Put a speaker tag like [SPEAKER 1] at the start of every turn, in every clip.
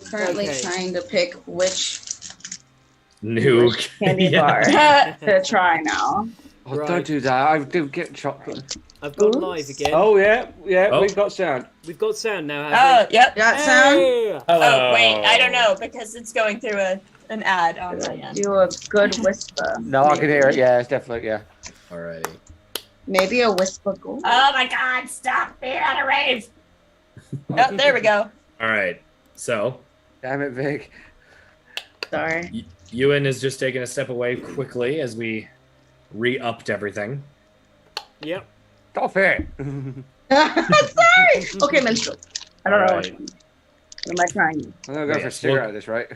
[SPEAKER 1] currently trying to pick which
[SPEAKER 2] Nuke
[SPEAKER 1] candy bar to try now.
[SPEAKER 3] Oh, don't do that. I do get chocolate.
[SPEAKER 4] I've gone live again.
[SPEAKER 3] Oh, yeah. We've got sound.
[SPEAKER 4] We've got sound now,
[SPEAKER 5] Oh,
[SPEAKER 4] have
[SPEAKER 5] yep.
[SPEAKER 1] Got sound?
[SPEAKER 4] Hey!
[SPEAKER 5] Oh, wait, I don't know, because it's going through an ad on my end.
[SPEAKER 1] Do a good whisper.
[SPEAKER 3] No, I can hear it. Yeah, it's definitely, yeah.
[SPEAKER 2] Alrighty.
[SPEAKER 1] Maybe a whisper gold.
[SPEAKER 5] Oh my god, stop being on a rave! Oh, there we go.
[SPEAKER 2] Alright, so.
[SPEAKER 3] Damn it, Vic.
[SPEAKER 1] Sorry.
[SPEAKER 2] Ewan is just taking a step away quickly as we re-upped everything.
[SPEAKER 4] Yep.
[SPEAKER 3] Stop it.
[SPEAKER 1] Sorry! Okay, minstrel. I don't know
[SPEAKER 2] Alright.
[SPEAKER 1] which one. What am I trying?
[SPEAKER 3] I'm going to go for a cigarette out of this, right?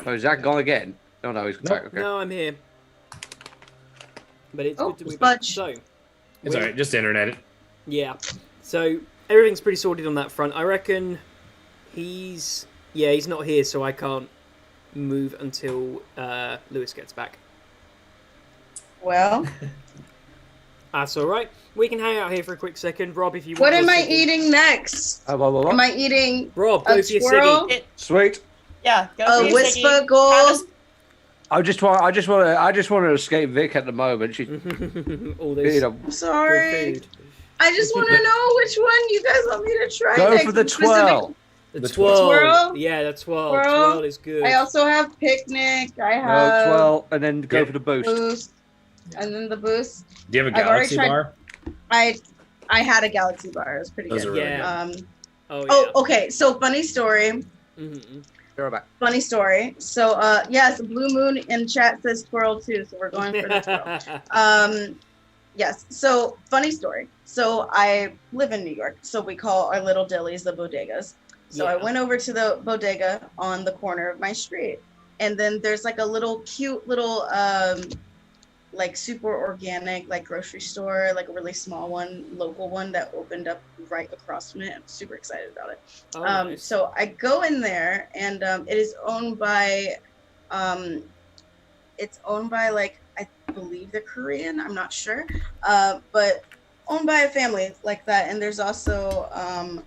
[SPEAKER 3] Oh, is Zach gone again? No, he's back. Okay.
[SPEAKER 4] No, I'm here. But it's good to be
[SPEAKER 1] Spudge.
[SPEAKER 4] back. So,
[SPEAKER 2] It's alright, just internet it.
[SPEAKER 4] yeah. So, everything's pretty sorted on that front. I reckon he's not here, so I can't move until Lewis gets back.
[SPEAKER 1] Well,
[SPEAKER 4] That's alright. We can hang out here for a quick second. Rob, if you want.
[SPEAKER 1] what am
[SPEAKER 4] your
[SPEAKER 1] I
[SPEAKER 4] ciggy.
[SPEAKER 1] eating next?
[SPEAKER 3] What?
[SPEAKER 1] Am I eating
[SPEAKER 4] Rob, go
[SPEAKER 1] a
[SPEAKER 4] for your
[SPEAKER 1] twirl?
[SPEAKER 4] ciggy.
[SPEAKER 3] Sweet.
[SPEAKER 5] Yeah, go
[SPEAKER 1] A
[SPEAKER 5] for your
[SPEAKER 1] whisper
[SPEAKER 5] ciggy.
[SPEAKER 1] gold?
[SPEAKER 3] I just want to escape Vic at the moment. She's,
[SPEAKER 4] All this
[SPEAKER 3] you know,
[SPEAKER 4] good
[SPEAKER 1] Sorry.
[SPEAKER 4] food.
[SPEAKER 1] I just want to know which one you guys want me to try
[SPEAKER 3] go
[SPEAKER 1] next.
[SPEAKER 3] for the
[SPEAKER 1] Specific-
[SPEAKER 3] twirl.
[SPEAKER 4] The
[SPEAKER 2] twirl.
[SPEAKER 4] twirl. Yeah, the twirl.
[SPEAKER 1] Twirl.
[SPEAKER 4] Twirl is good.
[SPEAKER 1] I also have picnic. I
[SPEAKER 3] No,
[SPEAKER 1] have
[SPEAKER 3] twirl, and then go
[SPEAKER 2] Yeah.
[SPEAKER 3] for the boost.
[SPEAKER 1] boost, and then the boost.
[SPEAKER 2] Do you have a
[SPEAKER 1] I've already
[SPEAKER 2] galaxy
[SPEAKER 1] tried-
[SPEAKER 2] bar?
[SPEAKER 1] I had a galaxy bar. It was pretty
[SPEAKER 2] Those
[SPEAKER 1] good.
[SPEAKER 2] are really
[SPEAKER 4] Yeah.
[SPEAKER 2] good.
[SPEAKER 4] Oh, yeah.
[SPEAKER 1] Oh, okay. So funny story.
[SPEAKER 4] Mm-hmm.
[SPEAKER 3] Go back.
[SPEAKER 1] Funny story. So yes, Blue Moon in chat says twirl too. So we're going for the twirl. Yes. So funny story. So I live in New York. So we call our little delis the bodegas. So I
[SPEAKER 4] Yeah.
[SPEAKER 1] went over to the bodega on the corner of my street, and then there's like a little cute little like super organic like grocery store, like a really small one, local one that opened up right across from it. I'm super excited about it.
[SPEAKER 4] Oh, nice.
[SPEAKER 1] So I go in there, and it is owned by like, I believe they're Korean, I'm not sure, but owned by a family like that. And there's also a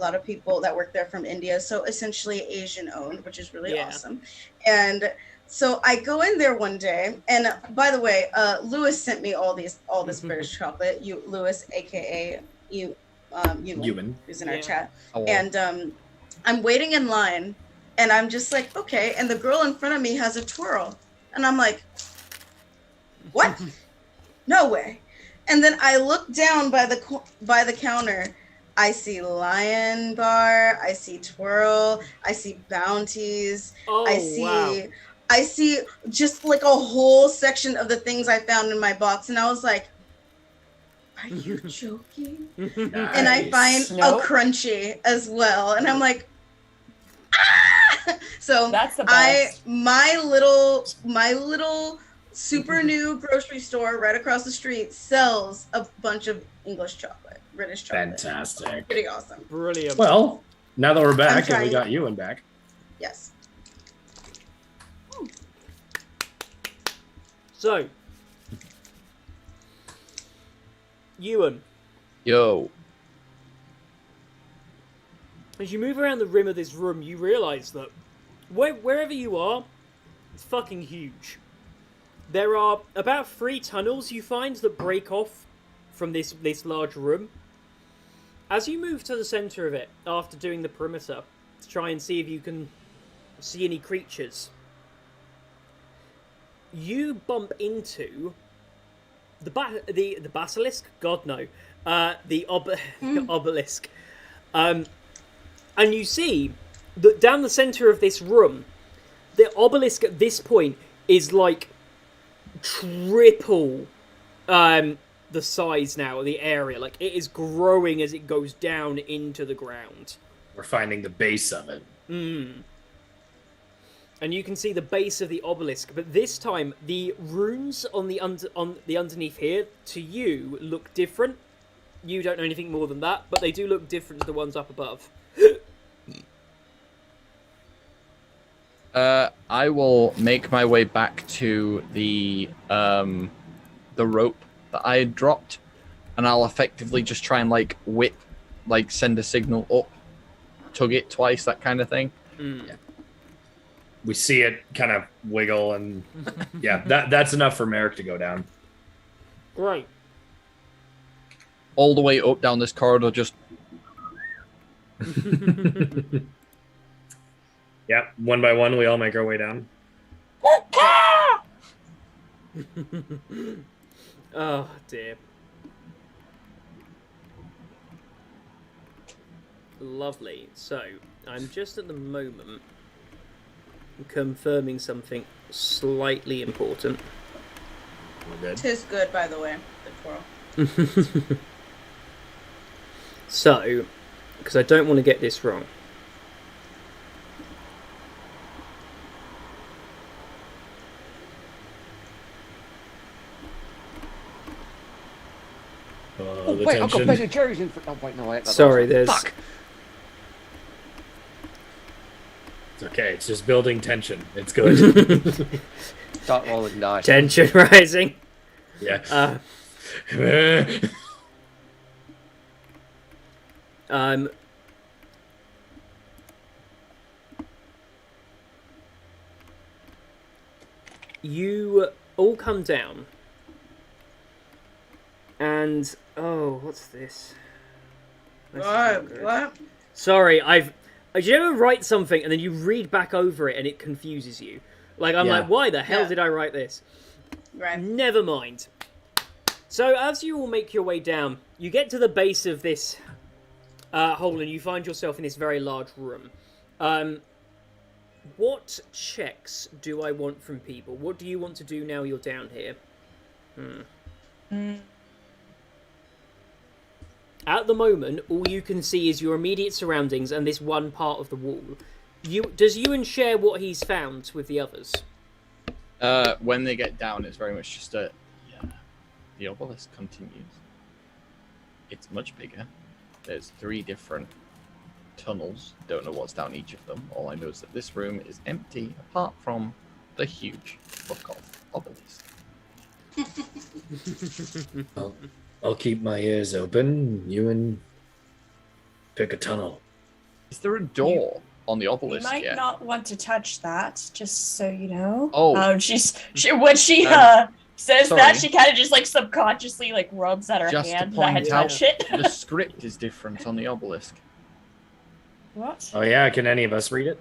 [SPEAKER 1] lot of people that work there from India, so essentially Asian owned, which is really awesome. And so I go in there one day, and by the way, Lewis sent me all this British chocolate. Lewis, aka Ewan, who's in our chat.
[SPEAKER 3] Oh.
[SPEAKER 1] And I'm waiting in line, and I'm just like, okay. And the girl in front of me has a twirl, and I'm like, what? No way. And then I look down by the counter. I see Lion Bar, I see Twirl, I see Bounties,
[SPEAKER 4] Oh,
[SPEAKER 1] I see just like a whole section of the things I found in my box, and I was like, are you joking? And I find
[SPEAKER 5] Nope.
[SPEAKER 1] a crunchy as well, and I'm like, ah! So
[SPEAKER 5] That's the best.
[SPEAKER 1] my little super new grocery store right across the street sells a bunch of English chocolate, British chocolate.
[SPEAKER 2] Fantastic.
[SPEAKER 1] Pretty awesome.
[SPEAKER 4] Brilliant.
[SPEAKER 2] Well, now that we're back and
[SPEAKER 1] trying-
[SPEAKER 2] we got Ewan back,
[SPEAKER 1] Yes.
[SPEAKER 4] So, Ewan,
[SPEAKER 6] Yo.
[SPEAKER 4] as you move around the rim of this room, you realise that wherever you are, it's fucking huge. There are about 3 tunnels you find that break off from this large room. As you move to the centre of it, after doing the perimeter, to try and see if you can see any creatures, you bump into the basilisk. God no, the obelisk, and you see that down the center of this room, the obelisk at this point is like triple the size now of the area. Like, it is growing as it goes down into the ground.
[SPEAKER 2] we're finding the base of it.
[SPEAKER 4] And you can see the base of the obelisk, but this time the runes on the underneath here to you look different. You don't know anything more than that, but they do look different to the ones up above.
[SPEAKER 6] I will make my way back to the rope that I had dropped, and I'll effectively just try and send a signal up, tug it twice, that kind of thing.
[SPEAKER 4] Mm.
[SPEAKER 2] We see it kind of wiggle, and yeah, that's enough for Merrick to go down.
[SPEAKER 4] Great.
[SPEAKER 6] All the way up down this corridor, just
[SPEAKER 2] Yeah, one by one, we all make our way down.
[SPEAKER 4] Oh dear. Lovely. So, I'm just at the moment confirming something slightly important.
[SPEAKER 2] We're good.
[SPEAKER 1] Tis good, by the way. The twirl.
[SPEAKER 4] So, because I don't want to get this wrong.
[SPEAKER 3] Oh,
[SPEAKER 2] The
[SPEAKER 3] wait, I've got
[SPEAKER 2] tension.
[SPEAKER 3] better cherries in. Oh wait, no, I ate that
[SPEAKER 4] Sorry,
[SPEAKER 3] last
[SPEAKER 4] there's.
[SPEAKER 3] one. Fuck.
[SPEAKER 2] It's okay. It's just building tension. It's good.
[SPEAKER 3] Start rolling dice.
[SPEAKER 4] Tension rising.
[SPEAKER 2] Yeah.
[SPEAKER 4] Um. You all come down, and oh, what's this? This is not good.
[SPEAKER 1] What?
[SPEAKER 4] Sorry, Did you ever write something and then you read back over it and it confuses you? Like, I'm
[SPEAKER 2] Yeah.
[SPEAKER 4] like, why the hell
[SPEAKER 1] Yeah.
[SPEAKER 4] did I write this?
[SPEAKER 1] Right.
[SPEAKER 4] Never mind. So, as you all make your way down, you get to the base of this hole and you find yourself in this very large room. What checks do I want from people? What do you want to do now you're down here? At the moment, all you can see is your immediate surroundings and this one part of the wall. Does Ewan share what he's found with the others?
[SPEAKER 6] when they get down, it's very much just a. Yeah, the obelisk continues. It's much bigger. There's 3 different tunnels. Don't know what's down each of them. All I know is that this room is empty, apart from the huge fuck off obelisk.
[SPEAKER 2] I'll keep my ears open. You and pick a tunnel.
[SPEAKER 6] Is there a door on the
[SPEAKER 5] You
[SPEAKER 6] obelisk
[SPEAKER 5] might
[SPEAKER 6] yet?
[SPEAKER 5] not want to touch that, just so you know.
[SPEAKER 6] Oh.
[SPEAKER 5] when she says
[SPEAKER 6] sorry.
[SPEAKER 5] that, she kind of just like subconsciously like rubs at her
[SPEAKER 6] Just to
[SPEAKER 5] hand that had
[SPEAKER 6] point out-
[SPEAKER 5] touched it.
[SPEAKER 6] The script is different on the obelisk.
[SPEAKER 5] What?
[SPEAKER 2] Oh yeah, can any of us read it?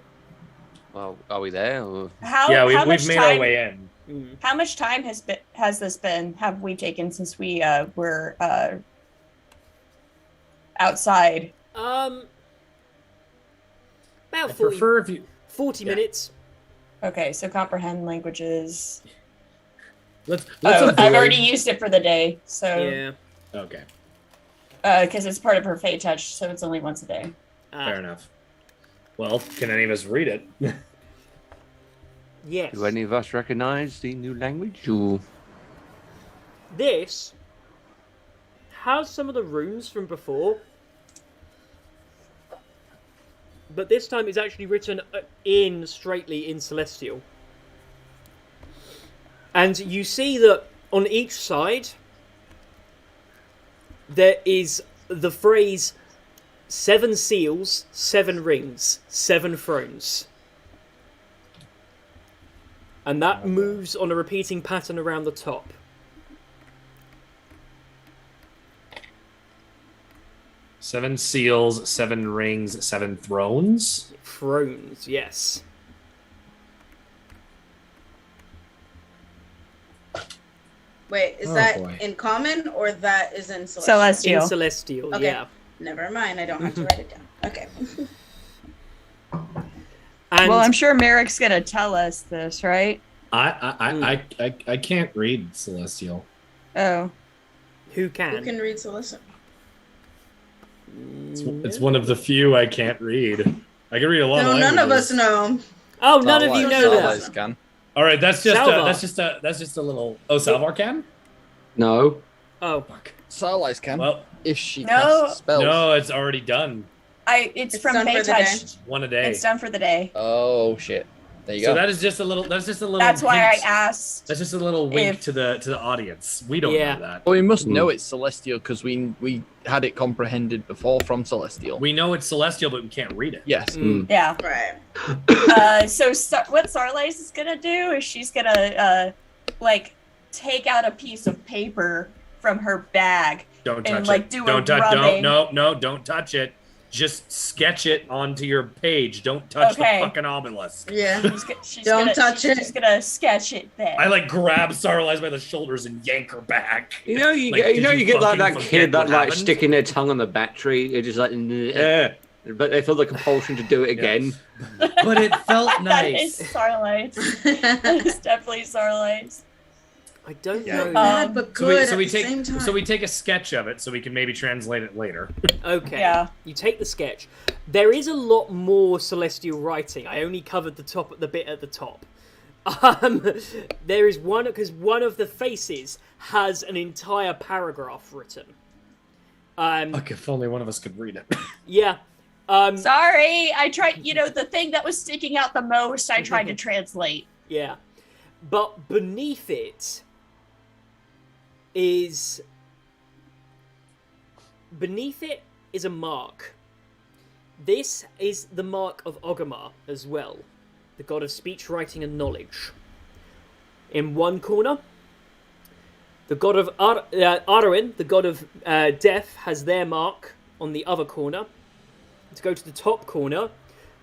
[SPEAKER 3] Well, are we there? Or...
[SPEAKER 5] How?
[SPEAKER 2] Yeah,
[SPEAKER 5] how much
[SPEAKER 2] we've made
[SPEAKER 5] time,
[SPEAKER 2] our way in.
[SPEAKER 5] How much time has this been? Have we taken since we were outside?
[SPEAKER 4] About
[SPEAKER 2] I
[SPEAKER 4] 40,
[SPEAKER 2] prefer if you
[SPEAKER 4] 40
[SPEAKER 2] Yeah.
[SPEAKER 4] minutes.
[SPEAKER 5] Okay, so comprehend languages.
[SPEAKER 2] let's
[SPEAKER 5] Oh,
[SPEAKER 2] avoid.
[SPEAKER 5] I've already used it for the day, so
[SPEAKER 4] Yeah.
[SPEAKER 2] Okay,
[SPEAKER 5] because it's part of her fate touch, so it's only once a day.
[SPEAKER 2] fair enough. Well, can any of us read it?
[SPEAKER 4] Yes.
[SPEAKER 3] Do any of us recognise the new language? Or...
[SPEAKER 4] This has some of the runes from before, but this time it's actually written straightly in Celestial. And you see that on each side there is the phrase 7 seals, 7 rings, 7 thrones. And that moves on a repeating pattern around the top.
[SPEAKER 2] Seven seals, 7 rings, 7 thrones.
[SPEAKER 4] Thrones, yes.
[SPEAKER 1] Wait, is
[SPEAKER 2] Oh,
[SPEAKER 1] that
[SPEAKER 2] boy.
[SPEAKER 1] in common or that is in Celestial?
[SPEAKER 5] Celestial.
[SPEAKER 4] In Celestial,
[SPEAKER 1] Okay.
[SPEAKER 4] yeah.
[SPEAKER 1] Never mind, I don't have to write it down. Okay.
[SPEAKER 4] And
[SPEAKER 5] Well, I'm sure Merrick's gonna tell us this, right?
[SPEAKER 2] I can't read Celestial.
[SPEAKER 5] Oh,
[SPEAKER 4] who
[SPEAKER 1] Who
[SPEAKER 4] can?
[SPEAKER 1] can read Celestial?
[SPEAKER 2] It's one of the few I can't read. I can read a lot of
[SPEAKER 1] No,
[SPEAKER 2] languages.
[SPEAKER 1] none of us know.
[SPEAKER 4] Oh, none of you
[SPEAKER 6] Starlight-
[SPEAKER 4] know
[SPEAKER 1] Starlight.
[SPEAKER 4] that.
[SPEAKER 6] Starlight can.
[SPEAKER 2] All right, that's just
[SPEAKER 4] Salvar.
[SPEAKER 2] that's just a little. Oh, Salvar can.
[SPEAKER 3] No.
[SPEAKER 4] Oh,
[SPEAKER 2] Fuck.
[SPEAKER 6] Starlight can.
[SPEAKER 2] Well,
[SPEAKER 6] If she
[SPEAKER 5] No.
[SPEAKER 6] casts spells.
[SPEAKER 2] no, it's already done.
[SPEAKER 5] it's
[SPEAKER 1] It's
[SPEAKER 5] from
[SPEAKER 1] done for
[SPEAKER 5] Fate
[SPEAKER 1] the day.
[SPEAKER 5] Touch.
[SPEAKER 2] One a day.
[SPEAKER 5] It's done for the day.
[SPEAKER 6] Oh shit. There you
[SPEAKER 2] So
[SPEAKER 6] go.
[SPEAKER 2] that is just a little. That's just a little.
[SPEAKER 5] That's why I
[SPEAKER 2] hint.
[SPEAKER 5] asked.
[SPEAKER 2] That's just a little wink
[SPEAKER 5] if-
[SPEAKER 2] to the audience. We don't
[SPEAKER 4] Yeah.
[SPEAKER 2] know that.
[SPEAKER 6] Well, we must know it's celestial because we had it comprehended before from celestial.
[SPEAKER 2] We know it's celestial, but we can't read it.
[SPEAKER 6] Yes.
[SPEAKER 5] Yeah.
[SPEAKER 1] Right.
[SPEAKER 5] So what Sarlise is gonna do is she's gonna like take out a piece of paper from her bag
[SPEAKER 2] Don't
[SPEAKER 5] and
[SPEAKER 2] touch
[SPEAKER 5] like
[SPEAKER 2] it.
[SPEAKER 5] do
[SPEAKER 2] Don't
[SPEAKER 5] a
[SPEAKER 2] touch.
[SPEAKER 5] rubbing.
[SPEAKER 2] No, don't touch it. Just sketch it onto your page. Don't touch
[SPEAKER 5] Okay.
[SPEAKER 2] the fucking obelisk.
[SPEAKER 1] Yeah.
[SPEAKER 5] She's
[SPEAKER 1] Don't
[SPEAKER 5] gonna,
[SPEAKER 1] touch
[SPEAKER 5] she's
[SPEAKER 1] it.
[SPEAKER 5] just gonna sketch it there.
[SPEAKER 2] I like grab Starlight by the shoulders and yank her back.
[SPEAKER 3] You know, you
[SPEAKER 2] Like,
[SPEAKER 3] get,
[SPEAKER 2] did
[SPEAKER 3] you get like
[SPEAKER 2] fucking
[SPEAKER 3] that
[SPEAKER 2] forget
[SPEAKER 3] kid that
[SPEAKER 2] what
[SPEAKER 3] like
[SPEAKER 2] happened?
[SPEAKER 3] sticking their tongue on the battery. It's just like, but they feel the compulsion to do it again.
[SPEAKER 2] But it felt
[SPEAKER 5] That is
[SPEAKER 2] nice.
[SPEAKER 5] Starlight. That is definitely Starlight.
[SPEAKER 4] I don't
[SPEAKER 2] Yeah.
[SPEAKER 4] know.
[SPEAKER 1] Bad, but good
[SPEAKER 2] So we
[SPEAKER 1] at the
[SPEAKER 2] take
[SPEAKER 1] same time.
[SPEAKER 2] so we take a sketch of it so we can maybe translate it later.
[SPEAKER 4] Okay.
[SPEAKER 5] Yeah.
[SPEAKER 4] You take the sketch. There is a lot more celestial writing. I only covered the bit at the top. There is one because one of the faces has an entire paragraph written.
[SPEAKER 2] Look, if only one of us could read it.
[SPEAKER 4] Yeah.
[SPEAKER 5] Sorry, I tried. The thing that was sticking out the most, I tried to translate.
[SPEAKER 4] Yeah. But beneath it is a mark. This is the mark of Ogama as well, the god of speech, writing, and knowledge. In one corner, the god of Arwen, the god of death, has their mark on the other corner. To go to the top corner,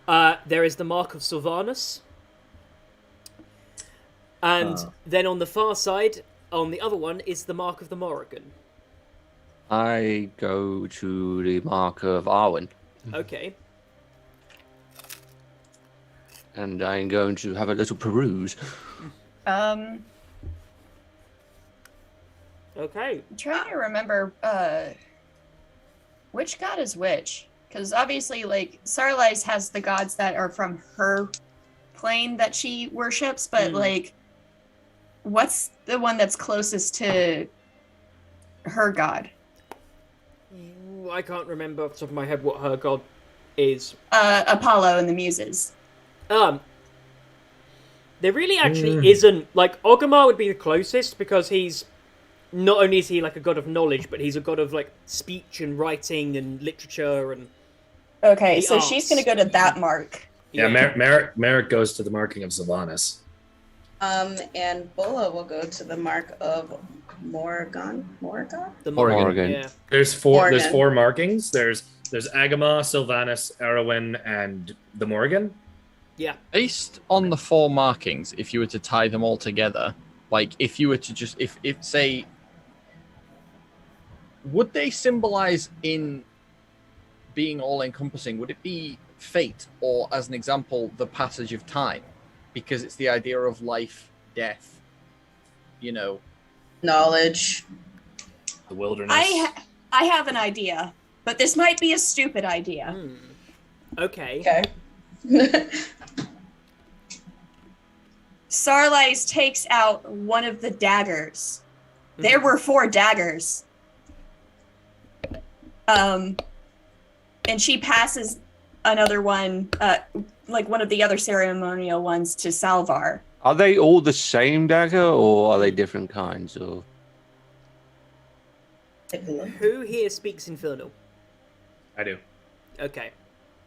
[SPEAKER 4] there is the mark of Sylvanus. And then on the far side, on the other one, is the mark of the Morrigan.
[SPEAKER 3] I go to the mark of Arwen,
[SPEAKER 4] Okay.
[SPEAKER 3] and I'm going to have a little peruse.
[SPEAKER 5] I'm
[SPEAKER 4] Okay.
[SPEAKER 5] trying to remember which god is which, because obviously, like Sarlise has the gods that are from her plane that she worships, but like, what's the one that's closest to her god?
[SPEAKER 4] I can't remember off the top of my head what her god is.
[SPEAKER 5] Apollo and the Muses.
[SPEAKER 4] There really actually isn't, like, Ogama would be the closest because he's, not only is he like a god of knowledge, but he's a god of like speech and writing and literature and...
[SPEAKER 5] Okay,
[SPEAKER 4] The
[SPEAKER 5] so
[SPEAKER 4] arts.
[SPEAKER 5] she's gonna go to that mark.
[SPEAKER 2] Yeah, Merrick goes to the marking of Sylvanus.
[SPEAKER 1] And Bola will go to the mark of Morrigan.
[SPEAKER 4] The
[SPEAKER 6] Morrigan.
[SPEAKER 3] Morrigan.
[SPEAKER 4] Yeah.
[SPEAKER 2] There's four
[SPEAKER 1] Morgan.
[SPEAKER 2] markings. There's Agama, Sylvanus, Erwin, and the Morrigan.
[SPEAKER 4] Yeah.
[SPEAKER 6] Based on the 4 markings, if you were to tie them all together, like if you were to just if say, would they symbolize in being all encompassing? Would it be fate, or as an example, the passage of time? Because it's the idea of life, death,
[SPEAKER 1] Knowledge.
[SPEAKER 2] The wilderness.
[SPEAKER 5] I have an idea, but this might be a stupid idea.
[SPEAKER 4] Okay.
[SPEAKER 1] Okay.
[SPEAKER 5] Sarlise takes out one of the daggers. There were 4 daggers. And she passes another one, like one of the other ceremonial ones, to Salvar.
[SPEAKER 3] Are they all the same dagger, or are they different kinds? Or
[SPEAKER 4] Who here speaks Infernal?
[SPEAKER 2] I do.
[SPEAKER 4] Okay.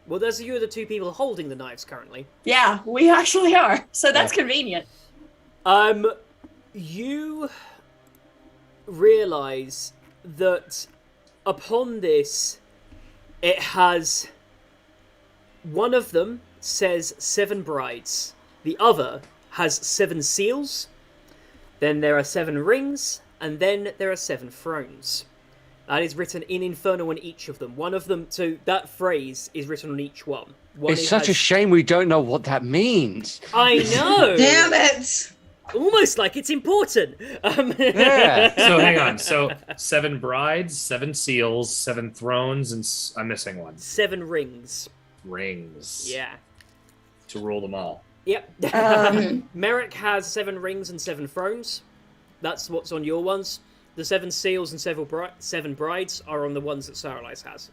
[SPEAKER 4] Well, those are you are the 2 people holding the knives currently.
[SPEAKER 5] Yeah, we actually are. So that's convenient.
[SPEAKER 4] You realize that upon this, it has one of them says 7 brides, the other has 7 seals, then there are 7 rings, and then there are 7 thrones. That is written in Infernal on each of them. One of them, so that phrase is written on each one.
[SPEAKER 3] it's such a shame we don't know what that means.
[SPEAKER 4] I know.
[SPEAKER 1] Damn it!
[SPEAKER 4] Almost like it's important.
[SPEAKER 3] Yeah.
[SPEAKER 2] So hang on. So 7 brides, 7 seals, 7 thrones, and I'm missing one.
[SPEAKER 4] 7 rings.
[SPEAKER 2] Rings.
[SPEAKER 4] Yeah.
[SPEAKER 2] To rule them all.
[SPEAKER 4] Yep. Merrick has 7 rings and 7 thrones. That's what's on your ones. The 7 seals and 7 brides are on the ones that Saralise has.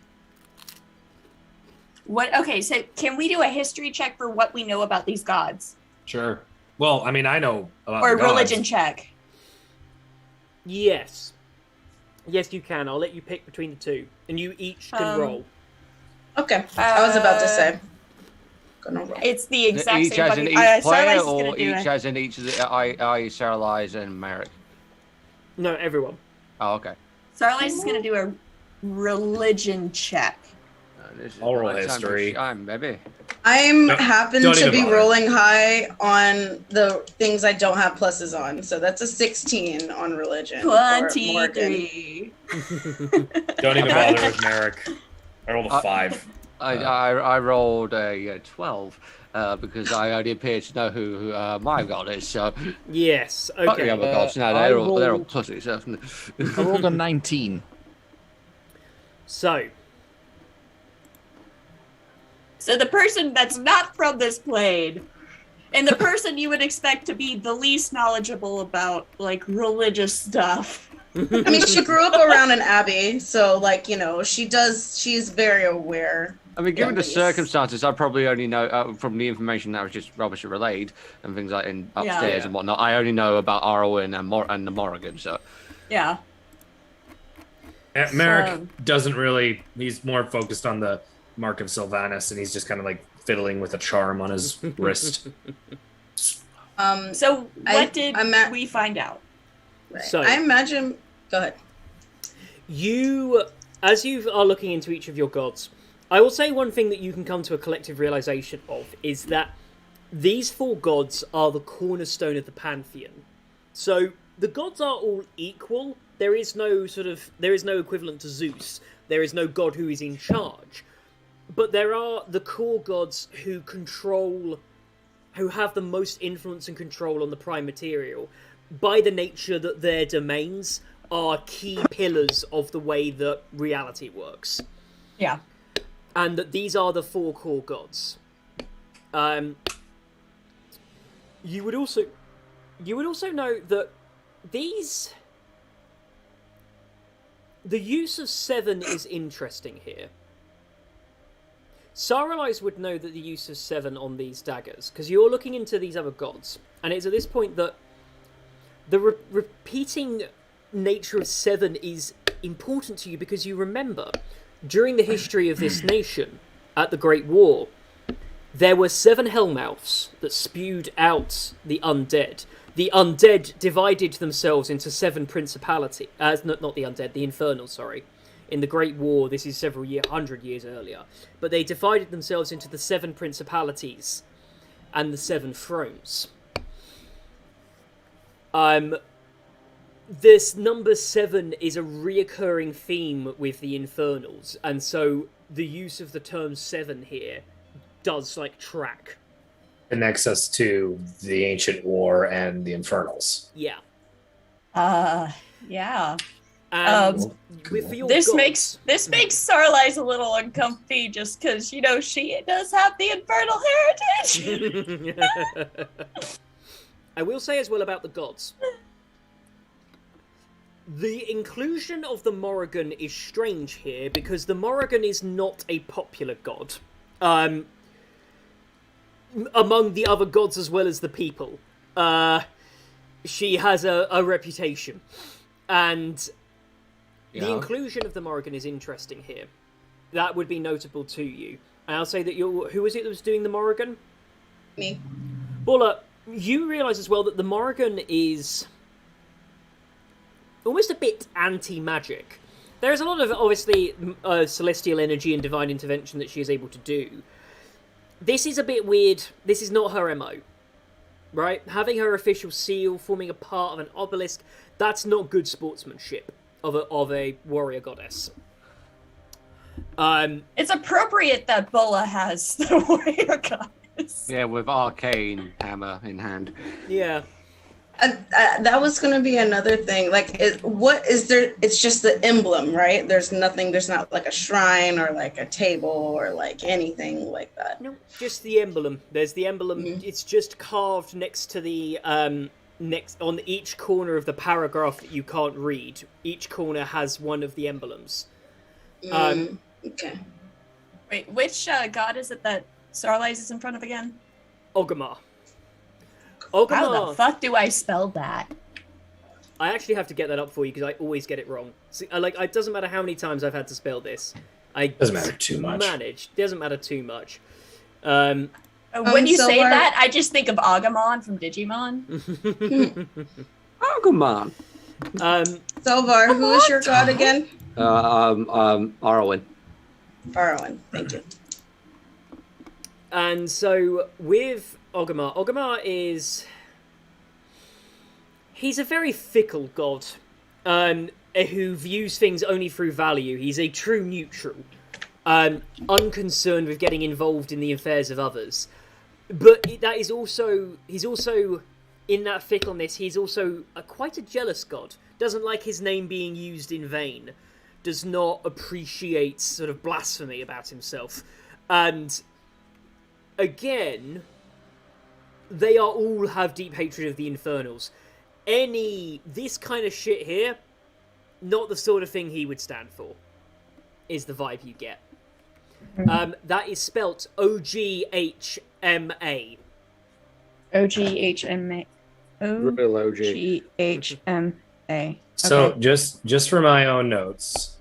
[SPEAKER 5] What? Okay, so can we do a history check for what we know about these gods?
[SPEAKER 2] Sure. Well, I mean, I know about
[SPEAKER 5] Or
[SPEAKER 2] the gods.
[SPEAKER 5] religion check.
[SPEAKER 4] Yes. Yes, you can. I'll let you pick between the two. And you each can roll.
[SPEAKER 1] Okay. I was about to say. Gonna roll.
[SPEAKER 5] It's the exact
[SPEAKER 3] Each
[SPEAKER 5] same
[SPEAKER 3] as in
[SPEAKER 5] fucking...
[SPEAKER 3] each player,
[SPEAKER 5] Starlight's
[SPEAKER 3] or
[SPEAKER 5] gonna do
[SPEAKER 3] each
[SPEAKER 5] it.
[SPEAKER 3] as in each of the I Sarah Lies and Merrick.
[SPEAKER 4] No, everyone.
[SPEAKER 3] Oh, okay.
[SPEAKER 5] Starlight's is gonna do a religion check.
[SPEAKER 3] This is
[SPEAKER 2] I'll roll
[SPEAKER 3] my time to
[SPEAKER 2] history.
[SPEAKER 3] shine, baby.
[SPEAKER 1] I'm
[SPEAKER 2] Don't-
[SPEAKER 1] happen
[SPEAKER 2] don't
[SPEAKER 1] to
[SPEAKER 2] even
[SPEAKER 1] be
[SPEAKER 2] bother.
[SPEAKER 1] rolling high on the things I don't have pluses on. So that's a 16 on religion. for Morgan.
[SPEAKER 5] 23.
[SPEAKER 2] Don't even bother with Merrick. I rolled a 5.
[SPEAKER 3] I rolled a 12 because I already appear to know who my god is. So
[SPEAKER 4] Yes.
[SPEAKER 3] fuck the
[SPEAKER 4] Okay.
[SPEAKER 3] other gods. No,
[SPEAKER 6] I
[SPEAKER 3] they're all
[SPEAKER 6] rolled-
[SPEAKER 3] pussies.
[SPEAKER 6] I rolled a 19.
[SPEAKER 4] So,
[SPEAKER 5] So the person that's not from this plane, and the person you would expect to be the least knowledgeable about, like, religious stuff.
[SPEAKER 1] I mean, she grew up around an abbey, so like she's very aware.
[SPEAKER 3] I mean, given the
[SPEAKER 1] At least.
[SPEAKER 3] circumstances, I probably only know from the information that was just rubbish relayed and things like in upstairs
[SPEAKER 4] Yeah.
[SPEAKER 3] and whatnot. I only know about Arwen and the Morrigan. So
[SPEAKER 5] Yeah.
[SPEAKER 2] Merrick
[SPEAKER 5] Um,
[SPEAKER 2] doesn't really. He's more focused on the Mark of Sylvanus, and he's just kind of like fiddling with a charm on his wrist.
[SPEAKER 5] So what did
[SPEAKER 1] I'm at-
[SPEAKER 5] we find out?
[SPEAKER 1] Right.
[SPEAKER 4] So-
[SPEAKER 1] I imagine. Go ahead.
[SPEAKER 4] you, as you are looking into each of your gods, I will say one thing that you can come to a collective realization of is that these 4 gods are the cornerstone of the pantheon. So the gods are all equal. There is no equivalent to Zeus. There is no god who is in charge. But there are the core gods who have the most influence and control on the prime material by the nature that their domains are key pillars of the way that reality works.
[SPEAKER 5] Yeah.
[SPEAKER 4] And that these are the 4 core gods. You would also know that the use of 7 is interesting here. Saralise would know that the use of 7 on these daggers, because you're looking into these other gods, and it's at this point that the repeating nature of 7 is important to you, because you remember, during the history of this nation, at the Great War, there were 7 Hellmouths that spewed out the undead. The undead divided themselves into 7 principalities. Not the undead, the infernal, sorry. In the Great War, this is 100 years earlier. But they divided themselves into the 7 principalities and the 7 thrones. This number 7 is a reoccurring theme with the infernals, and so the use of the term 7 here does, like, track.
[SPEAKER 2] Connects us to the ancient war and the infernals.
[SPEAKER 4] Yeah.
[SPEAKER 5] Yeah.
[SPEAKER 4] And for your
[SPEAKER 5] This
[SPEAKER 4] gods-
[SPEAKER 5] makes Sarlise a little uncomfy just because, she does have the infernal heritage.
[SPEAKER 4] I will say as well about the gods. The inclusion of the Morrigan is strange here because the Morrigan is not a popular god. Among the other gods as well as the people. She has a reputation. And the inclusion of the Morrigan is interesting here. That would be notable to you. And I'll say that who was it that was doing the Morrigan?
[SPEAKER 1] Me.
[SPEAKER 4] Bulla, you realise as well that the Morrigan is almost a bit anti-magic. There is a lot of, obviously, celestial energy and divine intervention that she is able to do. This is a bit weird. This is not her MO. Right? Having her official seal, forming a part of an obelisk, that's not good sportsmanship of a warrior goddess.
[SPEAKER 5] It's appropriate that Bulla has the warrior goddess.
[SPEAKER 3] yeah, with arcane hammer in hand.
[SPEAKER 4] Yeah.
[SPEAKER 1] That was going to be another thing. Like, what is there? It's just the emblem, right? There's nothing. There's not like a shrine or like a table or like anything like that.
[SPEAKER 4] No, just the emblem. There's the emblem.
[SPEAKER 1] Mhm.
[SPEAKER 4] It's just carved next to the next on each corner of the paragraph that you can't read. Each corner has one of the emblems.
[SPEAKER 1] Okay.
[SPEAKER 5] Wait, which god is it that Sarlise is in front of again?
[SPEAKER 4] Ogamar.
[SPEAKER 5] How
[SPEAKER 4] Ogmar.
[SPEAKER 5] the fuck do I spell that?
[SPEAKER 4] I actually have to get that up for you because I always get it wrong. See, it doesn't matter how many times I've had to spell this.
[SPEAKER 2] Doesn't matter too much.
[SPEAKER 4] Doesn't matter too much.
[SPEAKER 5] When you say
[SPEAKER 1] Silver.
[SPEAKER 5] that, I just think of Agumon from Digimon.
[SPEAKER 7] Agumon.
[SPEAKER 1] Silvar, who is your god again?
[SPEAKER 7] Arwen.
[SPEAKER 1] Farrowin, thank you.
[SPEAKER 4] And so with Ogmar is... He's a very fickle god, who views things only through value. He's a true neutral, unconcerned with getting involved in the affairs of others. But he's also, in that fickleness, he's also quite a jealous god. Doesn't like his name being used in vain. Does not appreciate sort of blasphemy about himself. And again, they all have deep hatred of the Infernals. This kind of shit here, not the sort of thing he would stand for, is the vibe you get. That is spelt O-G-H-M-A.
[SPEAKER 5] O-G-H-M-A.
[SPEAKER 7] Real OG.
[SPEAKER 5] O-G-H-M-A.
[SPEAKER 2] So just for my own notes,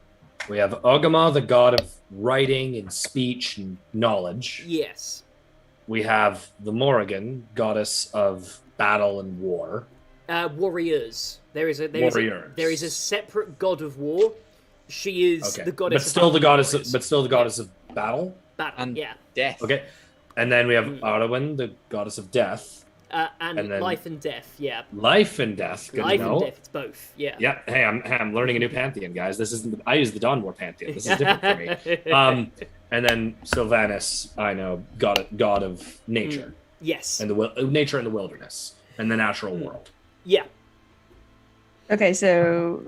[SPEAKER 2] we have Ogama, the god of writing and speech and knowledge.
[SPEAKER 4] Yes.
[SPEAKER 2] We have the Morrigan, goddess of battle and war.
[SPEAKER 4] Warriors. There is
[SPEAKER 2] Warriors.
[SPEAKER 4] a separate god of war. She is the goddess.
[SPEAKER 2] But still
[SPEAKER 4] of
[SPEAKER 2] the goddess.
[SPEAKER 4] warriors.
[SPEAKER 2] But still the goddess of battle.
[SPEAKER 4] Battle,
[SPEAKER 6] And
[SPEAKER 4] yeah.
[SPEAKER 6] death.
[SPEAKER 2] Okay, and then we have Arwen, the goddess of death.
[SPEAKER 4] And
[SPEAKER 2] then
[SPEAKER 4] life and death. Yeah.
[SPEAKER 2] Life and death. Good
[SPEAKER 4] Life
[SPEAKER 2] to know.
[SPEAKER 4] and death. It's both. Yeah.
[SPEAKER 2] Yeah. Hey, I'm learning a new pantheon, guys. This isn't. I use the Dawn War pantheon. This is different for me. And then Sylvanas, I know, god of nature
[SPEAKER 4] Yes.
[SPEAKER 2] and nature and the wilderness and the natural world.
[SPEAKER 4] Yeah.
[SPEAKER 5] Okay, so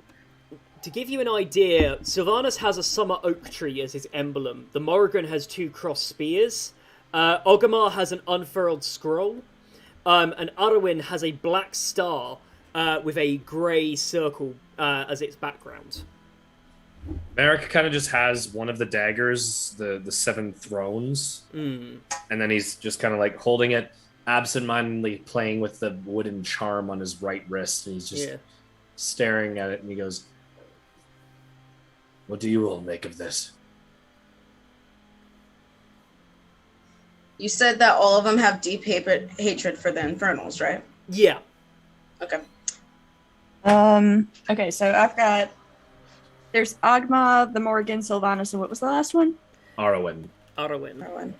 [SPEAKER 4] To give you an idea, Sylvanas has a summer oak tree as his emblem. The Morrigan has 2 crossed spears. Ogmar has an unfurled scroll. And Arwen has a black star with a grey circle as its background.
[SPEAKER 2] Merrick kind of just has one of the daggers, the 7 thrones, and then he's just kind of like holding it, absentmindedly playing with the wooden charm on his right wrist, and he's just staring at it, and he goes, "What do you all make of this?"
[SPEAKER 1] You said that all of them have deep hatred for the Infernals, right?
[SPEAKER 4] Yeah.
[SPEAKER 1] Okay.
[SPEAKER 5] okay, so I've got there's Agma, the Morrigan, Sylvanas, and what was the last one?
[SPEAKER 2] Arwen.
[SPEAKER 1] Arwen,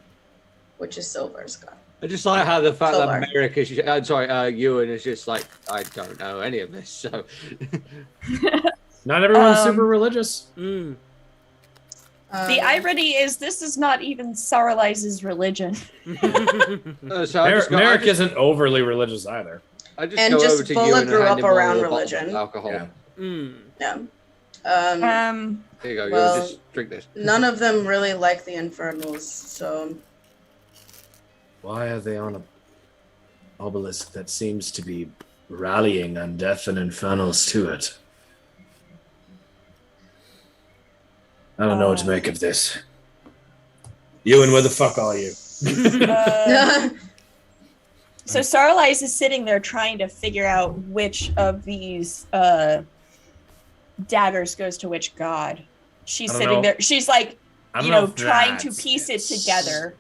[SPEAKER 1] which is Silver's god.
[SPEAKER 7] I just like how the fact
[SPEAKER 1] Solar.
[SPEAKER 7] that Merrick is, Ewan is just like, I don't know any of this, so.
[SPEAKER 2] Not everyone's super religious.
[SPEAKER 5] The irony is this is not even Saralize's religion.
[SPEAKER 2] Merrick isn't overly religious either.
[SPEAKER 7] I just
[SPEAKER 1] And
[SPEAKER 7] go
[SPEAKER 1] just
[SPEAKER 7] over to
[SPEAKER 1] Bulla
[SPEAKER 7] Ewan and
[SPEAKER 1] grew
[SPEAKER 7] hand
[SPEAKER 1] up
[SPEAKER 7] him all
[SPEAKER 1] around
[SPEAKER 7] the bottle of
[SPEAKER 1] religion.
[SPEAKER 7] alcohol.
[SPEAKER 2] Yeah.
[SPEAKER 1] Yeah.
[SPEAKER 7] There you go,
[SPEAKER 1] Well,
[SPEAKER 7] Ewan, just drink this.
[SPEAKER 1] None of them really like the Infernals, so
[SPEAKER 2] Why are they on a obelisk that seems to be rallying on death and infernals to it? I don't know what to make of this. Ewan, where the fuck are you?
[SPEAKER 5] So Saralize is sitting there trying to figure out which of these daggers goes to which god. She's
[SPEAKER 2] I don't
[SPEAKER 5] sitting
[SPEAKER 2] know.
[SPEAKER 5] there. She's like,
[SPEAKER 2] I don't
[SPEAKER 5] you
[SPEAKER 2] know
[SPEAKER 5] know,
[SPEAKER 2] if
[SPEAKER 5] trying to
[SPEAKER 2] that's
[SPEAKER 5] piece it
[SPEAKER 2] it.
[SPEAKER 5] together.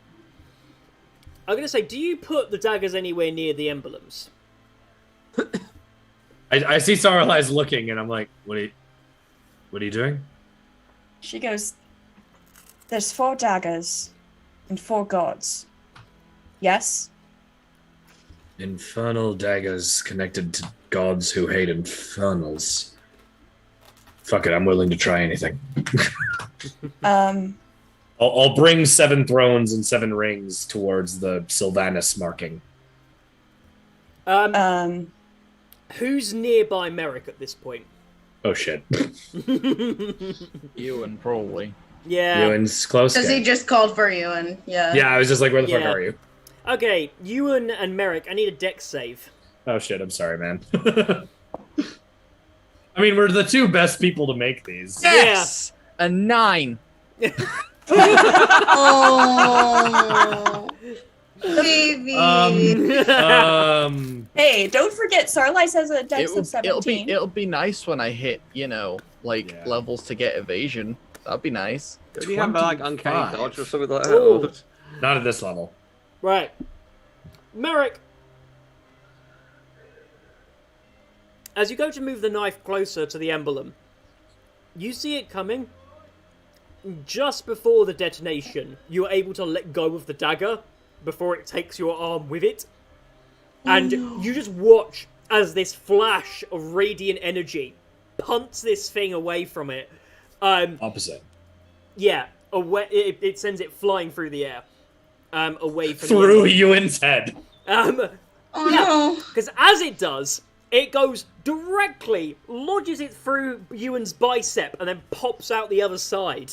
[SPEAKER 4] I'm going to say, do you put the daggers anywhere near the emblems?
[SPEAKER 2] I see Saralize looking, and I'm like, what are you doing?
[SPEAKER 5] She goes, there's 4 daggers and 4 gods. Yes?
[SPEAKER 2] Infernal daggers connected to gods who hate infernals. Fuck it, I'm willing to try anything. I'll bring 7 thrones and 7 rings towards the Sylvanas marking.
[SPEAKER 4] Who's nearby Merrick at this point?
[SPEAKER 2] Oh shit.
[SPEAKER 6] Ewan, probably.
[SPEAKER 4] Yeah.
[SPEAKER 2] Ewan's close.
[SPEAKER 1] because
[SPEAKER 2] guy.
[SPEAKER 1] he just called for you, and yeah.
[SPEAKER 2] Yeah, I was just like, where the fuck
[SPEAKER 4] Yeah.
[SPEAKER 2] are you?
[SPEAKER 4] Okay, Ewan and Merrick, I need a dex save.
[SPEAKER 2] Oh shit, I'm sorry, man. I mean, we're the 2 best people to make these.
[SPEAKER 6] Yes! A 9.
[SPEAKER 1] Oh. Baby.
[SPEAKER 5] Hey, don't forget, Sarlice has a dex of 17.
[SPEAKER 6] It'll be nice when I hit, levels to get evasion. That'd be nice.
[SPEAKER 7] Do you have like uncanny
[SPEAKER 2] 25.
[SPEAKER 7] dodge or something like that?
[SPEAKER 4] Ooh.
[SPEAKER 7] Or-
[SPEAKER 2] Not at this level.
[SPEAKER 4] Right. Merrick. As you go to move the knife closer to the emblem, you see it coming. Just before the detonation, you're able to let go of the dagger before it takes your arm with it. And you just watch as this flash of radiant energy punts this thing away from it.
[SPEAKER 2] Opposite.
[SPEAKER 4] Yeah, away. It sends it flying through the air. Away from
[SPEAKER 2] Through
[SPEAKER 4] the
[SPEAKER 2] Ewan's head.
[SPEAKER 1] Oh no.
[SPEAKER 4] Because as it does, it goes directly, lodges it through Ewan's bicep, and then pops out the other side.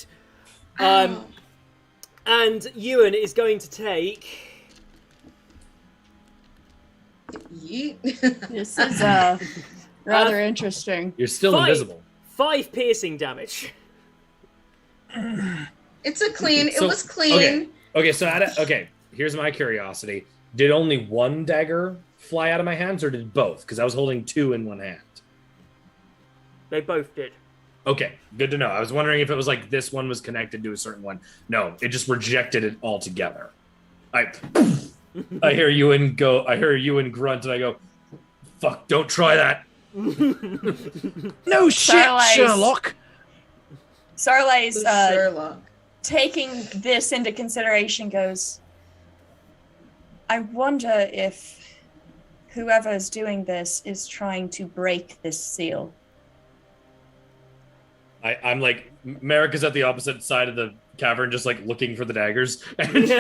[SPEAKER 4] And Ewan is going to take...
[SPEAKER 1] Yeet.
[SPEAKER 5] This is rather interesting.
[SPEAKER 2] You're still invisible.
[SPEAKER 4] 5 piercing damage.
[SPEAKER 1] It's a clean. It
[SPEAKER 2] So-
[SPEAKER 1] was clean.
[SPEAKER 2] Okay, so here's my curiosity. Did only one dagger fly out of my hands, or did both? Because I was holding 2 in one hand.
[SPEAKER 4] They both did.
[SPEAKER 2] Okay, good to know. I was wondering if it was like this one was connected to a certain one. No, it just rejected it altogether. I hear Ewan go. I hear Ewan grunt, and I go, "Fuck! Don't try that."
[SPEAKER 6] No shit,
[SPEAKER 5] Sarlice.
[SPEAKER 6] Sherlock.
[SPEAKER 5] Sarlice,
[SPEAKER 1] Sherlock.
[SPEAKER 5] taking this into consideration, goes, I wonder if whoever is doing this is trying to break this seal.
[SPEAKER 2] I'm like, Merrick is at the opposite side of the cavern, just like looking for the daggers. And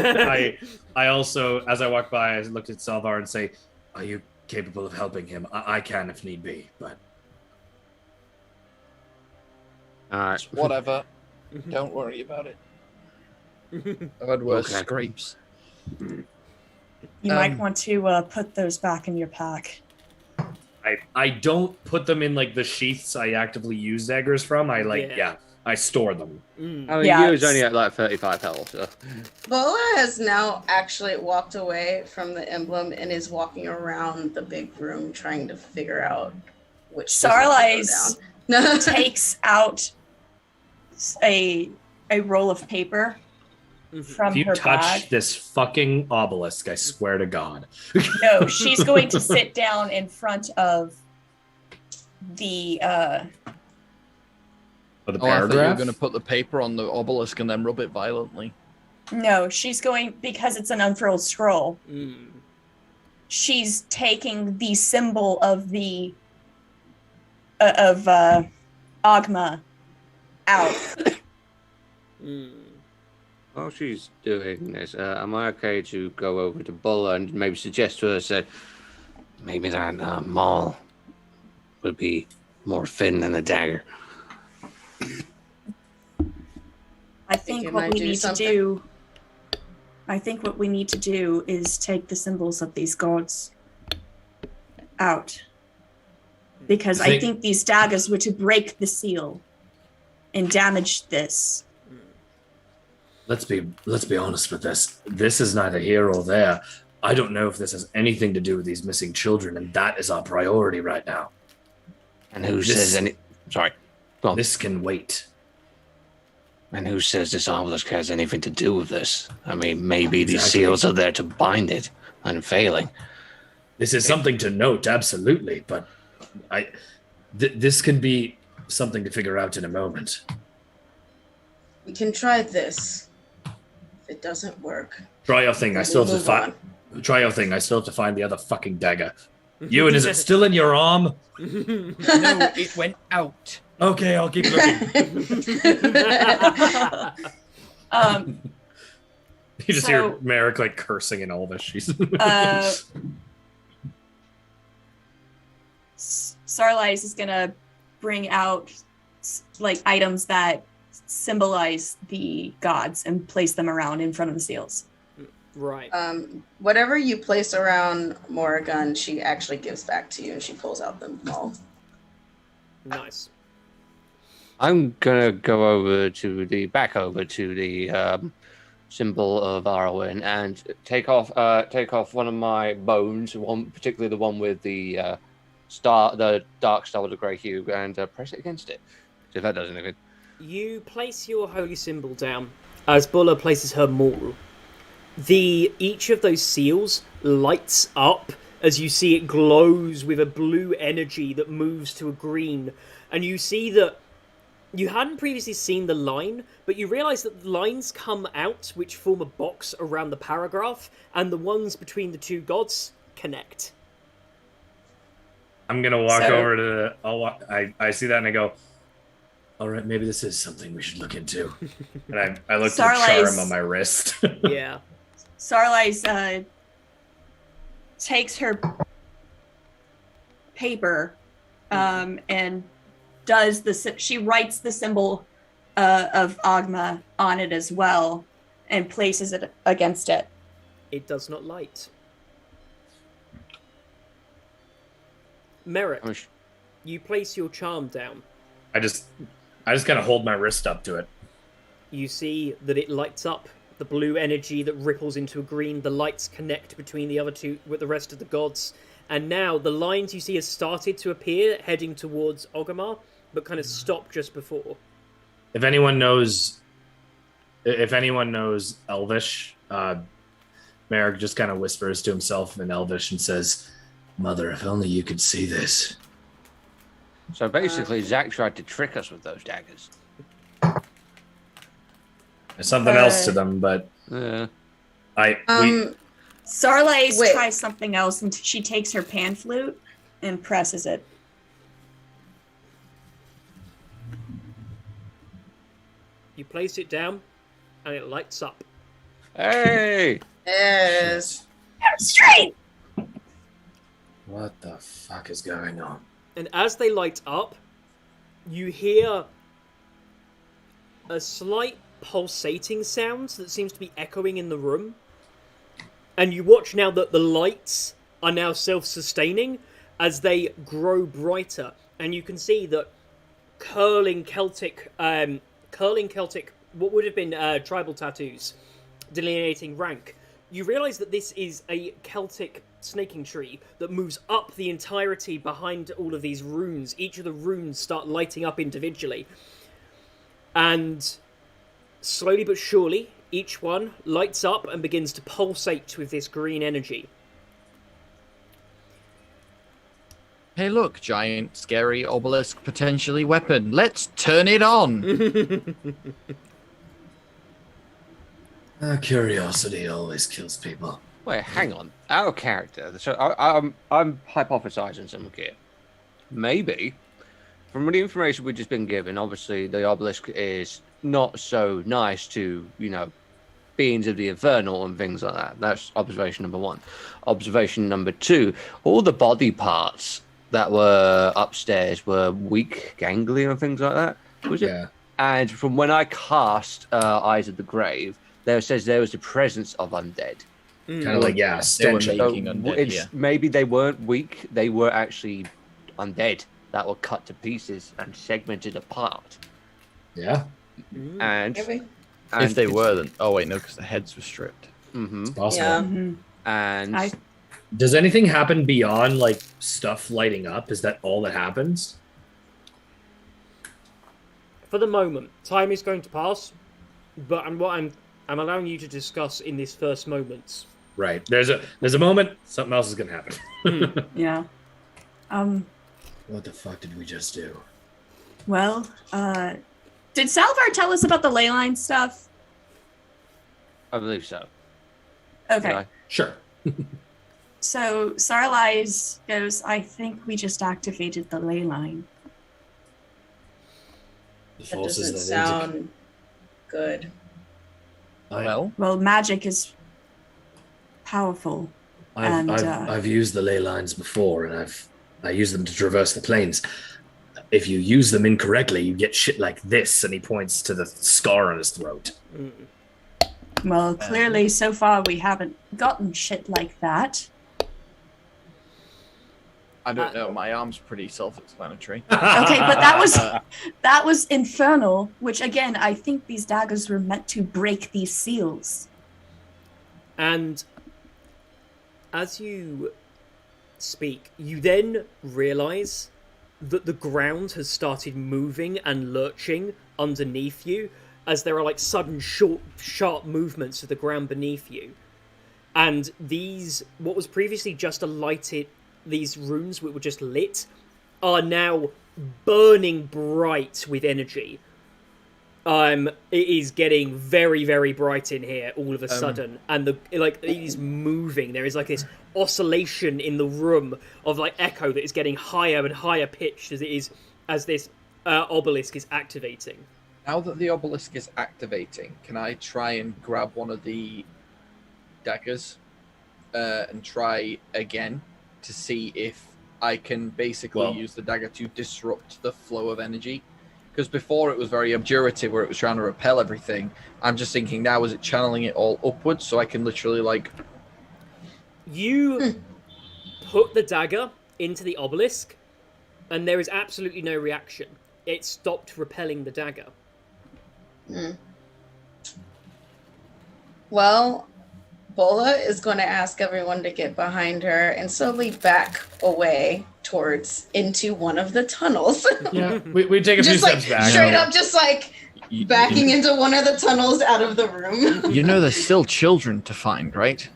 [SPEAKER 2] I also, as I walk by, I looked at Salvar and say, "Are you capable of helping him? I can if need be, but."
[SPEAKER 7] Alright.
[SPEAKER 6] Whatever. Don't worry about it. I've had worse
[SPEAKER 7] Okay.
[SPEAKER 6] scrapes.
[SPEAKER 5] You might want to put those back in your pack.
[SPEAKER 2] I don't put them in like the sheaths I actively use daggers from. I store them.
[SPEAKER 7] I mean,
[SPEAKER 5] Yeah,
[SPEAKER 7] you was
[SPEAKER 5] it's-
[SPEAKER 7] only at like 35 health, so.
[SPEAKER 1] Boa has now actually walked away from the emblem and is walking around the big room trying to figure out which.
[SPEAKER 5] Sarlice
[SPEAKER 1] No.
[SPEAKER 5] takes out a roll of paper from
[SPEAKER 2] If you
[SPEAKER 5] her
[SPEAKER 2] touch
[SPEAKER 5] bag.
[SPEAKER 2] this fucking obelisk, I swear to God.
[SPEAKER 5] No, she's going to sit down in front of the
[SPEAKER 2] For the
[SPEAKER 6] Oh, I thought you were
[SPEAKER 2] paragraph.
[SPEAKER 6] going to put the paper on the obelisk and then rub it violently.
[SPEAKER 5] no, she's going, because it's an unfurled scroll,
[SPEAKER 4] Mm.
[SPEAKER 5] she's taking the symbol of the Agma out.
[SPEAKER 4] Mm.
[SPEAKER 7] While she's doing this, am I okay to go over to Bulla and maybe suggest to her that maybe that maul would be more thin than a dagger?
[SPEAKER 5] I think
[SPEAKER 1] you
[SPEAKER 5] what
[SPEAKER 1] might
[SPEAKER 5] we
[SPEAKER 1] do
[SPEAKER 5] need
[SPEAKER 1] something.
[SPEAKER 5] to do. I think what we need to do is take the symbols of these gods out, because I think these daggers were to break the seal and damage this.
[SPEAKER 2] Let's be honest with this. This is neither here or there. I don't know if this has anything to do with these missing children, and that is our priority right now.
[SPEAKER 7] And who
[SPEAKER 2] This-
[SPEAKER 7] says any... Sorry. Go on.
[SPEAKER 2] This can wait.
[SPEAKER 7] And who says this obelisk has anything to do with this? I mean, maybe these
[SPEAKER 2] Exactly.
[SPEAKER 7] seals are there to bind it, unfailing.
[SPEAKER 2] This is something to note, absolutely, but this can be something to figure out in a moment.
[SPEAKER 1] We can try this. If it doesn't work,
[SPEAKER 2] Try your thing. I still have to
[SPEAKER 1] move
[SPEAKER 2] find. Try your thing. I still have to find the other fucking dagger. Ewan, is it still in your arm?
[SPEAKER 6] No, it went out.
[SPEAKER 2] Okay, I'll keep looking. You just hear
[SPEAKER 5] So-
[SPEAKER 2] Merrick like cursing in all this. She's
[SPEAKER 5] Sarlice is gonna bring out like items that symbolize the gods and place them around in front of the seals.
[SPEAKER 4] Right.
[SPEAKER 1] Whatever you place around Morrigan, she actually gives back to you, and she pulls out the maul.
[SPEAKER 4] Nice.
[SPEAKER 7] I'm gonna go back over to the symbol of Arwen and take off one of my bones, particularly the one with the dark star with the grey hue, and press it against it. See if that does anything.
[SPEAKER 4] You place your holy symbol down as Bulla places her maul. Each of those seals lights up as you see it glows with a blue energy that moves to a green, and you see that you hadn't previously seen the line, but you realise that the lines come out which form a box around the paragraph, and the ones between the two gods connect.
[SPEAKER 2] I'm gonna walk over to I see that and I go, all right, maybe this is something we should look into. And I look at the charm on my wrist.
[SPEAKER 4] Yeah.
[SPEAKER 5] Sarlai's takes her paper and she writes the symbol of Ogma on it as well and places it against it.
[SPEAKER 4] It does not light. Merrick, you place your charm down.
[SPEAKER 2] I just kind of hold my wrist up to it.
[SPEAKER 4] You see that it lights up. The blue energy that ripples into a green. The lights connect between the other two with the rest of the gods. And now the lines you see have started to appear, heading towards Ogama, but kind of stop just before.
[SPEAKER 2] If anyone knows Elvish, Merrick just kind of whispers to himself in Elvish and says, "Mother, if only you could see this."
[SPEAKER 7] So basically, Zach tried to trick us with those daggers.
[SPEAKER 2] There's something else to them, but
[SPEAKER 5] Sarlai tries something else, and she takes her pan flute and presses it.
[SPEAKER 4] You place it down, and it lights up.
[SPEAKER 7] Hey!
[SPEAKER 1] Yes.
[SPEAKER 5] Straight!
[SPEAKER 2] What the fuck is going on?
[SPEAKER 4] And as they light up, you hear a slight pulsating sound that seems to be echoing in the room. And you watch now that the lights are now self-sustaining as they grow brighter. And you can see that curling Celtic, what would have been tribal tattoos delineating rank. You realise that this is a Celtic snaking tree that moves up the entirety behind all of these runes. Each of the runes start lighting up individually. And slowly but surely, each one lights up and begins to pulsate with this green energy.
[SPEAKER 6] Hey, look, giant, scary obelisk, potentially weapon. Let's turn it on.
[SPEAKER 2] Curiosity always kills people.
[SPEAKER 7] Wait, hang on. Our character. So I'm hypothesizing something here. Maybe, from the information we've just been given, obviously the obelisk is not so nice to, beings of the infernal and things like that. That's observation number one. Observation number two, all the body parts that were upstairs were weak, gangly and things like that. Was it?
[SPEAKER 2] Yeah.
[SPEAKER 7] And from when I cast Eyes of the Grave, there says there was the presence of undead.
[SPEAKER 2] Kind of like,
[SPEAKER 6] they were
[SPEAKER 2] stench.
[SPEAKER 6] making undead here.
[SPEAKER 7] Maybe they weren't weak, they were actually undead that were cut to pieces and segmented apart.
[SPEAKER 2] Yeah.
[SPEAKER 7] And
[SPEAKER 6] if they were, then because the heads were stripped.
[SPEAKER 7] Mm-hmm.
[SPEAKER 2] It's possible.
[SPEAKER 1] Yeah.
[SPEAKER 5] Mm-hmm.
[SPEAKER 7] And
[SPEAKER 2] Does anything happen beyond like stuff lighting up? Is that all that happens?
[SPEAKER 4] For the moment, time is going to pass, but I'm allowing you to discuss in this first moment.
[SPEAKER 2] Right. There's a moment. Something else is gonna happen.
[SPEAKER 5] Yeah.
[SPEAKER 2] What the fuck did we just do?
[SPEAKER 5] Well, did Salvar tell us about the ley line stuff?
[SPEAKER 7] I believe so.
[SPEAKER 5] Okay.
[SPEAKER 7] Right.
[SPEAKER 2] Sure.
[SPEAKER 5] So Sarlai goes, I think we just activated the ley line.
[SPEAKER 2] The
[SPEAKER 1] That
[SPEAKER 2] forces
[SPEAKER 1] doesn't
[SPEAKER 2] that
[SPEAKER 1] sound good.
[SPEAKER 5] Well, magic is powerful.
[SPEAKER 2] I've used the ley lines before, and I use them to traverse the plains. If you use them incorrectly, you get shit like this. And he points to the scar on his throat.
[SPEAKER 5] Well, clearly, so far we haven't gotten shit like that.
[SPEAKER 6] I don't know. My arm's pretty self-explanatory.
[SPEAKER 5] Okay, but that was infernal, which again, I think these daggers were meant to break these seals.
[SPEAKER 4] And as you speak, you then realize that the ground has started moving and lurching underneath you, as there are like sudden short, sharp movements of the ground beneath you. And these, what was previously just these runes which were just lit, are now burning bright with energy. It is getting very, very bright in here all of a sudden, and it is moving. There is like this oscillation in the room of like echo that is getting higher and higher pitched as this obelisk is activating.
[SPEAKER 6] Now that the obelisk is activating, can I try and grab one of the daggers and try again to see if I can basically use the dagger to disrupt the flow of energy? Because before it was very obdurative where it was trying to repel everything. I'm just thinking now, is it channeling it all upwards so I can literally like...
[SPEAKER 4] You put the dagger into the obelisk and there is absolutely no reaction. It stopped repelling the dagger.
[SPEAKER 1] Well, Bola is going to ask everyone to get behind her and slowly back away into one of the tunnels.
[SPEAKER 2] Yeah, we take a few steps back.
[SPEAKER 1] Straight up, just like backing into one of the tunnels out of the room.
[SPEAKER 6] You know, there's still children to find, right?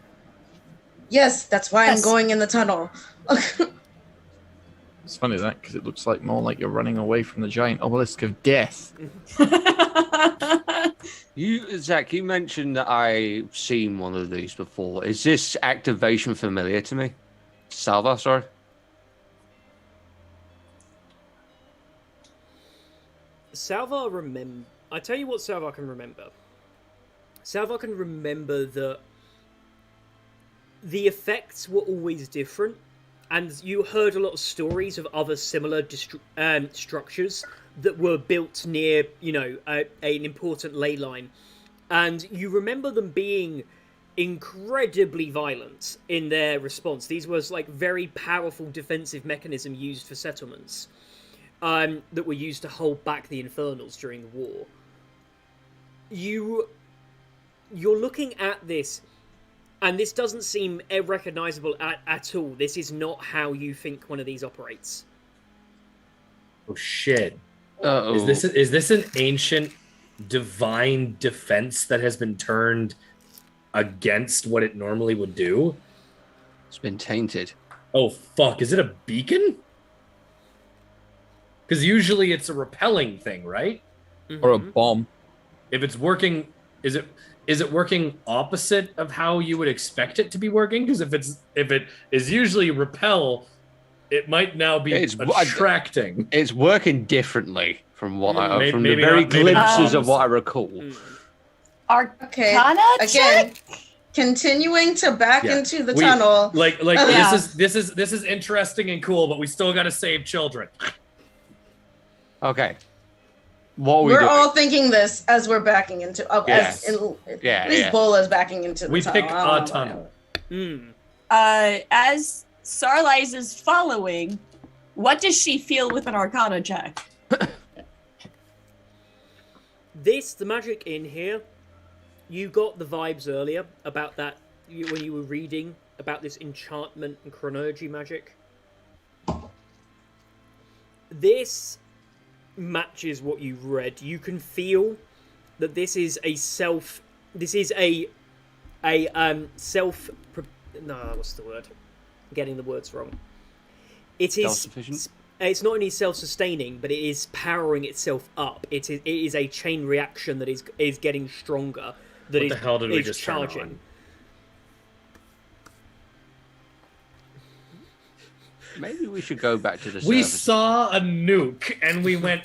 [SPEAKER 1] Yes, that's why I'm going in the tunnel.
[SPEAKER 6] It's funny that, because it looks like more like you're running away from the giant obelisk of death.
[SPEAKER 7] Zach, you mentioned that I've seen one of these before. Is this activation familiar to me? Salva, sorry?
[SPEAKER 4] Salva I tell you what Salva can remember. Salva can remember that the effects were always different, and you heard a lot of stories of other similar structures that were built near, an important ley line. And you remember them being incredibly violent in their response. These was like very powerful defensive mechanism used for settlements that were used to hold back the Infernals during the war. You're looking at this, and this doesn't seem recognizable at all. This is not how you think one of these operates.
[SPEAKER 2] Oh shit.
[SPEAKER 7] Uh-oh.
[SPEAKER 2] Is this an ancient divine defense that has been turned against what it normally would do?
[SPEAKER 7] It's been tainted.
[SPEAKER 2] Oh fuck, is it a beacon? Because usually it's a repelling thing, right?
[SPEAKER 6] Or a bomb.
[SPEAKER 2] If it's working, is it working opposite of how you would expect it to be working? Because if it is usually repel, it might now be attracting.
[SPEAKER 7] It's working differently from what from the
[SPEAKER 2] maybe
[SPEAKER 7] very
[SPEAKER 2] not, maybe
[SPEAKER 7] glimpses of what I recall.
[SPEAKER 5] Arcana
[SPEAKER 1] again,
[SPEAKER 5] check?
[SPEAKER 1] continuing to back into the tunnel.
[SPEAKER 2] Yeah. This is interesting and cool, but we still got to save children.
[SPEAKER 7] Okay. What are we
[SPEAKER 1] We're
[SPEAKER 7] doing?
[SPEAKER 1] all thinking this as we're backing into.
[SPEAKER 7] Yes.
[SPEAKER 1] At least Bola's backing into the
[SPEAKER 2] We
[SPEAKER 1] tunnel.
[SPEAKER 2] pick a tunnel.
[SPEAKER 5] As Sarlise is following, what does she feel with an Arcana check?
[SPEAKER 4] The magic in here, you got the vibes earlier about that when you were reading about this enchantment and chronology magic. This matches what you read. You can feel that this is a self. This is a self. No, what's the word? I'm getting the words wrong. It is.
[SPEAKER 7] Self-sufficient?
[SPEAKER 4] It's not only self-sustaining, but it is powering itself up. It is a chain reaction that is getting stronger. That
[SPEAKER 2] What the hell did we
[SPEAKER 4] is
[SPEAKER 2] just turn
[SPEAKER 4] charging.
[SPEAKER 2] on?
[SPEAKER 7] Maybe we should go back to the
[SPEAKER 2] We
[SPEAKER 7] surface.
[SPEAKER 2] saw a nuke and we went.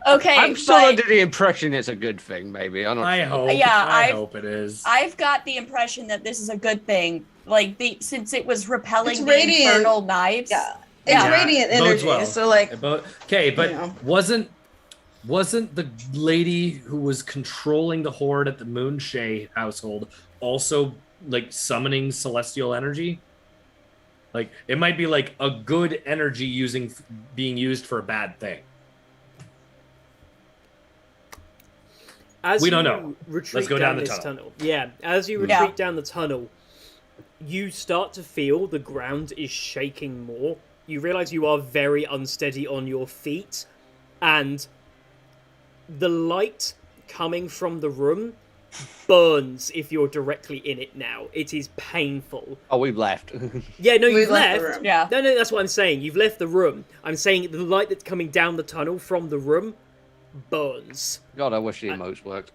[SPEAKER 5] Okay,
[SPEAKER 7] I'm still under the impression it's a good thing, maybe. I'm not
[SPEAKER 2] I
[SPEAKER 7] sure.
[SPEAKER 2] hope.
[SPEAKER 5] Yeah,
[SPEAKER 2] I hope it is.
[SPEAKER 5] I've got the impression that this is a good thing. Like since it was repelling
[SPEAKER 1] It's
[SPEAKER 5] the
[SPEAKER 1] radiant.
[SPEAKER 5] infernal knives.
[SPEAKER 1] Yeah, it's radiant
[SPEAKER 2] bodes
[SPEAKER 1] energy.
[SPEAKER 2] well.
[SPEAKER 1] So like,
[SPEAKER 2] Okay, but
[SPEAKER 1] you know.
[SPEAKER 2] wasn't the lady who was controlling the horde at the Moonshay household also like summoning celestial energy? Like it might be like a good energy being used for a bad thing.
[SPEAKER 4] As
[SPEAKER 2] We don't
[SPEAKER 4] you
[SPEAKER 2] know.
[SPEAKER 4] Retreat
[SPEAKER 2] Let's go down the
[SPEAKER 4] this
[SPEAKER 2] tunnel.
[SPEAKER 4] Yeah, as you retreat down the tunnel, you start to feel the ground is shaking more. You realize you are very unsteady on your feet, and the light coming from the room burns if you're directly in it now. It is painful.
[SPEAKER 3] Oh, we've left.
[SPEAKER 4] Yeah, no,
[SPEAKER 1] We've
[SPEAKER 4] you've
[SPEAKER 1] left
[SPEAKER 4] left.
[SPEAKER 1] the room.
[SPEAKER 5] Yeah.
[SPEAKER 4] No, that's what I'm saying. You've left the room. I'm saying the light that's coming down the tunnel from the room burns.
[SPEAKER 3] God, I wish the emotes worked.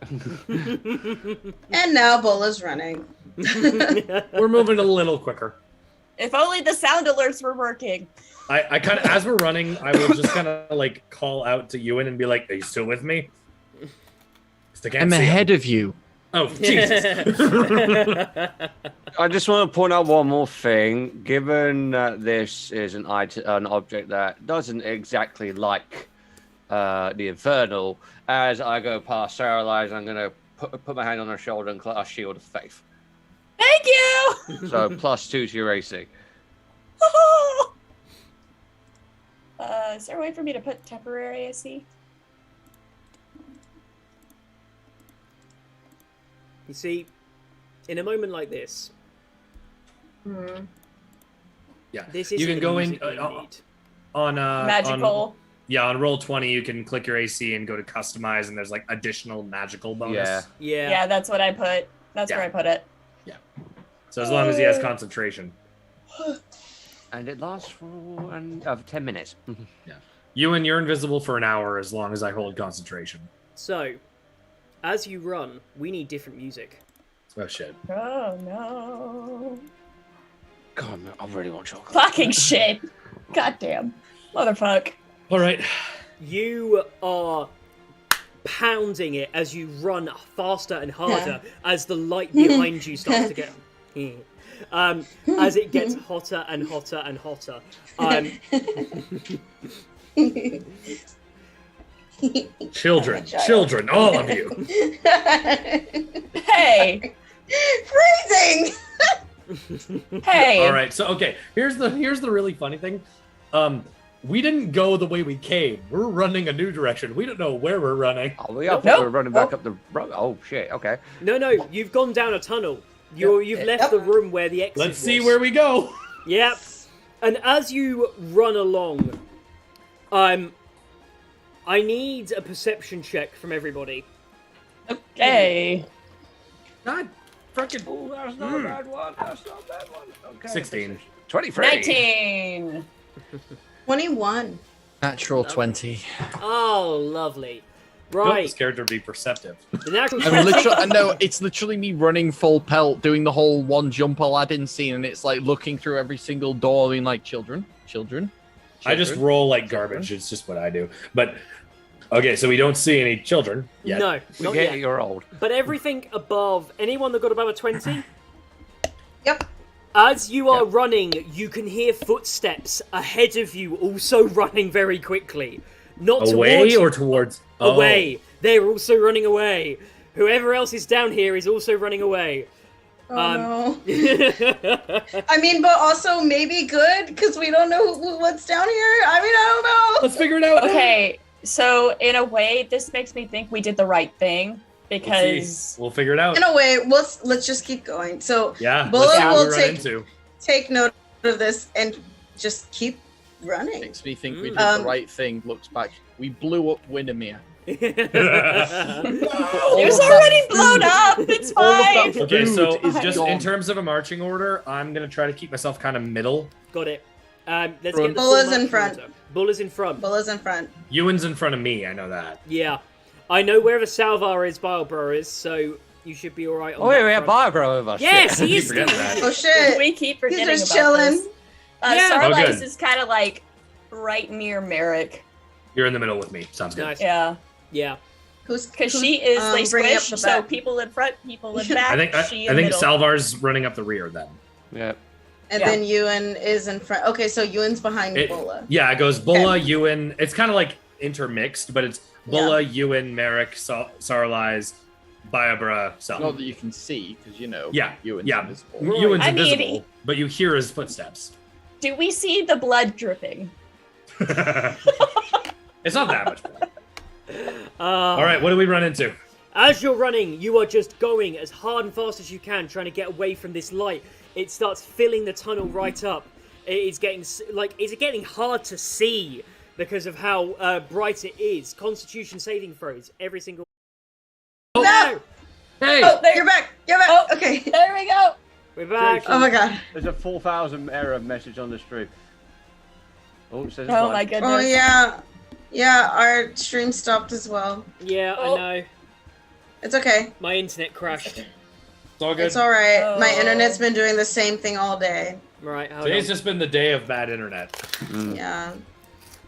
[SPEAKER 1] And now Bola's running.
[SPEAKER 2] We're moving a little quicker.
[SPEAKER 5] If only the sound alerts were working.
[SPEAKER 2] I kind of, as we're running, I will just kind of like call out to Ewan and be like, "Are you still with me?" 'Cause I can't
[SPEAKER 6] I'm
[SPEAKER 2] see him.
[SPEAKER 6] ahead of you.
[SPEAKER 2] Oh, Jesus.
[SPEAKER 3] I just want to point out one more thing. Given that this is an object that doesn't exactly like the Infernal, as I go past Sarah Lies, I'm going to put my hand on her shoulder and cast Shield of Faith.
[SPEAKER 5] Thank you!
[SPEAKER 3] So +2 to your AC.
[SPEAKER 5] Is there a way for me to put temporary AC?
[SPEAKER 4] You see, in a moment like this,
[SPEAKER 2] Yeah,
[SPEAKER 4] this
[SPEAKER 2] you
[SPEAKER 4] isn't
[SPEAKER 2] can
[SPEAKER 4] the
[SPEAKER 2] go in
[SPEAKER 4] music you need.
[SPEAKER 2] on
[SPEAKER 5] Magical.
[SPEAKER 2] on roll 20. You can click your AC and go to customize, and there's like additional magical bonus.
[SPEAKER 3] Yeah.
[SPEAKER 5] Yeah, that's what I put. That's where I put it.
[SPEAKER 2] So as long as he has concentration.
[SPEAKER 3] And it lasts for 10 minutes.
[SPEAKER 2] Ewan, you're invisible for an hour as long as I hold concentration.
[SPEAKER 4] So, as you run, we need different music.
[SPEAKER 2] Oh shit.
[SPEAKER 5] Oh no.
[SPEAKER 3] God, I really want chocolate.
[SPEAKER 5] Fucking shit. Goddamn. Motherfuck.
[SPEAKER 2] All right.
[SPEAKER 4] You are pounding it as you run faster and harder as the light behind you starts to get... as it gets hotter and hotter and hotter.
[SPEAKER 2] Children, all of you.
[SPEAKER 5] Hey.
[SPEAKER 1] Freezing.
[SPEAKER 5] Hey.
[SPEAKER 2] All right. So okay, here's the really funny thing. We didn't go the way we came. We're running a new direction. We don't know where we're running.
[SPEAKER 3] Oh, yeah, I thought
[SPEAKER 5] Nope.
[SPEAKER 3] we were running back up the road. Oh, shit, okay.
[SPEAKER 4] No, you've gone down a tunnel. You've left the room where the exit
[SPEAKER 2] Let's see
[SPEAKER 4] was.
[SPEAKER 2] where we go.
[SPEAKER 4] Yep. And as you run along, I need a perception check from everybody.
[SPEAKER 5] Okay.
[SPEAKER 2] God, freaking
[SPEAKER 3] Oh, that's not a bad one. That's not a bad one. Okay.
[SPEAKER 2] 16.
[SPEAKER 3] 23.
[SPEAKER 5] 19.
[SPEAKER 1] 21.
[SPEAKER 6] Natural 20.
[SPEAKER 4] Oh, lovely.
[SPEAKER 2] Right.
[SPEAKER 4] Right.
[SPEAKER 2] This character be perceptive.
[SPEAKER 4] The natural
[SPEAKER 6] I mean, literally, no, it's literally me running full pelt, doing the whole one jump Aladdin scene, and it's like looking through every single door, being like, children.
[SPEAKER 2] I just roll like garbage. It's just what I do. But okay, so we don't see any children yet.
[SPEAKER 4] No,
[SPEAKER 3] We
[SPEAKER 4] not
[SPEAKER 3] get
[SPEAKER 4] yet.
[SPEAKER 3] you're old.
[SPEAKER 4] But everything above, anyone that got above a 20,
[SPEAKER 1] Yep.
[SPEAKER 4] as you are running, you can hear footsteps ahead of you also running very quickly. Not
[SPEAKER 2] Away
[SPEAKER 4] towards you,
[SPEAKER 2] or towards?
[SPEAKER 4] away. They're also running away. Whoever else is down here is also running away.
[SPEAKER 1] Oh no.
[SPEAKER 4] no.
[SPEAKER 1] I mean, but also maybe good because we don't know what's down here. I mean, I don't know.
[SPEAKER 2] Let's figure it out.
[SPEAKER 5] Okay, so in a way, this makes me think we did the right thing because
[SPEAKER 2] We'll figure it out.
[SPEAKER 1] In a way, let's just keep going. So
[SPEAKER 2] Yeah.
[SPEAKER 1] Bola
[SPEAKER 2] let's see what
[SPEAKER 1] will
[SPEAKER 2] we run
[SPEAKER 1] take-
[SPEAKER 2] into.
[SPEAKER 1] take note of this and just keep running.
[SPEAKER 6] Makes me think we did
[SPEAKER 1] Mm.
[SPEAKER 6] the right thing. Looks back. We blew up Winimere.
[SPEAKER 5] it was already blown up. It's
[SPEAKER 6] All of
[SPEAKER 5] fine.
[SPEAKER 6] that
[SPEAKER 2] Okay, so
[SPEAKER 6] food is
[SPEAKER 2] just
[SPEAKER 6] gone.
[SPEAKER 2] in terms of a marching order, I'm gonna try to keep myself kind of middle.
[SPEAKER 4] Got it. Let's get the
[SPEAKER 1] Bulla's
[SPEAKER 4] full
[SPEAKER 1] in
[SPEAKER 4] marching
[SPEAKER 1] front.
[SPEAKER 4] order. Bulla's in front.
[SPEAKER 1] Bola's in front.
[SPEAKER 2] Ewan's in front of me. I know that.
[SPEAKER 4] Yeah. I know wherever Salvar is, Bileborough is, so you should be alright on
[SPEAKER 3] Oh, wait,
[SPEAKER 4] that
[SPEAKER 3] we have
[SPEAKER 4] front.
[SPEAKER 3] Barbara with us.
[SPEAKER 4] Yes,
[SPEAKER 3] Shit.
[SPEAKER 4] he is
[SPEAKER 2] forgetting
[SPEAKER 4] still
[SPEAKER 2] that.
[SPEAKER 1] Oh shit.
[SPEAKER 5] We keep
[SPEAKER 1] He's
[SPEAKER 5] forgetting
[SPEAKER 1] just
[SPEAKER 5] about
[SPEAKER 1] chilling.
[SPEAKER 5] this.
[SPEAKER 4] Yeah.
[SPEAKER 2] Oh,
[SPEAKER 5] Starlight
[SPEAKER 2] good.
[SPEAKER 5] is kind of like right near Merrick.
[SPEAKER 2] You're in the middle with me. Sounds good.
[SPEAKER 4] Nice.
[SPEAKER 5] Yeah,
[SPEAKER 4] Yeah.
[SPEAKER 5] because she is they
[SPEAKER 1] bringing up
[SPEAKER 5] squish,
[SPEAKER 1] the
[SPEAKER 5] so
[SPEAKER 1] back?
[SPEAKER 5] people in front, people in back.
[SPEAKER 2] I think
[SPEAKER 5] she
[SPEAKER 2] I
[SPEAKER 5] in
[SPEAKER 2] think
[SPEAKER 5] middle.
[SPEAKER 2] Salvar's running up the rear then.
[SPEAKER 3] Yeah.
[SPEAKER 1] And
[SPEAKER 5] Yeah.
[SPEAKER 1] then Ewan is in front. Okay, so Ewan's behind
[SPEAKER 2] It-
[SPEAKER 1] Bola.
[SPEAKER 2] Yeah, it goes Bulla, Ewan. It's kind of like intermixed, but it's Bulla,
[SPEAKER 1] Yeah.
[SPEAKER 2] Ewan, Merrick, Sarlize, Biabra, Sal.
[SPEAKER 6] Not that you can see, because you know.
[SPEAKER 2] Yeah,
[SPEAKER 6] You and
[SPEAKER 2] yeah.
[SPEAKER 6] invisible.
[SPEAKER 4] Right.
[SPEAKER 2] Ewan's
[SPEAKER 5] I mean,
[SPEAKER 2] invisible, but you hear his footsteps.
[SPEAKER 5] Do we see the blood dripping?
[SPEAKER 2] It's not that much blood. All right, what do we run into?
[SPEAKER 4] As you're running, you are just going as hard and fast as you can, trying to get away from this light. It starts filling the tunnel right up. It's getting hard to see because of how bright it is. Constitution saving throws every single.
[SPEAKER 1] Oh, no!
[SPEAKER 3] Hey!
[SPEAKER 5] Oh, there.
[SPEAKER 1] You're back. You're back.
[SPEAKER 5] Oh,
[SPEAKER 1] Okay.
[SPEAKER 5] There we go.
[SPEAKER 4] We're back.
[SPEAKER 3] Jason.
[SPEAKER 1] Oh my god.
[SPEAKER 3] There's a 4,000 error message on the stream. Oh, it says it's
[SPEAKER 5] Oh
[SPEAKER 3] live.
[SPEAKER 5] my goodness.
[SPEAKER 1] Oh yeah. Yeah, our stream stopped as well.
[SPEAKER 4] Yeah,
[SPEAKER 5] Oh.
[SPEAKER 4] I know.
[SPEAKER 1] It's okay.
[SPEAKER 4] My internet crashed.
[SPEAKER 2] It's all good.
[SPEAKER 1] It's all right.
[SPEAKER 5] Oh.
[SPEAKER 1] My internet's been doing the same thing all day.
[SPEAKER 4] Right, hold
[SPEAKER 2] Today's
[SPEAKER 4] on.
[SPEAKER 2] just been the day of bad internet.
[SPEAKER 1] Yeah.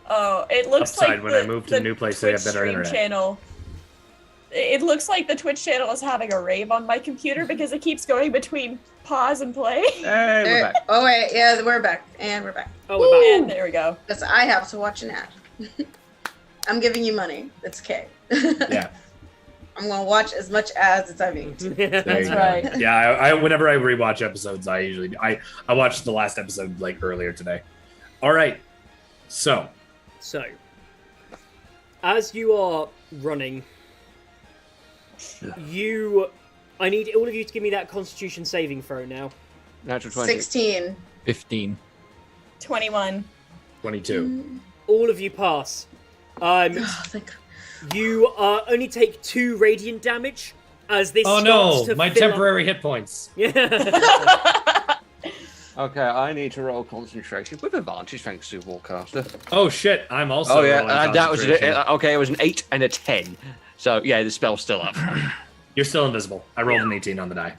[SPEAKER 5] Oh, it looks
[SPEAKER 2] Upside
[SPEAKER 5] like
[SPEAKER 2] when
[SPEAKER 5] the,
[SPEAKER 2] I moved to
[SPEAKER 5] the
[SPEAKER 2] a new place, they have
[SPEAKER 5] Twitch
[SPEAKER 2] better
[SPEAKER 5] stream
[SPEAKER 2] internet.
[SPEAKER 5] channel. It looks like the Twitch channel is having a rave on my computer because it keeps going between pause and play.
[SPEAKER 3] Hey, we're back.
[SPEAKER 1] Oh wait, yeah, we're back. And we're back.
[SPEAKER 4] Oh, we're back.
[SPEAKER 5] And there we go.
[SPEAKER 1] Because I have to watch an ad. I'm giving you money. It's okay.
[SPEAKER 2] Yeah.
[SPEAKER 1] I'm gonna watch as much ads as I need to.
[SPEAKER 2] There
[SPEAKER 5] That's
[SPEAKER 2] you go.
[SPEAKER 5] right.
[SPEAKER 2] Yeah, I whenever I rewatch episodes, I watched the last episode like earlier today. All right, so
[SPEAKER 4] So, as you are running, I need all of you to give me that Constitution saving throw now.
[SPEAKER 3] Natural 20.
[SPEAKER 1] 16.
[SPEAKER 6] 15.
[SPEAKER 5] 21.
[SPEAKER 2] 22.
[SPEAKER 4] All of you pass.
[SPEAKER 1] Oh, thank God.
[SPEAKER 4] You only take 2 radiant damage as this
[SPEAKER 2] Oh
[SPEAKER 4] starts
[SPEAKER 2] no,
[SPEAKER 4] to
[SPEAKER 2] my
[SPEAKER 4] fill up-
[SPEAKER 2] temporary hit points.
[SPEAKER 4] Yeah.
[SPEAKER 3] Okay, I need to roll concentration with advantage thanks to Warcaster.
[SPEAKER 2] Oh shit, I'm also.
[SPEAKER 3] Oh yeah,
[SPEAKER 2] rolling
[SPEAKER 3] that was
[SPEAKER 2] concentration.
[SPEAKER 3] okay. It was an 8 and a 10. So yeah, the spell's still up.
[SPEAKER 2] You're still invisible. I rolled an 18 on the die.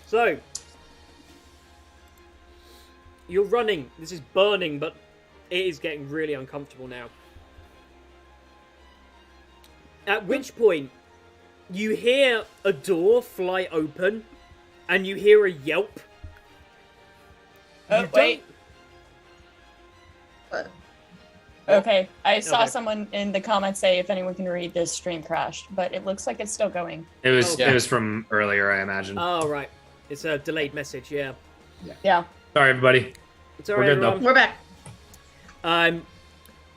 [SPEAKER 4] So, you're running. This is burning, but it is getting really uncomfortable now. At which point, you hear a door fly open, and you hear a yelp.
[SPEAKER 5] Oh,
[SPEAKER 4] You
[SPEAKER 5] wait.
[SPEAKER 1] But
[SPEAKER 5] Okay, I saw
[SPEAKER 4] Okay.
[SPEAKER 5] someone in the comments say if anyone can read this stream crashed, but it looks like it's still going.
[SPEAKER 2] It was
[SPEAKER 4] Okay.
[SPEAKER 2] it was from earlier, I imagine.
[SPEAKER 4] Oh, right. It's a delayed message, yeah.
[SPEAKER 5] Yeah.
[SPEAKER 2] Sorry, everybody.
[SPEAKER 4] It's all
[SPEAKER 2] We're
[SPEAKER 4] right,
[SPEAKER 2] good, though.
[SPEAKER 4] everyone.
[SPEAKER 1] we're back.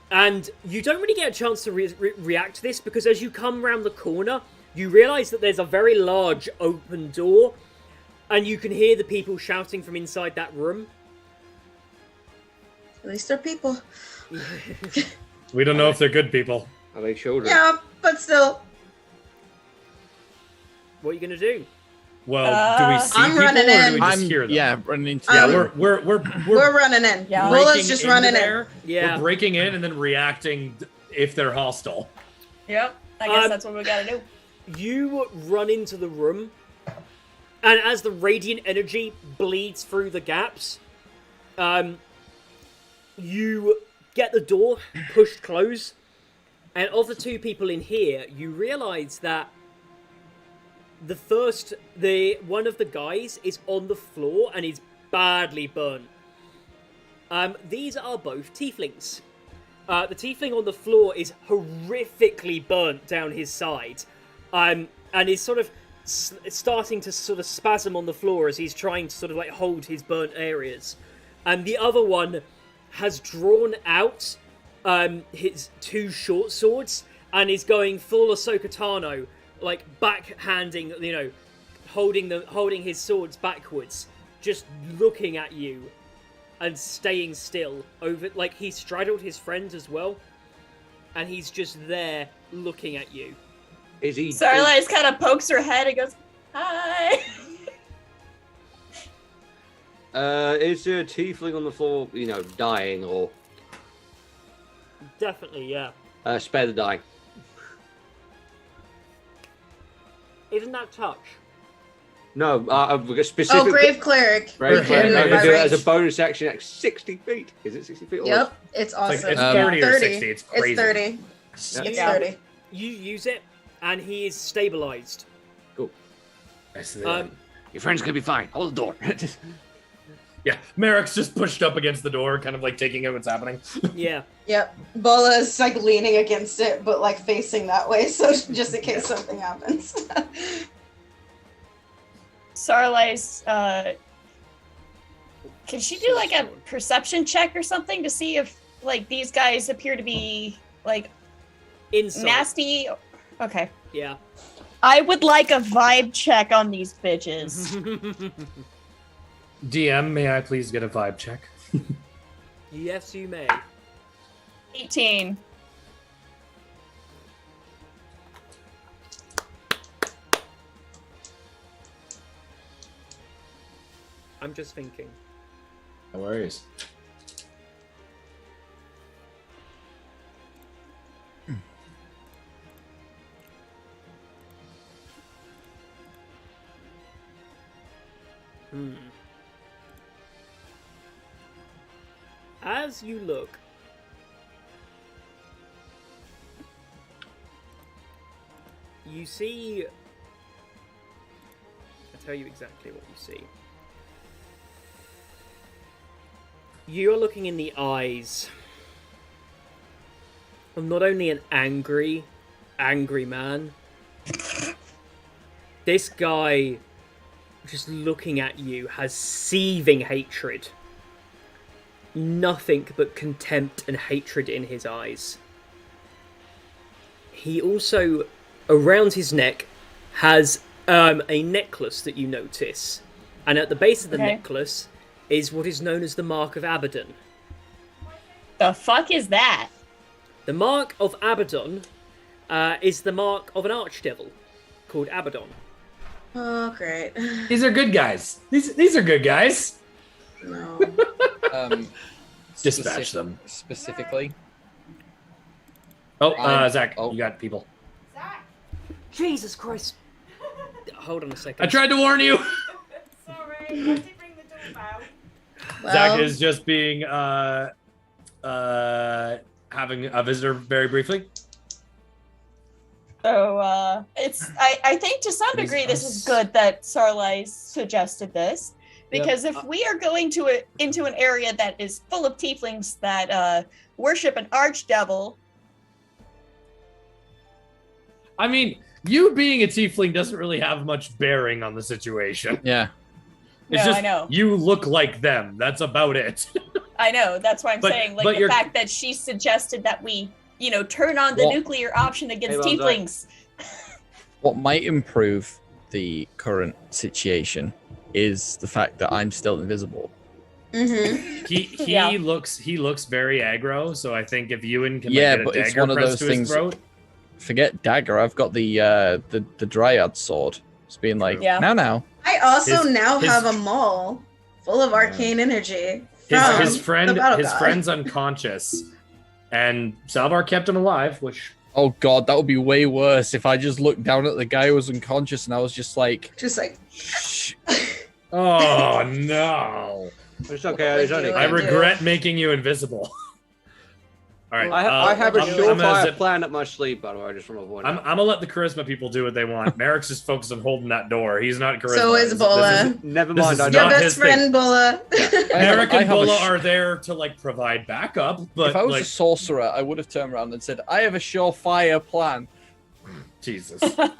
[SPEAKER 4] And you don't really get a chance to react to this because as you come round the corner, you realise that there's a very large open door, and you can hear the people shouting from inside that room.
[SPEAKER 1] At least they're people.
[SPEAKER 2] We don't know if they're good people.
[SPEAKER 3] Are they children?
[SPEAKER 1] Yeah, but still.
[SPEAKER 4] What are you going to do?
[SPEAKER 2] Well, do we see
[SPEAKER 1] I'm
[SPEAKER 2] people
[SPEAKER 1] running
[SPEAKER 2] or do
[SPEAKER 1] in.
[SPEAKER 2] we just
[SPEAKER 6] I'm
[SPEAKER 2] hear them?
[SPEAKER 6] yeah, running into
[SPEAKER 2] Yeah,
[SPEAKER 1] Um,
[SPEAKER 2] we're
[SPEAKER 1] running in.
[SPEAKER 5] Yeah.
[SPEAKER 1] Bulla's
[SPEAKER 2] breaking
[SPEAKER 1] just
[SPEAKER 2] into
[SPEAKER 1] running in.
[SPEAKER 2] there.
[SPEAKER 4] Yeah.
[SPEAKER 2] We're breaking in and then reacting if they're hostile.
[SPEAKER 5] Yep. I guess
[SPEAKER 4] Um,
[SPEAKER 5] that's what we gotta do.
[SPEAKER 4] You run into the room, and as the radiant energy bleeds through the gaps, you get the door pushed close, and of the 2 people in here, you realise that one of the guys is on the floor and is badly burnt. These are both tieflings. The tiefling on the floor is horrifically burnt down his side, and is sort of starting to sort of spasm on the floor as he's trying to sort of like hold his burnt areas. And the other one has drawn out his 2 short swords and is going full Ahsoka Tano, like backhanding, holding his swords backwards, just looking at you and staying still. Like he straddled his friend as well, and he's just there looking at you.
[SPEAKER 3] Is he?
[SPEAKER 5] Starlight kind of pokes her head and goes, "Hi."
[SPEAKER 3] Is there a tiefling on the floor? Dying or
[SPEAKER 4] Definitely, yeah.
[SPEAKER 3] spare the dying?
[SPEAKER 4] Isn't that touch?
[SPEAKER 3] No, specifically.
[SPEAKER 1] Oh, Grave Cleric.
[SPEAKER 3] Brave
[SPEAKER 2] Okay.
[SPEAKER 3] Cleric.
[SPEAKER 2] Yeah,
[SPEAKER 3] I
[SPEAKER 2] yeah,
[SPEAKER 3] can do it
[SPEAKER 1] yeah.
[SPEAKER 3] as a bonus action at 60 feet. Is it 60 feet? Or
[SPEAKER 1] Yep, it's awesome.
[SPEAKER 2] it's
[SPEAKER 1] Yeah,
[SPEAKER 2] 30 or 60, it's crazy.
[SPEAKER 1] It's 30. It's
[SPEAKER 5] Yeah.
[SPEAKER 1] 30.
[SPEAKER 4] You use it, and he is stabilized.
[SPEAKER 3] Cool. Your friend's gonna be fine. Hold the door.
[SPEAKER 2] Yeah, Merrick's just pushed up against the door, kind of like taking in what's happening.
[SPEAKER 4] Yeah.
[SPEAKER 1] Yep. Bola is like leaning against it, but like facing that way, so just in case something happens.
[SPEAKER 5] Sarlai's, can she do like a perception check or something to see if like these guys appear to be like
[SPEAKER 4] Inside.
[SPEAKER 5] nasty? Okay.
[SPEAKER 4] Yeah.
[SPEAKER 5] I would like a vibe check on these bitches.
[SPEAKER 2] DM, may I please get a vibe check?
[SPEAKER 4] Yes, you may.
[SPEAKER 5] 18.
[SPEAKER 4] I'm just thinking.
[SPEAKER 2] No worries.
[SPEAKER 4] As you look, you see... I'll tell you exactly what you see. You're looking in the eyes of not only an angry man. This guy, just looking at you, has seething hatred. Nothing but contempt and hatred in his eyes. He also, around his neck, has a necklace that you notice. And at the base of the necklace is what is known as the Mark of Abaddon.
[SPEAKER 5] The fuck is that?
[SPEAKER 4] The Mark of Abaddon is the mark of an archdevil called Abaddon.
[SPEAKER 1] Oh, great.
[SPEAKER 2] These are good guys. These are good guys.
[SPEAKER 1] No.
[SPEAKER 2] Dispatch them.
[SPEAKER 6] Specifically.
[SPEAKER 2] Oh, Zach, you got people.
[SPEAKER 4] Jesus Christ. Hold on a second.
[SPEAKER 2] I tried to warn you.
[SPEAKER 8] Sorry, I did ring the doorbell.
[SPEAKER 2] Zach is just being having a visitor very briefly.
[SPEAKER 5] So, it's I think to some degree this is good that Sarlai suggested this. Because if we are going into an area that is full of tieflings that worship an archdevil...
[SPEAKER 2] I mean, you being a tiefling doesn't really have much bearing on the situation.
[SPEAKER 6] Yeah.
[SPEAKER 2] It's
[SPEAKER 5] No,
[SPEAKER 2] just
[SPEAKER 5] I know.
[SPEAKER 2] you look like them. That's about it.
[SPEAKER 5] I know, that's why I'm
[SPEAKER 2] But-
[SPEAKER 5] saying, like,
[SPEAKER 2] but
[SPEAKER 5] the
[SPEAKER 2] you're-
[SPEAKER 5] fact that she suggested that we, turn on the
[SPEAKER 6] Well-
[SPEAKER 5] nuclear option against
[SPEAKER 3] Hey, well done.
[SPEAKER 5] tieflings.
[SPEAKER 6] What might improve the current situation is the fact that I'm still invisible.
[SPEAKER 1] Mm-hmm.
[SPEAKER 2] He
[SPEAKER 5] Yeah.
[SPEAKER 2] looks very aggro. So I think if Ewan can
[SPEAKER 6] Yeah,
[SPEAKER 2] get a
[SPEAKER 6] but it's
[SPEAKER 2] dagger
[SPEAKER 6] one of
[SPEAKER 2] pressed
[SPEAKER 6] those
[SPEAKER 2] to his
[SPEAKER 6] things-
[SPEAKER 2] throat.
[SPEAKER 6] Forget dagger. I've got the dryad sword. It's being like,
[SPEAKER 5] Yeah.
[SPEAKER 6] now.
[SPEAKER 1] I also
[SPEAKER 2] His-
[SPEAKER 1] now
[SPEAKER 2] his-
[SPEAKER 1] have a maul full of arcane energy.
[SPEAKER 2] His
[SPEAKER 1] from
[SPEAKER 2] his friend
[SPEAKER 1] the battle
[SPEAKER 2] his
[SPEAKER 1] god.
[SPEAKER 2] friend's unconscious, and Salvar kept him alive. Which
[SPEAKER 6] Oh god, that would be way worse if I just looked down at the guy who was unconscious and I was just like,
[SPEAKER 1] Just like,
[SPEAKER 6] shh.
[SPEAKER 2] oh no,
[SPEAKER 3] It's okay. It's only.
[SPEAKER 1] I
[SPEAKER 2] I
[SPEAKER 1] do.
[SPEAKER 2] regret making you invisible. All right,
[SPEAKER 3] I have a
[SPEAKER 2] I'm gonna
[SPEAKER 3] surefire
[SPEAKER 2] zip-
[SPEAKER 3] plan up my sleeve, by the way. I just want to avoid
[SPEAKER 2] I'm
[SPEAKER 3] that.
[SPEAKER 2] gonna let the charisma people do what they want. Merrick's just focused on holding that door. He's not charisma.
[SPEAKER 1] So is
[SPEAKER 2] This
[SPEAKER 1] Bola.
[SPEAKER 3] Never
[SPEAKER 2] this
[SPEAKER 3] mind.
[SPEAKER 2] is
[SPEAKER 3] I
[SPEAKER 1] your
[SPEAKER 2] not
[SPEAKER 3] know.
[SPEAKER 1] best
[SPEAKER 2] his
[SPEAKER 1] friend,
[SPEAKER 2] thing.
[SPEAKER 1] Bulla.
[SPEAKER 2] Merrick
[SPEAKER 6] I
[SPEAKER 2] and
[SPEAKER 6] have a
[SPEAKER 2] Bola
[SPEAKER 6] sh-
[SPEAKER 2] are there to like provide backup, but
[SPEAKER 6] if I was a
[SPEAKER 2] like
[SPEAKER 6] sorcerer, I would have turned around and said, I have a surefire plan.
[SPEAKER 2] Jesus.
[SPEAKER 5] Technically,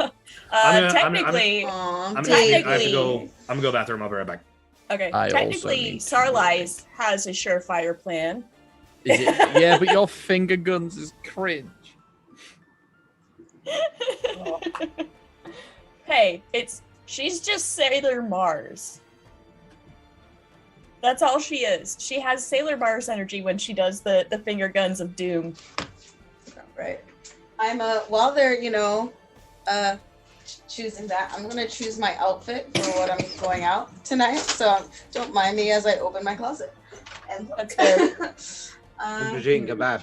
[SPEAKER 1] Aw,
[SPEAKER 2] I have
[SPEAKER 5] Technically-
[SPEAKER 2] to go. I'm gonna go bathroom. I'll be right back.
[SPEAKER 5] okay,
[SPEAKER 6] I also
[SPEAKER 5] technically,
[SPEAKER 6] need to
[SPEAKER 5] Sarlai's has a surefire plan.
[SPEAKER 6] Is it? Yeah, but your finger guns is cringe.
[SPEAKER 5] Hey, she's just Sailor Mars. That's all she is. She has Sailor Mars energy when she does the finger guns of doom.
[SPEAKER 1] Right. I'm while they're choosing that, I'm gonna choose my outfit for what I'm going out tonight. So don't mind me as I open my closet. And
[SPEAKER 5] That's fair.
[SPEAKER 3] I'm just eating kebab.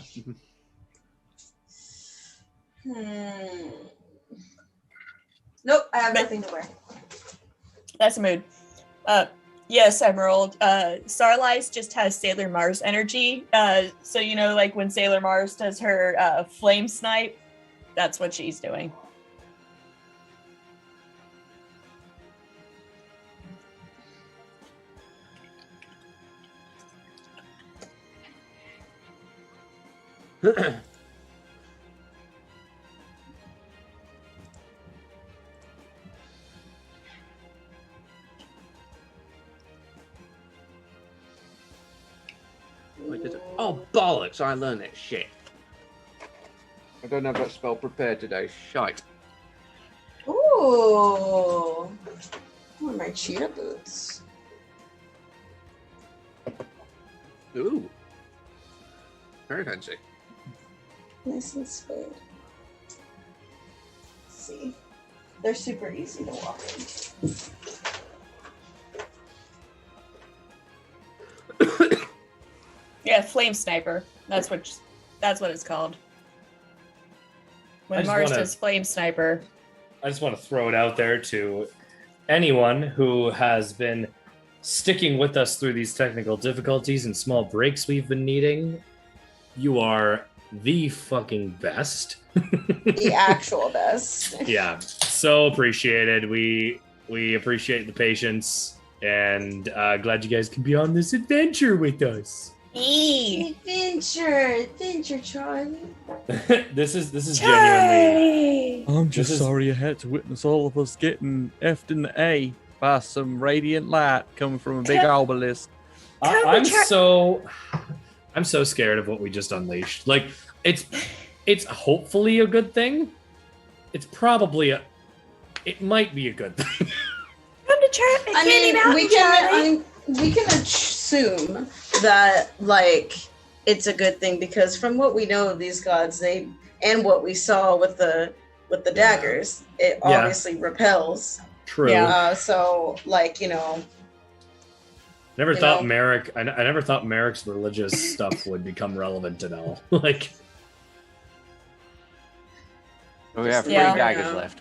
[SPEAKER 1] Nope, I have nothing to wear.
[SPEAKER 5] That's a mood. Yes, Emerald. Sarlai's just has Sailor Mars energy. So like when Sailor Mars does her flame snipe, that's what she's doing.
[SPEAKER 7] Oh, bollocks, I learned that shit. I don't have that spell prepared today. Shite.
[SPEAKER 1] Ooh. One of my cheetah boots.
[SPEAKER 7] Ooh. Very fancy.
[SPEAKER 1] Nice and smooth. Let's see. They're super easy to walk in.
[SPEAKER 5] Yeah, flame sniper. That's what it's called.
[SPEAKER 2] I
[SPEAKER 5] When
[SPEAKER 2] just
[SPEAKER 5] Mars
[SPEAKER 2] wanna-
[SPEAKER 5] does flame sniper.
[SPEAKER 2] I just want to throw it out there to anyone who has been sticking with us through these technical difficulties and small breaks we've been needing. You are the fucking best.
[SPEAKER 1] The actual best.
[SPEAKER 2] Yeah, so appreciated. We appreciate the patience, and glad you guys can be on this adventure with us.
[SPEAKER 1] Adventure, Charlie.
[SPEAKER 2] This is genuinely.
[SPEAKER 6] I'm
[SPEAKER 2] just
[SPEAKER 6] just sorry you had to witness all of us getting effed in the A by some radiant light coming from a big obelisk.
[SPEAKER 2] I'm so scared of what we just unleashed. Like, it's hopefully a good thing. It's probably it might be a good thing.
[SPEAKER 5] Come to Candy
[SPEAKER 1] I mean,
[SPEAKER 5] Mountain, Charlie.
[SPEAKER 1] we can assume that like it's a good thing because from what we know of these gods, and what we saw with the daggers, it
[SPEAKER 2] Yeah.
[SPEAKER 1] obviously repels.
[SPEAKER 2] True.
[SPEAKER 5] Yeah.
[SPEAKER 1] So like
[SPEAKER 2] Never
[SPEAKER 1] You
[SPEAKER 2] thought
[SPEAKER 1] know?
[SPEAKER 2] Merrick. I never thought Merrick's religious stuff would become relevant at all. Like,
[SPEAKER 3] We have 3
[SPEAKER 5] Yeah.
[SPEAKER 3] daggers left.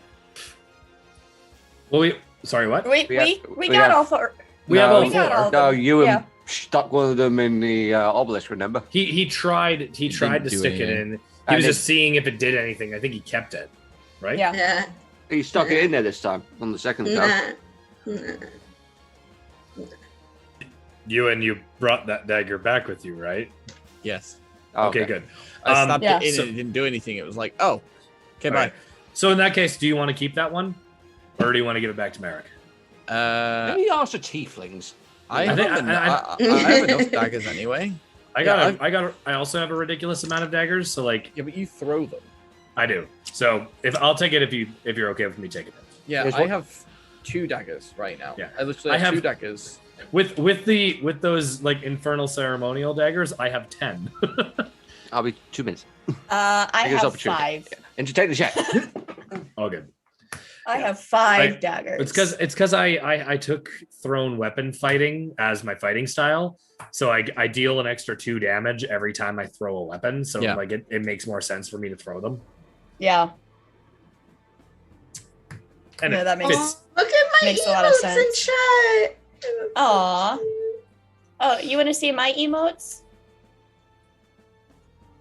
[SPEAKER 2] well, sorry, what?
[SPEAKER 5] We
[SPEAKER 3] we
[SPEAKER 5] got
[SPEAKER 3] have-
[SPEAKER 5] all 4.
[SPEAKER 2] We have all
[SPEAKER 5] we got
[SPEAKER 2] four.
[SPEAKER 5] all-
[SPEAKER 3] No, you
[SPEAKER 5] Yeah.
[SPEAKER 3] stuck one of them in the obelisk, remember?
[SPEAKER 2] He tried to
[SPEAKER 6] didn't do
[SPEAKER 2] stick it
[SPEAKER 6] anything.
[SPEAKER 2] in. He
[SPEAKER 3] And
[SPEAKER 2] was
[SPEAKER 3] it-
[SPEAKER 2] just seeing if it did anything. I think he kept it, right?
[SPEAKER 5] Yeah.
[SPEAKER 1] yeah,
[SPEAKER 3] He stuck it in there this time on the second go.
[SPEAKER 1] nah.
[SPEAKER 2] You brought that dagger back with you, right?
[SPEAKER 6] Yes.
[SPEAKER 3] Oh,
[SPEAKER 2] Okay, good.
[SPEAKER 6] I stabbed
[SPEAKER 5] Yeah.
[SPEAKER 6] it in
[SPEAKER 2] so-
[SPEAKER 6] and it didn't do anything. It was like, oh, okay, bye.
[SPEAKER 2] Alright. So in that case, do you want to keep that one, or do you want to give it back to Merrick?
[SPEAKER 3] Maybe ask the tieflings.
[SPEAKER 6] I
[SPEAKER 2] I
[SPEAKER 6] have,
[SPEAKER 2] think-
[SPEAKER 6] I have enough daggers anyway.
[SPEAKER 2] I also have a ridiculous amount of daggers, so like
[SPEAKER 6] Yeah, but you throw them.
[SPEAKER 2] I do. So if I'll take it if you're okay with me taking it.
[SPEAKER 6] Yeah,
[SPEAKER 3] Here's
[SPEAKER 6] I
[SPEAKER 3] what-
[SPEAKER 6] have 2 daggers right now.
[SPEAKER 2] Yeah.
[SPEAKER 6] I literally
[SPEAKER 2] I
[SPEAKER 6] have
[SPEAKER 2] have-
[SPEAKER 6] 2 daggers.
[SPEAKER 2] With those like infernal ceremonial daggers, I have 10.
[SPEAKER 3] I'll be 2 minutes.
[SPEAKER 5] I
[SPEAKER 3] Biggest
[SPEAKER 5] have
[SPEAKER 3] opportunity.
[SPEAKER 5] 5.
[SPEAKER 3] Entertain the chat.
[SPEAKER 2] All good.
[SPEAKER 5] I have 5
[SPEAKER 2] I-
[SPEAKER 5] daggers.
[SPEAKER 2] It's because I took thrown weapon fighting as my fighting style, so I deal an extra 2 damage every time I throw a weapon. So
[SPEAKER 6] Yeah.
[SPEAKER 2] like it makes more sense for me to throw them.
[SPEAKER 5] Yeah.
[SPEAKER 2] And
[SPEAKER 5] No,
[SPEAKER 2] it
[SPEAKER 5] that makes-
[SPEAKER 2] fits.
[SPEAKER 1] Look at my
[SPEAKER 5] Makes a lot of
[SPEAKER 1] emotes in
[SPEAKER 5] sense.
[SPEAKER 1] chat.
[SPEAKER 5] Aw. Oh, you want to see my emotes?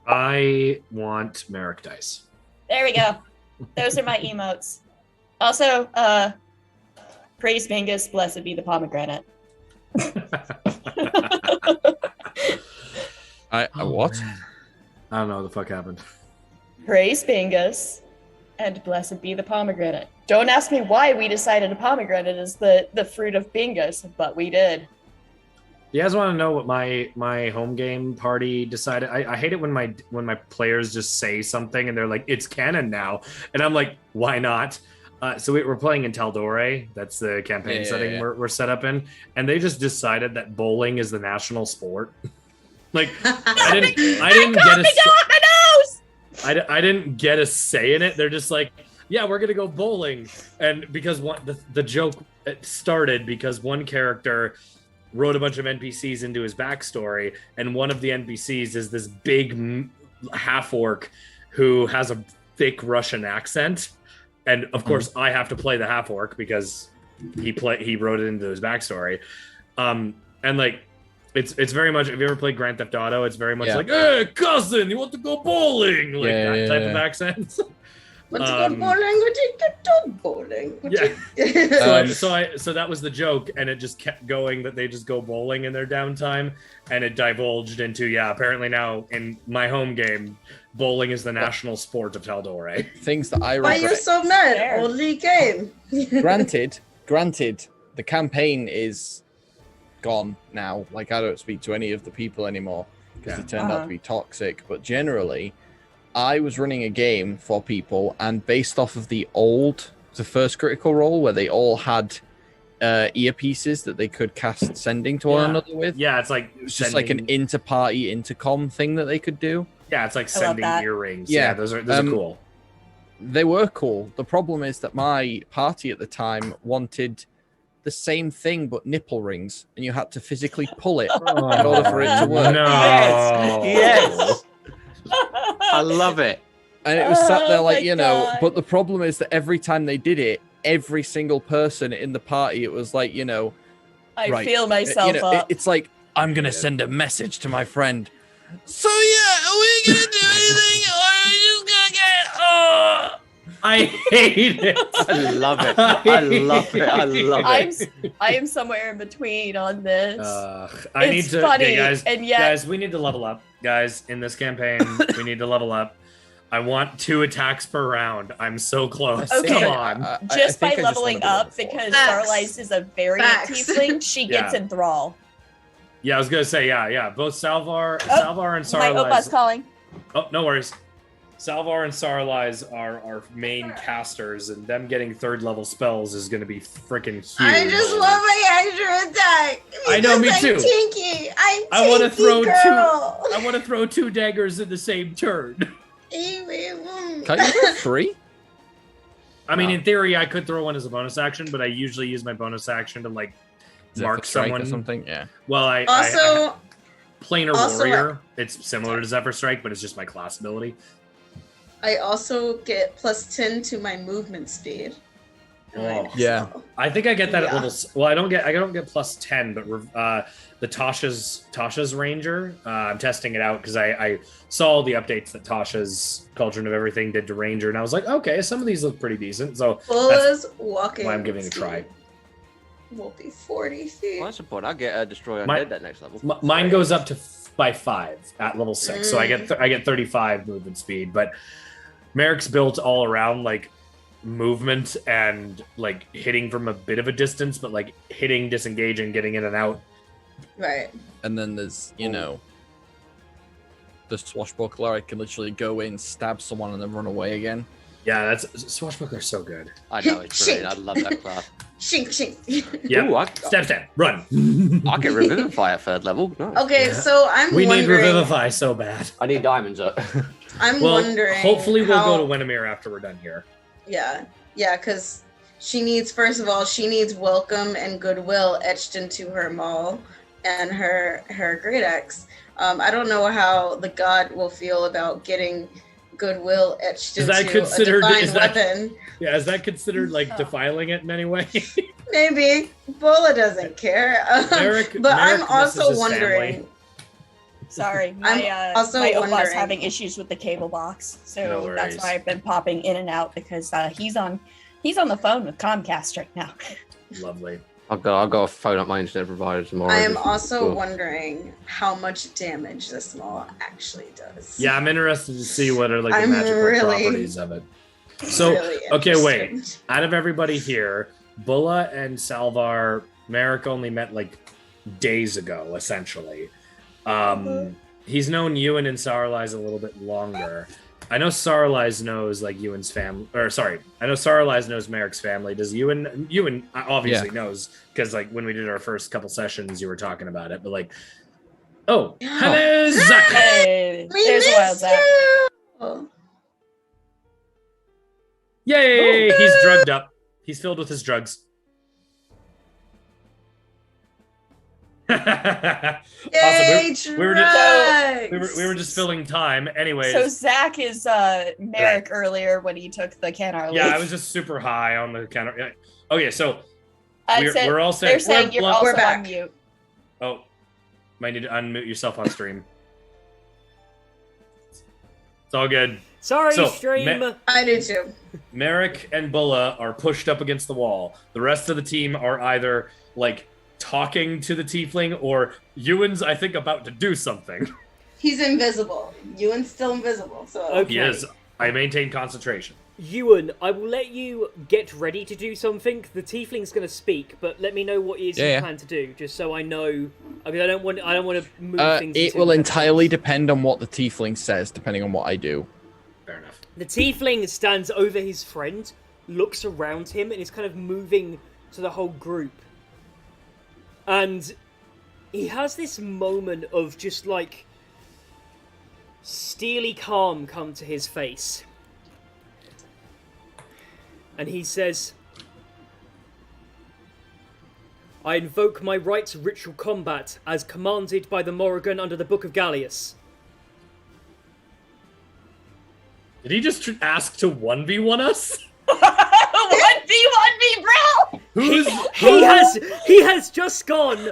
[SPEAKER 2] I want Merrick dice.
[SPEAKER 5] There we go. Those are my emotes. Also, praise Mingus, blessed be the pomegranate.
[SPEAKER 6] What?
[SPEAKER 2] Man. I don't know what the fuck happened.
[SPEAKER 5] Praise Bingus, and blessed be the pomegranate. Don't ask me why we decided a pomegranate is the fruit of Bingus, but we did.
[SPEAKER 2] You guys want to know what my home game party decided? I hate it when my players just say something and they're like, "It's canon now," and I'm like, "Why not?" So we're playing in Taldore. That's the campaign setting we're set up in, and they just decided that bowling is the national sport. Like I didn't get a I didn't get a say in it. They're just like, yeah, we're gonna go bowling, and because the joke started because one character wrote a bunch of NPCs into his backstory, and one of the NPCs is this big half orc who has a thick Russian accent, and of course I have to play the half orc because he wrote it into his backstory, and like. It's very much. Have you ever played Grand Theft Auto? It's very much like, "Hey, cousin, you want to go bowling?" Like that type of accent.
[SPEAKER 1] Want to go bowling? Would you get dog bowling?
[SPEAKER 2] Yeah. So that was the joke, and it just kept going that they just go bowling in their downtime, and it divulged into apparently now in my home game, bowling is the national sport of Taldore.
[SPEAKER 6] Things that I
[SPEAKER 1] Why are
[SPEAKER 6] regret.
[SPEAKER 1] you so mad?
[SPEAKER 5] Fair.
[SPEAKER 1] Only game.
[SPEAKER 6] Granted, the campaign is gone now. Like, I don't speak to any of the people anymore. because they turned out to be toxic. But generally, I was running a game for people, and based off of the first critical role where they all had earpieces that they could cast sending to one another with.
[SPEAKER 2] Yeah, it's like
[SPEAKER 6] it was just like an inter-party intercom thing that they could do.
[SPEAKER 2] Yeah, it's like sending earrings.
[SPEAKER 6] Yeah,
[SPEAKER 2] those are cool.
[SPEAKER 6] They were cool. The problem is that my party at the time wanted the same thing but nipple rings, and you had to physically pull it in order for it to work.
[SPEAKER 2] No.
[SPEAKER 3] Yes. I love it.
[SPEAKER 6] And it was sat there like, but the problem is that every time they did it, every single person in the party, it was like,
[SPEAKER 5] I feel myself up.
[SPEAKER 6] It's like, I'm going to send a message to my friend. So yeah, are we going to do anything? Or are we just going to get
[SPEAKER 2] I hate it.
[SPEAKER 3] I love it. I love it. I love it.
[SPEAKER 5] I am somewhere in between on this.
[SPEAKER 2] I need to,
[SPEAKER 5] funny,
[SPEAKER 2] guys,
[SPEAKER 5] and yet...
[SPEAKER 2] guys, we need to level up. Guys, in this campaign, we need to level up. I want 2 attacks per round. I'm so close.
[SPEAKER 5] Okay.
[SPEAKER 2] Come on.
[SPEAKER 5] Just by leveling up, because Starlight is a variant tiefling, she gets enthrall.
[SPEAKER 2] Yeah, I was gonna say, yeah. Both Salvar and Sarlise.
[SPEAKER 5] My Opa's calling.
[SPEAKER 2] Oh, no worries. Salvar and Sarlise are our main casters, and them getting 3rd level spells is gonna be freaking huge.
[SPEAKER 1] I just want my extra attack.
[SPEAKER 2] I know, me too.
[SPEAKER 1] I want to throw girl.
[SPEAKER 2] I want to throw 2 daggers in the same turn.
[SPEAKER 6] Can't you throw 3?
[SPEAKER 2] I mean, in theory, I could throw one as a bonus action, but I usually use my bonus action to mark someone
[SPEAKER 6] or something. Yeah.
[SPEAKER 2] Well, I Planar Warrior. It's similar to Zephyr Strike, but it's just my class ability.
[SPEAKER 1] I also get +10 to my movement speed.
[SPEAKER 2] Oh.
[SPEAKER 6] Yeah.
[SPEAKER 2] I think I get that at level. Well, I don't get +10, but the Tasha's Ranger. I'm testing it out because I saw all the updates that Tasha's Cauldron of Everything did to Ranger, and I was like, okay, some of these look pretty decent. So
[SPEAKER 1] Bulla's walking.
[SPEAKER 2] Why I'm giving it a try.
[SPEAKER 1] Will be 40 feet.
[SPEAKER 3] Well, that's the point. I'll get Destroy Undead that next level.
[SPEAKER 2] Mine goes up to by 5 at level 6, so I get 35 movement speed. But Merrick's built all around movement and hitting from a bit of a distance, but hitting, disengaging, getting in and out.
[SPEAKER 1] Right.
[SPEAKER 6] And then there's the Swashbuckler. I can literally go in, stab someone, and then run away again.
[SPEAKER 2] Yeah, Swashbuckler's so good.
[SPEAKER 3] I know, it's brilliant. I love that class.
[SPEAKER 1] Shink.
[SPEAKER 2] Yeah. Step, run.
[SPEAKER 3] I get Revivify at 3rd level. Nice.
[SPEAKER 1] Okay, so
[SPEAKER 2] we need Revivify so bad.
[SPEAKER 3] I need diamonds up.
[SPEAKER 1] I'm wondering.
[SPEAKER 2] Hopefully we'll go to Winimere after we're done here.
[SPEAKER 1] Yeah, because she needs welcome and goodwill etched into her maul and her great axe. I don't know how the god will feel about getting goodwill etched into a divine weapon.
[SPEAKER 2] Yeah, is that considered defiling it in any way?
[SPEAKER 1] Maybe. Bola doesn't care. But I'm also wondering.
[SPEAKER 5] Family. Sorry, my Opa's having issues with the cable box, so that's why I've been popping in and out, because he's on the phone with Comcast right now.
[SPEAKER 2] Lovely.
[SPEAKER 3] I'll go phone up my internet provider tomorrow.
[SPEAKER 1] I am also wondering how much damage this maul actually does.
[SPEAKER 2] Yeah, I'm interested to see what are the magical properties of it. So, okay, wait. Out of everybody here, Bulla and Salvar, Merrick only met days ago, essentially. He's known Ewan and Sarlise a little bit longer. I know Sarlise knows Ewan's family, I know Sarlise knows Merrick's family. Does Ewan obviously knows, because when we did our first couple sessions, you were talking about it. But hello, Zach.
[SPEAKER 5] Hey, there's a wild Zach.
[SPEAKER 2] Yay! Ooh. He's drugged up. He's filled with his drugs. Awesome. We were just filling time. Anyways.
[SPEAKER 5] So Zach is Merrick earlier when he took the Canar leaf.
[SPEAKER 2] Yeah, I was just super high on the Canar. Okay, so we're all set.
[SPEAKER 5] They're saying you're also on mute.
[SPEAKER 2] Oh, might need to unmute yourself on stream. It's all good.
[SPEAKER 4] Sorry, stream.
[SPEAKER 1] I do too.
[SPEAKER 2] Merrick and Bulla are pushed up against the wall. The rest of the team are either talking to the tiefling, or Ewan's, I think, about to do something.
[SPEAKER 1] He's invisible. Ewan's still invisible. So
[SPEAKER 2] He is. I maintain concentration.
[SPEAKER 4] Ewan, I will let you get ready to do something. The tiefling's going to speak, but let me know what it is you plan to do, just so I know. I mean, I don't want to move things.
[SPEAKER 6] It will entirely depend on what the tiefling says, depending on what I do.
[SPEAKER 2] Fair enough.
[SPEAKER 4] The tiefling stands over his friend, looks around him, and is kind of moving to the whole group. And he has this moment of just like steely calm come to his face. And he says, I invoke my right to ritual combat as commanded by the Morrigan under the Book of Gallius.
[SPEAKER 2] Did he just ask to 1v1 us?
[SPEAKER 5] 1v1v, bro!
[SPEAKER 4] He has just gone,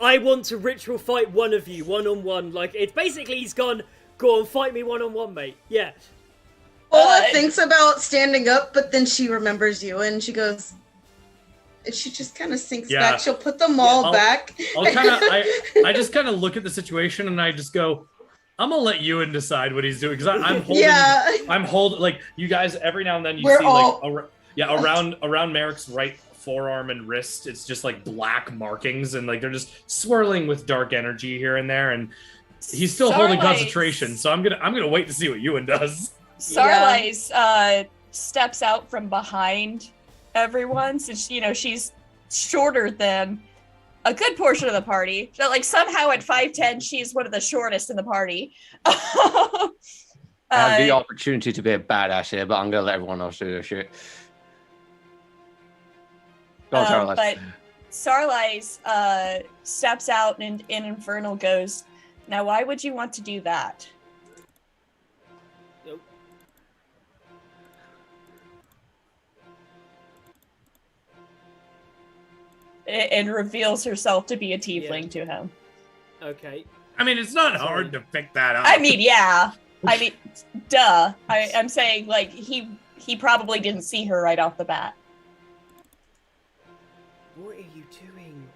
[SPEAKER 4] I want to ritual fight one of you, one-on-one. Like, it's basically he's gone, go on, fight me one-on-one, mate. Yeah.
[SPEAKER 1] Ola thinks about standing up, but then she remembers you, and she goes... And she just kind of sinks back. She'll put the maul back.
[SPEAKER 2] I just kind of look at the situation, and I just go, I'm gonna let Ewan decide what he's doing, because I'm holding... I'm holding... Like, you guys, every now and then, you see, around Merrick's right forearm and wrist, it's just, like, black markings, and, like, they're just swirling with dark energy here and there, and he's still holding concentration, so I'm gonna wait to see what Ewan does.
[SPEAKER 5] Sarlais steps out from behind everyone, since she's shorter than a good portion of the party. So, like, somehow at 5'10", she's one of the shortest in the party.
[SPEAKER 3] I have the opportunity to be a badass here, but I'm gonna let everyone else do their shit. Go on, Sarlais.
[SPEAKER 5] But Sarlais steps out, and Infernal goes, now why would you want to do that? And reveals herself to be a tiefling to him.
[SPEAKER 4] Okay.
[SPEAKER 2] I mean, it's not hard to pick that up.
[SPEAKER 5] I mean, yeah. I mean, duh. I'm saying, like, he probably didn't see her right off the bat.
[SPEAKER 4] What are you doing?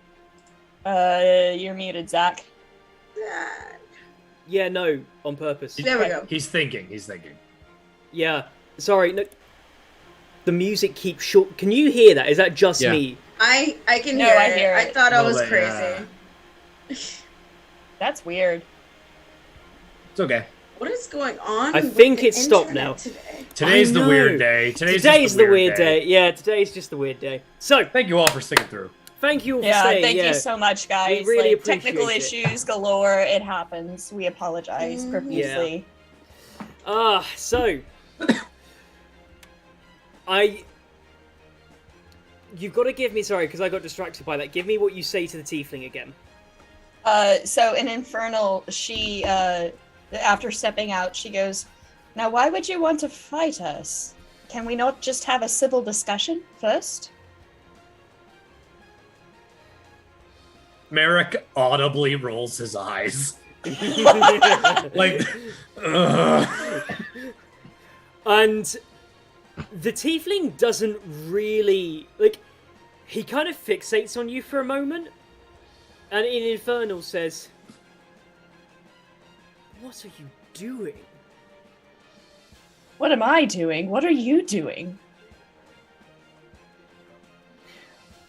[SPEAKER 5] You're muted, Zach.
[SPEAKER 4] Yeah, no, on purpose.
[SPEAKER 1] There we go.
[SPEAKER 2] He's thinking.
[SPEAKER 4] Yeah, sorry. No, the music keeps short. Can you hear that? Is that just me?
[SPEAKER 1] I can hear it. I thought I was crazy.
[SPEAKER 5] That's weird.
[SPEAKER 2] It's okay.
[SPEAKER 1] What is going on?
[SPEAKER 4] I think it's stopped now.
[SPEAKER 2] Today's the weird day. Today's
[SPEAKER 4] the weird day. Yeah, today's just the weird day. So,
[SPEAKER 2] thank you all for sticking through.
[SPEAKER 4] Thank you all for staying.
[SPEAKER 5] Thank you so much, guys.
[SPEAKER 4] We really appreciate
[SPEAKER 5] technical
[SPEAKER 4] it.
[SPEAKER 5] issues galore. It happens. We apologize profusely.
[SPEAKER 4] So you've got to give me, sorry, because I got distracted by that. Give me what you say to the tiefling again.
[SPEAKER 5] So in Infernal, she, after stepping out, she goes, now why would you want to fight us? Can we not just have a civil discussion first?
[SPEAKER 2] Merrick audibly rolls his eyes. Like,
[SPEAKER 4] And the tiefling doesn't really, like, he kind of fixates on you for a moment, and in Infernal says, what are you doing?
[SPEAKER 5] What am I doing? What are you doing?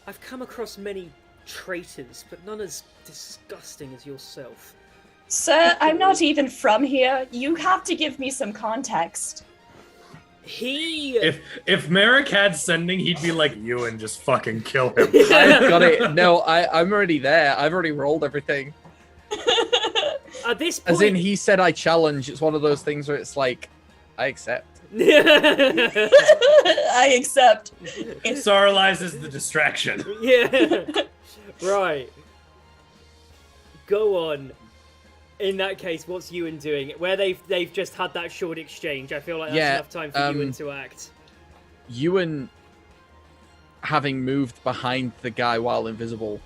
[SPEAKER 4] I've come across many traitors, but none as disgusting as yourself.
[SPEAKER 5] Sir, I'm not even from here. You have to give me some context.
[SPEAKER 2] If Merrick had sending, he'd be like you and just fucking kill him.
[SPEAKER 6] I've got it. No, I'm already there. I've already rolled everything.
[SPEAKER 4] At this point,
[SPEAKER 6] as in, he said I challenge. It's one of those things where it's like, I accept.
[SPEAKER 5] I accept.
[SPEAKER 2] Sarlais is the distraction.
[SPEAKER 4] Yeah. Right. Go on. In that case, what's Ewan doing? Where they've just had that short exchange, I feel like that's enough time for Ewan to act.
[SPEAKER 6] Ewan, having moved behind the guy while invisible,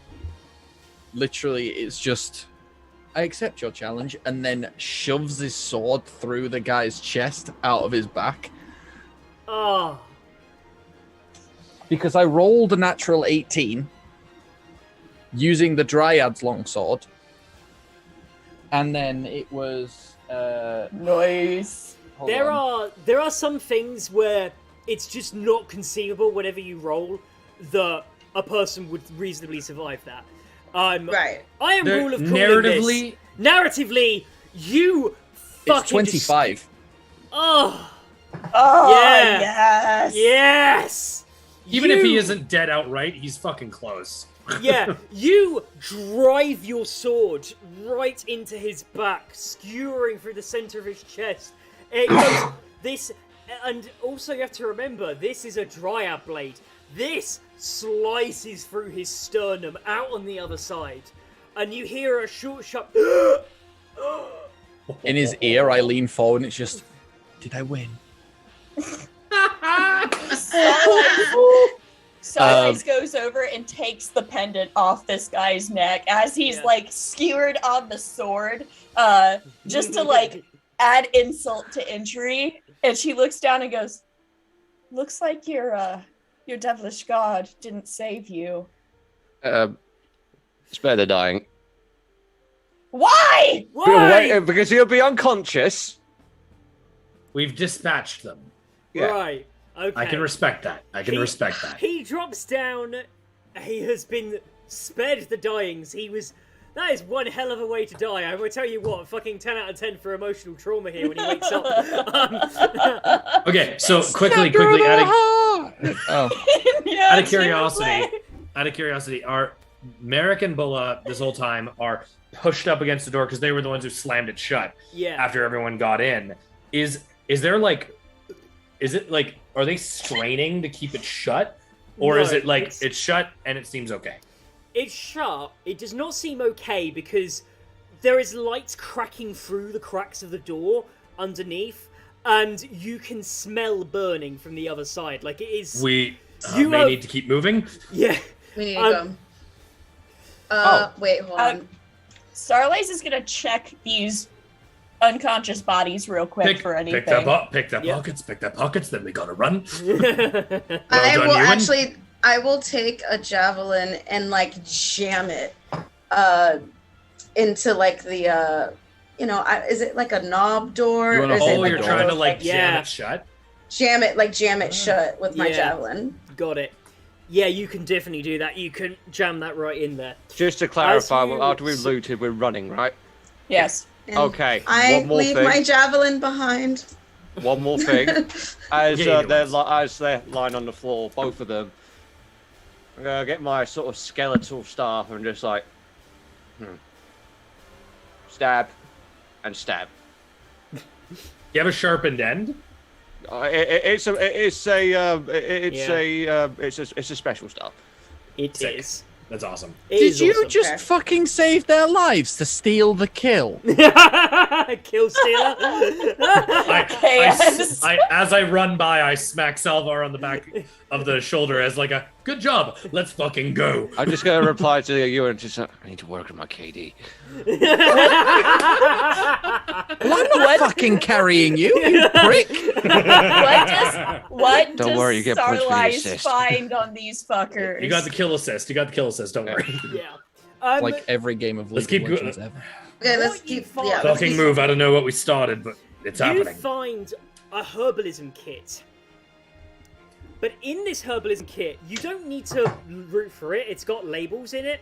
[SPEAKER 6] literally it's just, I accept your challenge, and then shoves his sword through the guy's chest out of his back.
[SPEAKER 4] Oh.
[SPEAKER 6] Because I rolled a natural 18 using the Dryad's longsword. And then it was
[SPEAKER 5] nice.
[SPEAKER 4] there are some things where it's just not conceivable whenever you roll that a person would reasonably survive that.
[SPEAKER 1] Right.
[SPEAKER 4] I am rule of calling this. Narratively, you fucking...
[SPEAKER 6] It's 25.
[SPEAKER 4] Oh,
[SPEAKER 5] yeah. Yes.
[SPEAKER 4] Yes!
[SPEAKER 2] Even if he isn't dead outright, he's fucking close.
[SPEAKER 4] Yeah, you drive your sword right into his back, skewering through the center of his chest. It goes this, and also you have to remember, this is a dryad blade. This slices through his sternum out on the other side, and you hear a short, sharp.
[SPEAKER 6] In his ear, I lean forward, and it's just, did I win?
[SPEAKER 5] Starlight goes over and takes the pendant off this guy's neck as he's like skewered on the sword, just to like add insult to injury. And she looks down and goes, "Looks like your devilish god didn't save you."
[SPEAKER 3] Spare the dying.
[SPEAKER 5] Why?
[SPEAKER 4] Why?
[SPEAKER 3] Because he'll be unconscious.
[SPEAKER 2] We've dispatched them.
[SPEAKER 3] Yeah.
[SPEAKER 4] Right. Okay.
[SPEAKER 2] I can respect that. Respect that.
[SPEAKER 4] He drops down. He has been spared the dyings. That is one hell of a way to die. I will tell you what, fucking 10 out of 10 for emotional trauma here when he wakes up.
[SPEAKER 2] Okay, so quickly, out of curiosity, are Merrick and Bulla this whole time are pushed up against the door because they were the ones who slammed it shut after everyone got in. Is there like, are they straining to keep it shut? Or is it like it's shut and it seems okay?
[SPEAKER 4] It's shut. It does not seem okay because there is light cracking through the cracks of the door underneath, and you can smell burning from the other side. Like it is.
[SPEAKER 2] We may need to keep moving.
[SPEAKER 4] Yeah.
[SPEAKER 1] We need to go. Wait, hold on.
[SPEAKER 5] Starlace is gonna check these unconscious bodies real quick for anything.
[SPEAKER 2] Pick their pockets, then we gotta run.
[SPEAKER 1] I will take a javelin and like jam it into like the is it like a knob door?
[SPEAKER 2] You're trying to like jam it shut?
[SPEAKER 1] Jam it shut with my javelin.
[SPEAKER 4] Got it. Yeah, you can definitely do that. You can jam that right in there.
[SPEAKER 3] Just to clarify, after we've looted, we're running, right?
[SPEAKER 5] Yes.
[SPEAKER 1] And
[SPEAKER 3] okay.
[SPEAKER 1] I leave my javelin behind.
[SPEAKER 3] One more thing. As they're lying on the floor, both of them, I'm gonna get my sort of skeletal staff and just like, stab, and stab.
[SPEAKER 2] You have a sharpened end?
[SPEAKER 3] It's a special stuff.
[SPEAKER 4] It is.
[SPEAKER 2] That's awesome.
[SPEAKER 6] Did you just fucking save their lives to steal the kill?
[SPEAKER 4] Kill stealer.
[SPEAKER 2] As I run by, I smack Salvar on the back of the shoulder as like a good job. Let's fucking go.
[SPEAKER 3] I'm just gonna reply to you and just I need to work on my KD.
[SPEAKER 6] Well, I'm not fucking carrying you, you prick.
[SPEAKER 5] What
[SPEAKER 3] Don't
[SPEAKER 5] does
[SPEAKER 3] worry, you get points for the assist.
[SPEAKER 5] find on these fuckers?
[SPEAKER 2] You got the kill assist. Don't worry.
[SPEAKER 4] Yeah.
[SPEAKER 6] Like every game of League of Legends ever.
[SPEAKER 1] Okay, let's keep.
[SPEAKER 2] Fucking move. I don't know what we started, but it's happening.
[SPEAKER 4] You find a herbalism kit. But in this herbalism kit, you don't need to root for it. It's got labels in it.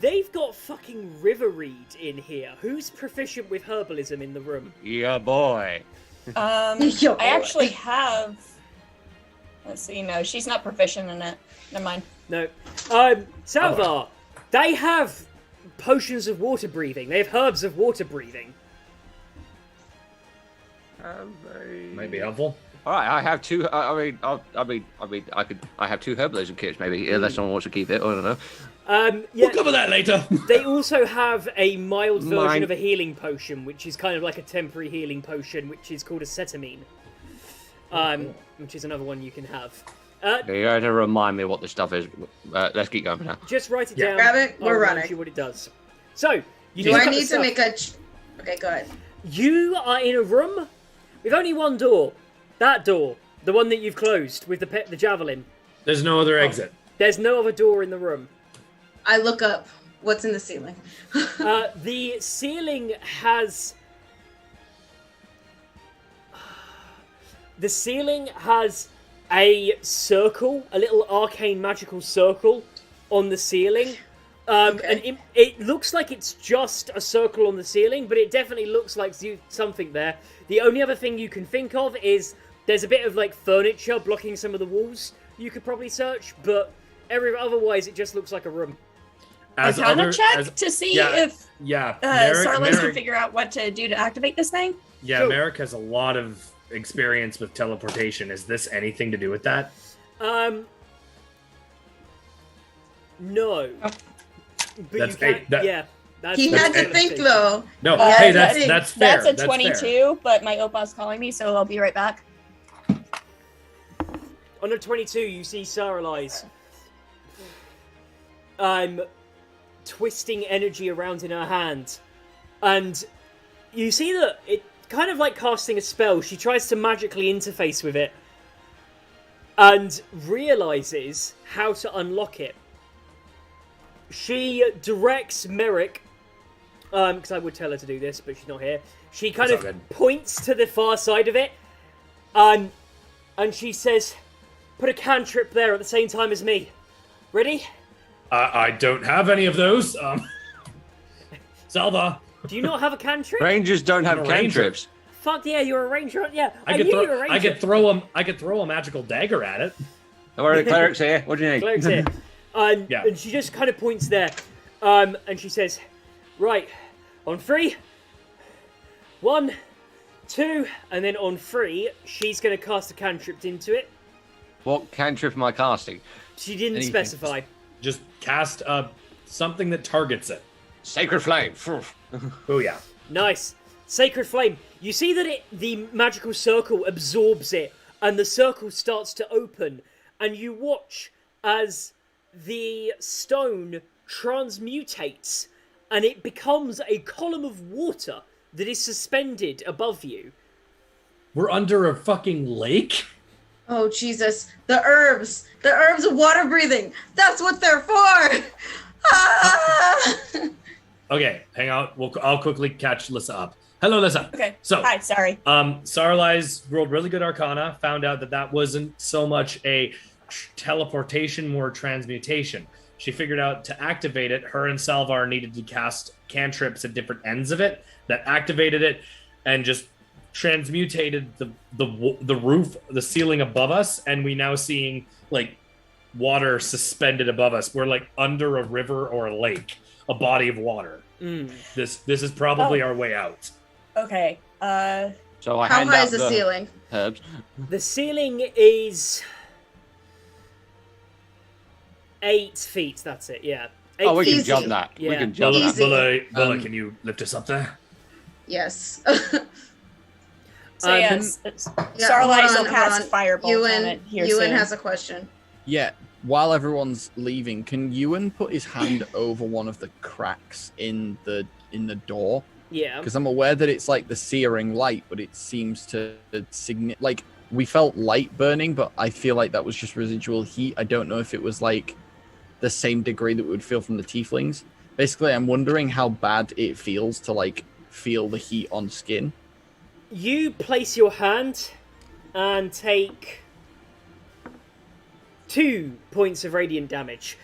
[SPEAKER 4] They've got fucking riverweed in here. Who's proficient with herbalism in the room?
[SPEAKER 3] Yeah, boy.
[SPEAKER 5] I actually have. Let's see. No, she's not proficient in it. Never mind.
[SPEAKER 4] No. Salvar, they have potions of water breathing. They have herbs of water breathing.
[SPEAKER 2] Might be helpful.
[SPEAKER 3] All right, I have two. I have two herbalism kits, maybe, unless someone wants to keep it. I don't know.
[SPEAKER 2] We'll cover that later.
[SPEAKER 4] They also have a mild version of a healing potion, which is kind of like a temporary healing potion, which is called acetamine. Which is another one you can have.
[SPEAKER 3] You have to remind me what this stuff is. Let's keep going for now.
[SPEAKER 4] Just write it down.
[SPEAKER 1] Grab it. We're running.
[SPEAKER 4] You what it does. So
[SPEAKER 1] do I need to make a? Okay, go ahead.
[SPEAKER 4] You are in a room with only one door. That door, the one that you've closed with the javelin.
[SPEAKER 2] There's no other exit.
[SPEAKER 4] There's no other door in the room.
[SPEAKER 1] I look up. What's in the ceiling?
[SPEAKER 4] The ceiling has The ceiling has a circle, a little arcane magical circle on the ceiling. And it looks like it's just a circle on the ceiling, but it definitely looks like something there. The only other thing you can think of is there's a bit of like furniture blocking some of the walls you could probably search, but otherwise it just looks like a room.
[SPEAKER 5] Arcana check to see if Sarlis can
[SPEAKER 2] Merrick,
[SPEAKER 5] figure out what to do to activate this thing.
[SPEAKER 2] Yeah,
[SPEAKER 4] Cool.
[SPEAKER 2] Merrick has a lot of experience with teleportation. Is this anything to do with that?
[SPEAKER 4] No. But
[SPEAKER 2] That's
[SPEAKER 4] you can,
[SPEAKER 2] eight. That-
[SPEAKER 4] that's
[SPEAKER 1] He had to
[SPEAKER 4] that's
[SPEAKER 1] think
[SPEAKER 4] eight.
[SPEAKER 1] though.
[SPEAKER 2] No,
[SPEAKER 5] Uh,
[SPEAKER 2] hey,
[SPEAKER 1] that's-
[SPEAKER 2] that's fair.
[SPEAKER 5] That's a
[SPEAKER 2] That's
[SPEAKER 5] 22, but my Opa's calling me, so I'll be right back.
[SPEAKER 4] On a 22, you see Saralize twisting energy around in her hand. And you see that it kind of like casting a spell. She tries to magically interface with it and realizes how to unlock it. She directs Merrick, because I would tell her to do this, but she's not here. She kind
[SPEAKER 2] It's
[SPEAKER 4] of
[SPEAKER 2] all good.
[SPEAKER 4] points to the far side of it, and she says, "Put a cantrip there at the same time as me. Ready?"
[SPEAKER 2] I don't have any of those. Salva.
[SPEAKER 4] Do you not have a cantrip?
[SPEAKER 3] Rangers don't have
[SPEAKER 2] I'm a ranger.
[SPEAKER 3] cantrips.
[SPEAKER 4] Fuck yeah, you're a ranger. Yeah,
[SPEAKER 2] I
[SPEAKER 4] knew
[SPEAKER 2] could
[SPEAKER 4] you were a ranger.
[SPEAKER 2] I could throw a magical dagger at it.
[SPEAKER 3] Don't worry, the cleric's here. What do you need?
[SPEAKER 4] Cleric's here.
[SPEAKER 2] Yeah.
[SPEAKER 4] And she just kind of points there. And she says, "Right, on 3, 1, 2, and then on 3, she's going to cast a cantrip into it."
[SPEAKER 3] What cantrip am I casting?
[SPEAKER 4] She didn't
[SPEAKER 6] Anything.
[SPEAKER 4] specify.
[SPEAKER 2] Just cast something that targets it.
[SPEAKER 3] Sacred Flame.
[SPEAKER 2] Oh yeah.
[SPEAKER 4] Nice. Sacred Flame. You see that the magical circle absorbs it, and the circle starts to open, and you watch as the stone transmutates, and it becomes a column of water that is suspended above you.
[SPEAKER 2] We're under a fucking lake?
[SPEAKER 1] Oh Jesus! The herbs of water breathing. That's what they're for. Ah!
[SPEAKER 2] Okay, hang on. I'll quickly catch Lissa up. Hello, Lissa.
[SPEAKER 5] Okay.
[SPEAKER 2] So,
[SPEAKER 5] Hi, sorry.
[SPEAKER 2] Saralize rolled really good Arcana. Found out that wasn't so much a teleportation, more transmutation. She figured out to activate it, her and Salvar needed to cast cantrips at different ends of it that activated it and just transmutated the roof, the ceiling above us, and we now seeing like water suspended above us. We're like under a river or a lake, a body of water. This is probably our way out.
[SPEAKER 5] Okay.
[SPEAKER 3] So I
[SPEAKER 1] How
[SPEAKER 3] hand
[SPEAKER 1] high
[SPEAKER 3] out
[SPEAKER 1] is the ceiling?
[SPEAKER 3] herbs.
[SPEAKER 4] The ceiling is 8 feet, that's it, yeah. 8
[SPEAKER 3] Oh, we can
[SPEAKER 1] Easy.
[SPEAKER 3] jump that. We
[SPEAKER 4] Yeah.
[SPEAKER 3] can jump that.
[SPEAKER 1] Easy.
[SPEAKER 2] Bulla, can you lift us up there?
[SPEAKER 1] Yes.
[SPEAKER 5] So
[SPEAKER 1] Yeah,
[SPEAKER 5] Starlight
[SPEAKER 1] hold
[SPEAKER 5] will
[SPEAKER 1] on,
[SPEAKER 5] cast
[SPEAKER 1] hold on.
[SPEAKER 5] Firebolt on it here
[SPEAKER 1] Ewan
[SPEAKER 5] soon.
[SPEAKER 1] has a question.
[SPEAKER 6] Yeah, while everyone's leaving, can Ewan put his hand over one of the cracks in the door?
[SPEAKER 4] Yeah.
[SPEAKER 6] Because I'm aware that it's like the searing light, but it seems to like we felt light burning, but I feel like that was just residual heat. I don't know if it was like the same degree that we would feel from the tieflings. Basically, I'm wondering how bad it feels to like feel the heat on skin.
[SPEAKER 4] You place your hand and take 2 points of radiant damage.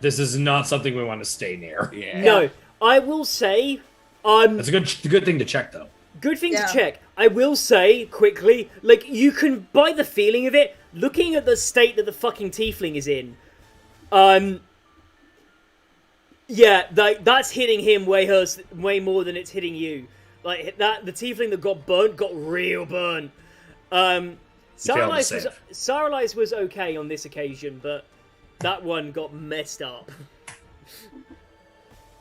[SPEAKER 2] This is not something we want to stay near.
[SPEAKER 3] Yeah.
[SPEAKER 4] No, I will say,
[SPEAKER 2] That's a good thing to check, though.
[SPEAKER 4] good thing
[SPEAKER 1] Yeah.
[SPEAKER 4] to check. I will say quickly, like you can, by the feeling of it, looking at the state that the fucking tiefling is in, yeah, that's hitting him way more than it's hitting you. Like that, the tiefling that got burnt got real burnt.
[SPEAKER 2] failed to
[SPEAKER 4] Saralize was okay on this occasion, but that one got messed up.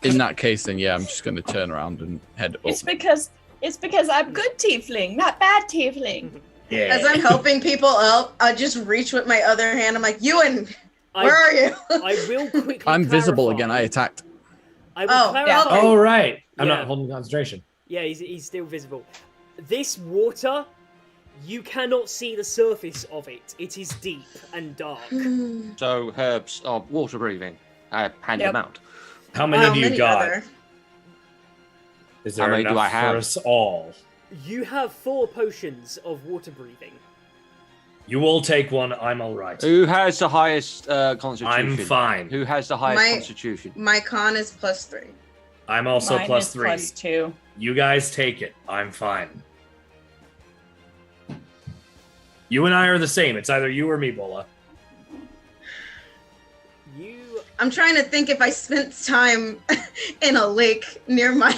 [SPEAKER 6] In that case, then yeah, I'm just going to turn around and head up.
[SPEAKER 5] It's because I'm good tiefling, not bad tiefling.
[SPEAKER 2] Yeah.
[SPEAKER 1] As I'm helping people up, I just reach with my other hand. I'm like, Ewan, where are you?
[SPEAKER 4] I will quickly.
[SPEAKER 6] I'm visible
[SPEAKER 4] clarify.
[SPEAKER 6] again. I attacked.
[SPEAKER 4] I will
[SPEAKER 1] Oh,
[SPEAKER 4] clarify.
[SPEAKER 1] yeah.
[SPEAKER 2] Oh, right. I'm
[SPEAKER 4] Yeah.
[SPEAKER 2] not holding concentration.
[SPEAKER 4] Yeah, he's still visible. This water, you cannot see the surface of it. It is deep and dark.
[SPEAKER 3] So herbs are water breathing. I hand
[SPEAKER 5] Yep.
[SPEAKER 3] them out.
[SPEAKER 2] How many do you got?
[SPEAKER 1] other?
[SPEAKER 2] Is there
[SPEAKER 3] How many do
[SPEAKER 2] enough
[SPEAKER 3] I have?
[SPEAKER 2] for us all?
[SPEAKER 4] You have 4 potions of water breathing.
[SPEAKER 2] You all take one. I'm all right.
[SPEAKER 3] Who has the highest constitution?
[SPEAKER 2] I'm fine.
[SPEAKER 3] Who has the highest constitution?
[SPEAKER 1] My con is +3.
[SPEAKER 2] I'm also
[SPEAKER 5] Mine is
[SPEAKER 2] +3.
[SPEAKER 5] +2.
[SPEAKER 2] You guys take it. I'm fine. You and I are the same. It's either you or me, Bola.
[SPEAKER 1] I'm trying to think if I spent time in a lake near my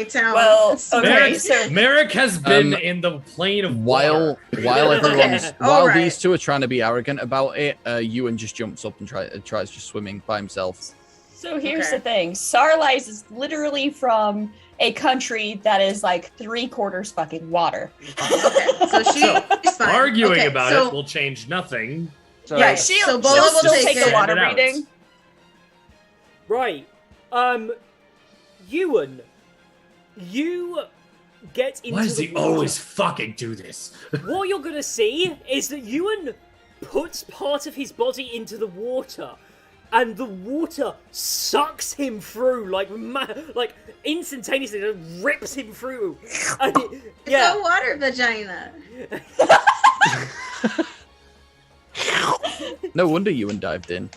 [SPEAKER 1] town.
[SPEAKER 5] Well, okay,
[SPEAKER 2] Merrick has been in the plane of
[SPEAKER 6] while everyone's
[SPEAKER 1] Okay.
[SPEAKER 6] while
[SPEAKER 1] Alright.
[SPEAKER 6] these two are trying to be arrogant about it, Ewan just jumps up and tries just swimming by himself.
[SPEAKER 5] So here's
[SPEAKER 1] Okay.
[SPEAKER 5] the thing. Sarlise is literally from a country that is like 3/4 fucking water.
[SPEAKER 1] Okay, so she's fine.
[SPEAKER 2] Arguing
[SPEAKER 1] Okay,
[SPEAKER 2] about
[SPEAKER 1] so-
[SPEAKER 2] it will change nothing.
[SPEAKER 3] So,
[SPEAKER 5] Yeah, she'll
[SPEAKER 1] So Bola will
[SPEAKER 5] still
[SPEAKER 1] take
[SPEAKER 5] take the
[SPEAKER 1] it.
[SPEAKER 5] water
[SPEAKER 2] Send it out.
[SPEAKER 5] reading.
[SPEAKER 4] Right. Ewan, you get into
[SPEAKER 2] Why does
[SPEAKER 4] the
[SPEAKER 2] he
[SPEAKER 4] water.
[SPEAKER 2] always fucking do this?
[SPEAKER 4] What you're gonna see is that Ewan puts part of his body into the water, and the water sucks him through like instantaneously, it rips him through. And
[SPEAKER 1] It's a water vagina.
[SPEAKER 6] No wonder Ewan dived in.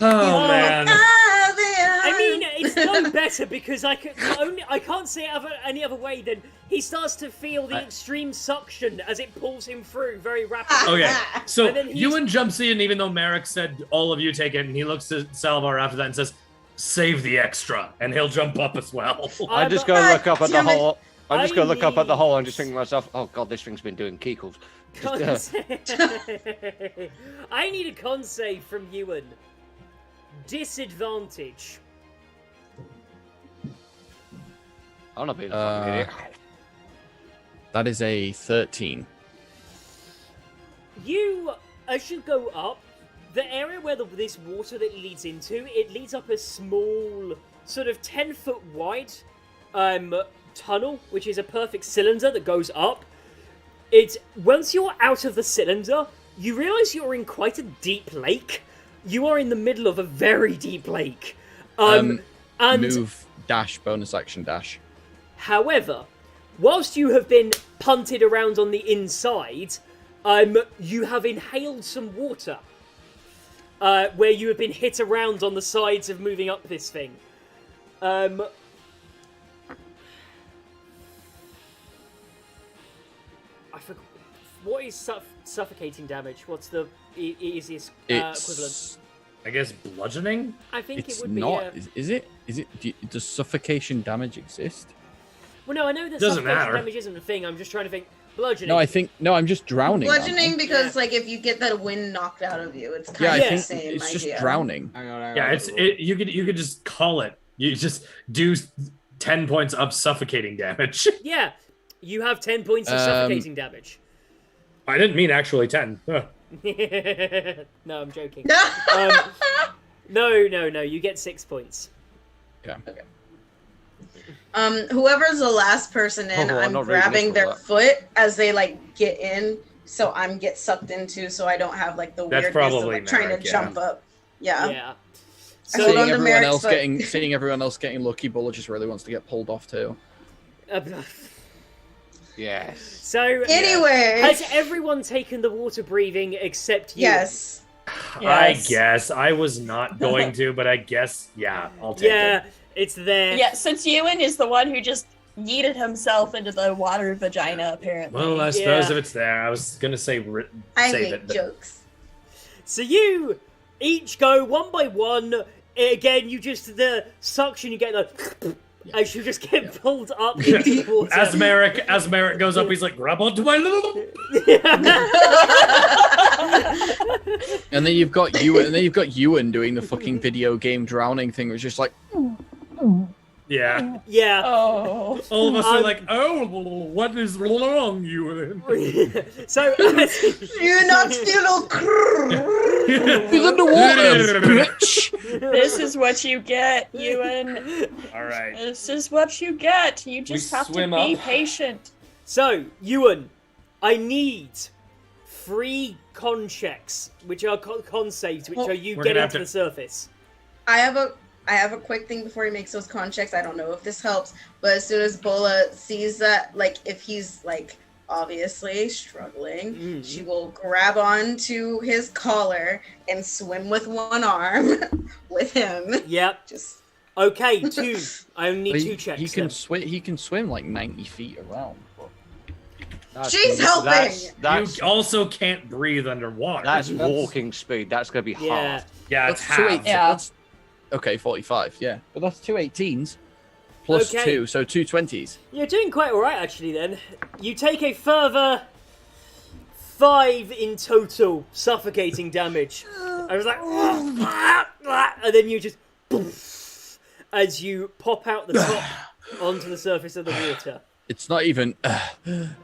[SPEAKER 2] Oh man.
[SPEAKER 4] I mean, it's no better because I can't say it any other way than he starts to feel the extreme suction as it pulls him through very rapidly.
[SPEAKER 2] Okay, so
[SPEAKER 4] And then he's-
[SPEAKER 2] Ewan jumps in, even though Merrick said all of you take it, and he looks at Salvar after that and says, "Save the extra," and he'll jump up as well.
[SPEAKER 3] I'm just gonna look up at the
[SPEAKER 1] damn it.
[SPEAKER 3] hole. I'm just gonna look up at the
[SPEAKER 4] I
[SPEAKER 3] hole and just think to myself, "Oh God, this thing's been doing kegels."
[SPEAKER 4] I need a con save from Ewan. Disadvantage.
[SPEAKER 3] I'm not being a fucking idiot.
[SPEAKER 6] That is a 13.
[SPEAKER 4] As you go up, the area where this water that leads into, it leads up a small, sort of 10-foot wide tunnel, which is a perfect cylinder that goes up. Once you're out of the cylinder, you realize you're in quite a deep lake. You are in the middle of a very deep lake. And
[SPEAKER 6] Move, dash, bonus action, dash.
[SPEAKER 4] however, whilst you have been punted around on the inside, you have inhaled some water. Where you have been hit around on the sides of moving up this thing. I forgot. What is suffocating damage? What's the easiest equivalent?
[SPEAKER 2] I guess bludgeoning?
[SPEAKER 4] I think
[SPEAKER 6] It's
[SPEAKER 4] it would be.
[SPEAKER 6] not. Is it? Does suffocation damage exist?
[SPEAKER 4] Well, no, I know that
[SPEAKER 2] Doesn't
[SPEAKER 4] suffocation
[SPEAKER 2] matter.
[SPEAKER 4] damage isn't a thing. I'm just trying to think. Bludgeoning.
[SPEAKER 6] No, I'm just drowning. aren't I?
[SPEAKER 1] Bludgeoning because like if you get that wind knocked out of you, it's
[SPEAKER 6] Yeah,
[SPEAKER 1] kind
[SPEAKER 6] I
[SPEAKER 1] of the
[SPEAKER 6] think
[SPEAKER 1] same
[SPEAKER 6] it's just
[SPEAKER 1] idea.
[SPEAKER 6] drowning.
[SPEAKER 2] Yeah, you could just call it. You just do 10 points of suffocating damage.
[SPEAKER 4] Yeah, you have 10 points of suffocating damage.
[SPEAKER 2] I didn't mean actually 10. Huh.
[SPEAKER 4] No, I'm joking. No, you get 6 points.
[SPEAKER 6] Okay.
[SPEAKER 1] Whoever's the last person in,
[SPEAKER 3] Oh, I'm
[SPEAKER 1] I'm
[SPEAKER 3] not reading
[SPEAKER 1] grabbing
[SPEAKER 3] this
[SPEAKER 1] their
[SPEAKER 3] one.
[SPEAKER 1] foot as they like get in, so I'm get sucked into, so I don't have like the
[SPEAKER 2] That's
[SPEAKER 1] weirdness of
[SPEAKER 2] probably
[SPEAKER 1] like, trying
[SPEAKER 2] Merrick,
[SPEAKER 1] to
[SPEAKER 2] yeah.
[SPEAKER 1] jump up. Yeah.
[SPEAKER 4] Yeah.
[SPEAKER 1] I hold on to Merrick's foot.
[SPEAKER 6] Seeing everyone else getting lucky, Buller just really wants to get pulled off too.
[SPEAKER 3] Yes.
[SPEAKER 4] So,
[SPEAKER 1] Anyway,
[SPEAKER 4] has everyone taken the water breathing except you?
[SPEAKER 1] yes.
[SPEAKER 2] I guess. I was not going to, but I guess, yeah, I'll take
[SPEAKER 4] Yeah,
[SPEAKER 2] it.
[SPEAKER 4] it's there.
[SPEAKER 5] Yeah, since Ewan is the one who just yeeted himself into the water vagina, apparently.
[SPEAKER 2] Well, I suppose
[SPEAKER 4] Yeah.
[SPEAKER 2] if it's there, I was going to say
[SPEAKER 1] I
[SPEAKER 2] save
[SPEAKER 1] make
[SPEAKER 2] it. But
[SPEAKER 1] jokes.
[SPEAKER 4] So you each go one by one. Again, you just, the suction, you get the... As you just get pulled up into the water.
[SPEAKER 2] as Merrick goes up, he's like, grab onto my little...
[SPEAKER 6] And then you've got Ewan doing the fucking video game drowning thing, which is just like,
[SPEAKER 2] Yeah.
[SPEAKER 4] Yeah.
[SPEAKER 5] Oh.
[SPEAKER 2] All of us are like, oh, what is wrong, you?
[SPEAKER 4] So,
[SPEAKER 1] You're not still
[SPEAKER 6] he's underwater, bitch.
[SPEAKER 5] This is what you get, Ewan.
[SPEAKER 2] All right.
[SPEAKER 5] This is what you get. You just have to
[SPEAKER 2] swim
[SPEAKER 5] be
[SPEAKER 2] up.
[SPEAKER 5] patient.
[SPEAKER 4] so, Ewan, I need 3 con checks, which are con saves, which
[SPEAKER 1] Well,
[SPEAKER 4] are you
[SPEAKER 2] we're
[SPEAKER 4] getting
[SPEAKER 2] gonna have
[SPEAKER 4] to
[SPEAKER 2] to-
[SPEAKER 4] the surface.
[SPEAKER 1] I have a I have a quick thing before he makes those con checks. I don't know if this helps, but as soon as Bola sees that, like, if he's, like, obviously struggling, she will grab onto his collar and swim with one arm with him.
[SPEAKER 4] Yep.
[SPEAKER 1] Just
[SPEAKER 4] Okay, 2. I only need 2 checks.
[SPEAKER 6] He can
[SPEAKER 4] then.
[SPEAKER 6] swim. He can swim like 90 feet around. But
[SPEAKER 1] She's helping!
[SPEAKER 3] That's,
[SPEAKER 2] You also can't breathe underwater.
[SPEAKER 3] that's walking speed. That's going to be
[SPEAKER 4] Yeah.
[SPEAKER 3] hard.
[SPEAKER 2] Yeah, it's
[SPEAKER 6] That's two
[SPEAKER 2] half.
[SPEAKER 5] Yeah.
[SPEAKER 6] Okay, 45. Yeah, but that's 2 18s plus
[SPEAKER 4] Okay.
[SPEAKER 6] 2, so 2 20s.
[SPEAKER 4] You're doing quite alright, actually, then. You take a further 5 in total suffocating damage. I was like, and then you just, as you pop out the top onto the surface of the water.
[SPEAKER 6] It's not even.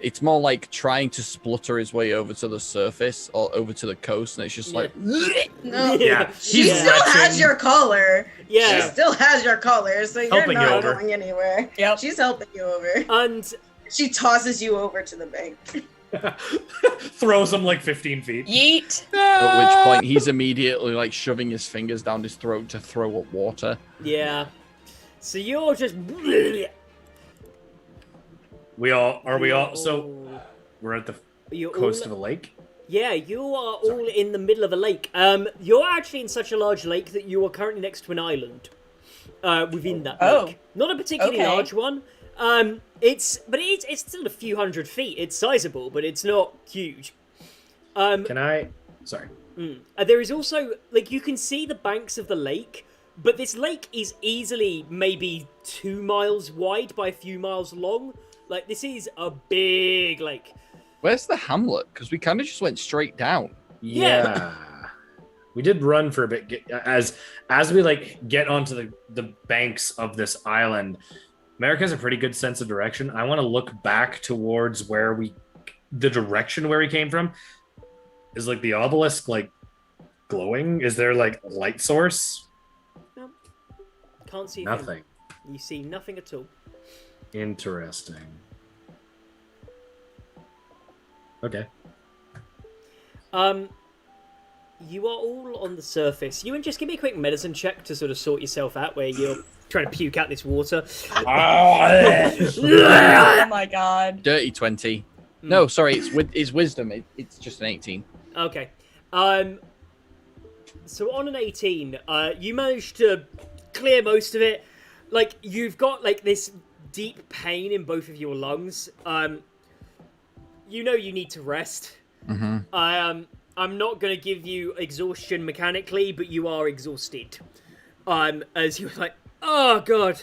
[SPEAKER 6] It's more like trying to splutter his way over to the surface or over to the coast, and it's just like.
[SPEAKER 1] no.
[SPEAKER 2] Yeah,
[SPEAKER 1] She
[SPEAKER 2] he's
[SPEAKER 1] still has
[SPEAKER 2] retching.
[SPEAKER 1] your collar.
[SPEAKER 4] Yeah.
[SPEAKER 1] She still has your collar, so you're
[SPEAKER 2] Helping you
[SPEAKER 1] not
[SPEAKER 2] over.
[SPEAKER 1] going anywhere.
[SPEAKER 5] Yep.
[SPEAKER 1] She's helping you over.
[SPEAKER 4] And
[SPEAKER 1] She tosses you over to the bank.
[SPEAKER 2] Throws him like 15 feet.
[SPEAKER 5] Yeet.
[SPEAKER 6] At which point he's immediately like shoving his fingers down his throat to throw up water.
[SPEAKER 4] yeah. So you're just.
[SPEAKER 2] We all. So we're at the
[SPEAKER 4] You're
[SPEAKER 2] coast
[SPEAKER 4] all,
[SPEAKER 2] of a lake.
[SPEAKER 4] Yeah, you are all in the middle of a lake. You're actually in such a large lake that you are currently next to an island. Within that lake, not a particularly
[SPEAKER 5] Okay.
[SPEAKER 4] large one. It's still a few hundred feet. It's sizable, but it's not huge.
[SPEAKER 2] Can I? Sorry.
[SPEAKER 4] There is also, like, you can see the banks of the lake, but this lake is easily maybe 2 miles wide by a few miles long. Like, this is a big lake.
[SPEAKER 6] Where's the hamlet? Because we kind of just went straight down.
[SPEAKER 2] Yeah. We did run for a bit as we like get onto the banks of this island. America has a pretty good sense of direction. I want to look back towards the direction where we came from. Is like the obelisk like glowing? Is there like light source?
[SPEAKER 4] No. Can't see
[SPEAKER 2] Nothing.
[SPEAKER 4] You see nothing at all.
[SPEAKER 2] Interesting. Okay.
[SPEAKER 4] You are all on the surface. You and just give me a quick medicine check to sort of sort yourself out where you're trying to puke out this water.
[SPEAKER 5] Oh my god.
[SPEAKER 6] Dirty 20. No, sorry, it's wisdom. It's just an 18.
[SPEAKER 4] Okay. So on an 18, you managed to clear most of it. Like, you've got like this deep pain in both of your lungs. You know you need to rest.
[SPEAKER 6] Mm-hmm.
[SPEAKER 4] I'm not going to give you exhaustion mechanically, but you are exhausted. As you're like, oh god,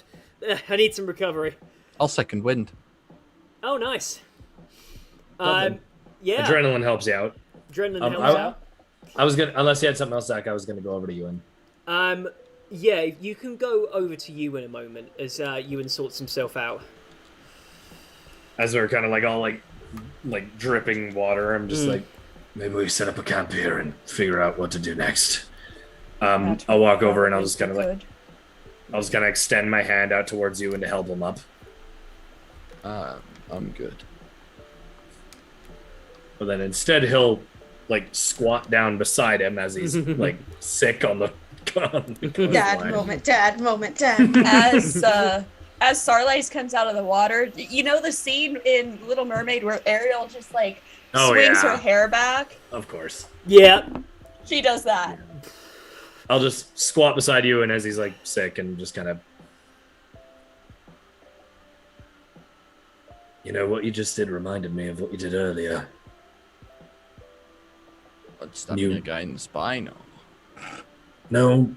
[SPEAKER 4] I need some recovery.
[SPEAKER 6] I'll second wind.
[SPEAKER 4] Oh, nice.
[SPEAKER 2] Something.
[SPEAKER 4] Yeah.
[SPEAKER 2] Adrenaline helps you out.
[SPEAKER 4] Adrenaline helps out.
[SPEAKER 2] I was gonna, unless you had something else, Zach, I was gonna go over to Ewan.
[SPEAKER 4] Yeah, you can go over to you in a moment as Ewan sorts himself out.
[SPEAKER 2] As we're kind of like all like dripping water, I'm just like, maybe we set up a camp here and figure out what to do next. I'll walk over and I'll just kind of like, I was gonna extend my hand out towards you and to help him up.
[SPEAKER 6] I'm good.
[SPEAKER 2] But then instead he'll like squat down beside him as he's like sick on the
[SPEAKER 1] Dad
[SPEAKER 2] line.
[SPEAKER 1] moment, dad moment, dad.
[SPEAKER 5] As Sarlacc comes out of the water, you know the scene in Little Mermaid where Ariel just like swings her hair back?
[SPEAKER 2] Of course.
[SPEAKER 4] Yeah.
[SPEAKER 5] She does that.
[SPEAKER 2] I'll just squat beside you and as he's like sick and just kind of, you know, what you just did reminded me of what you did earlier.
[SPEAKER 6] What, stabbing a guy in the spine? Or...
[SPEAKER 2] No.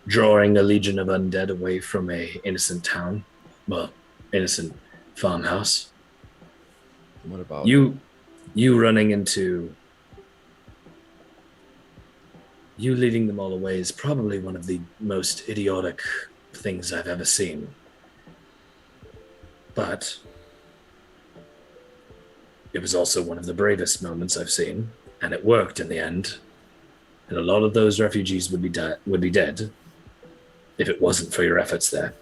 [SPEAKER 2] Drawing a legion of undead away from a innocent town. Well, innocent farmhouse.
[SPEAKER 6] What about
[SPEAKER 2] you running into... You leading them all away is probably one of the most idiotic things I've ever seen. But it was also one of the bravest moments I've seen, and it worked in the end. And a lot of those refugees would be dead if it wasn't for your efforts there.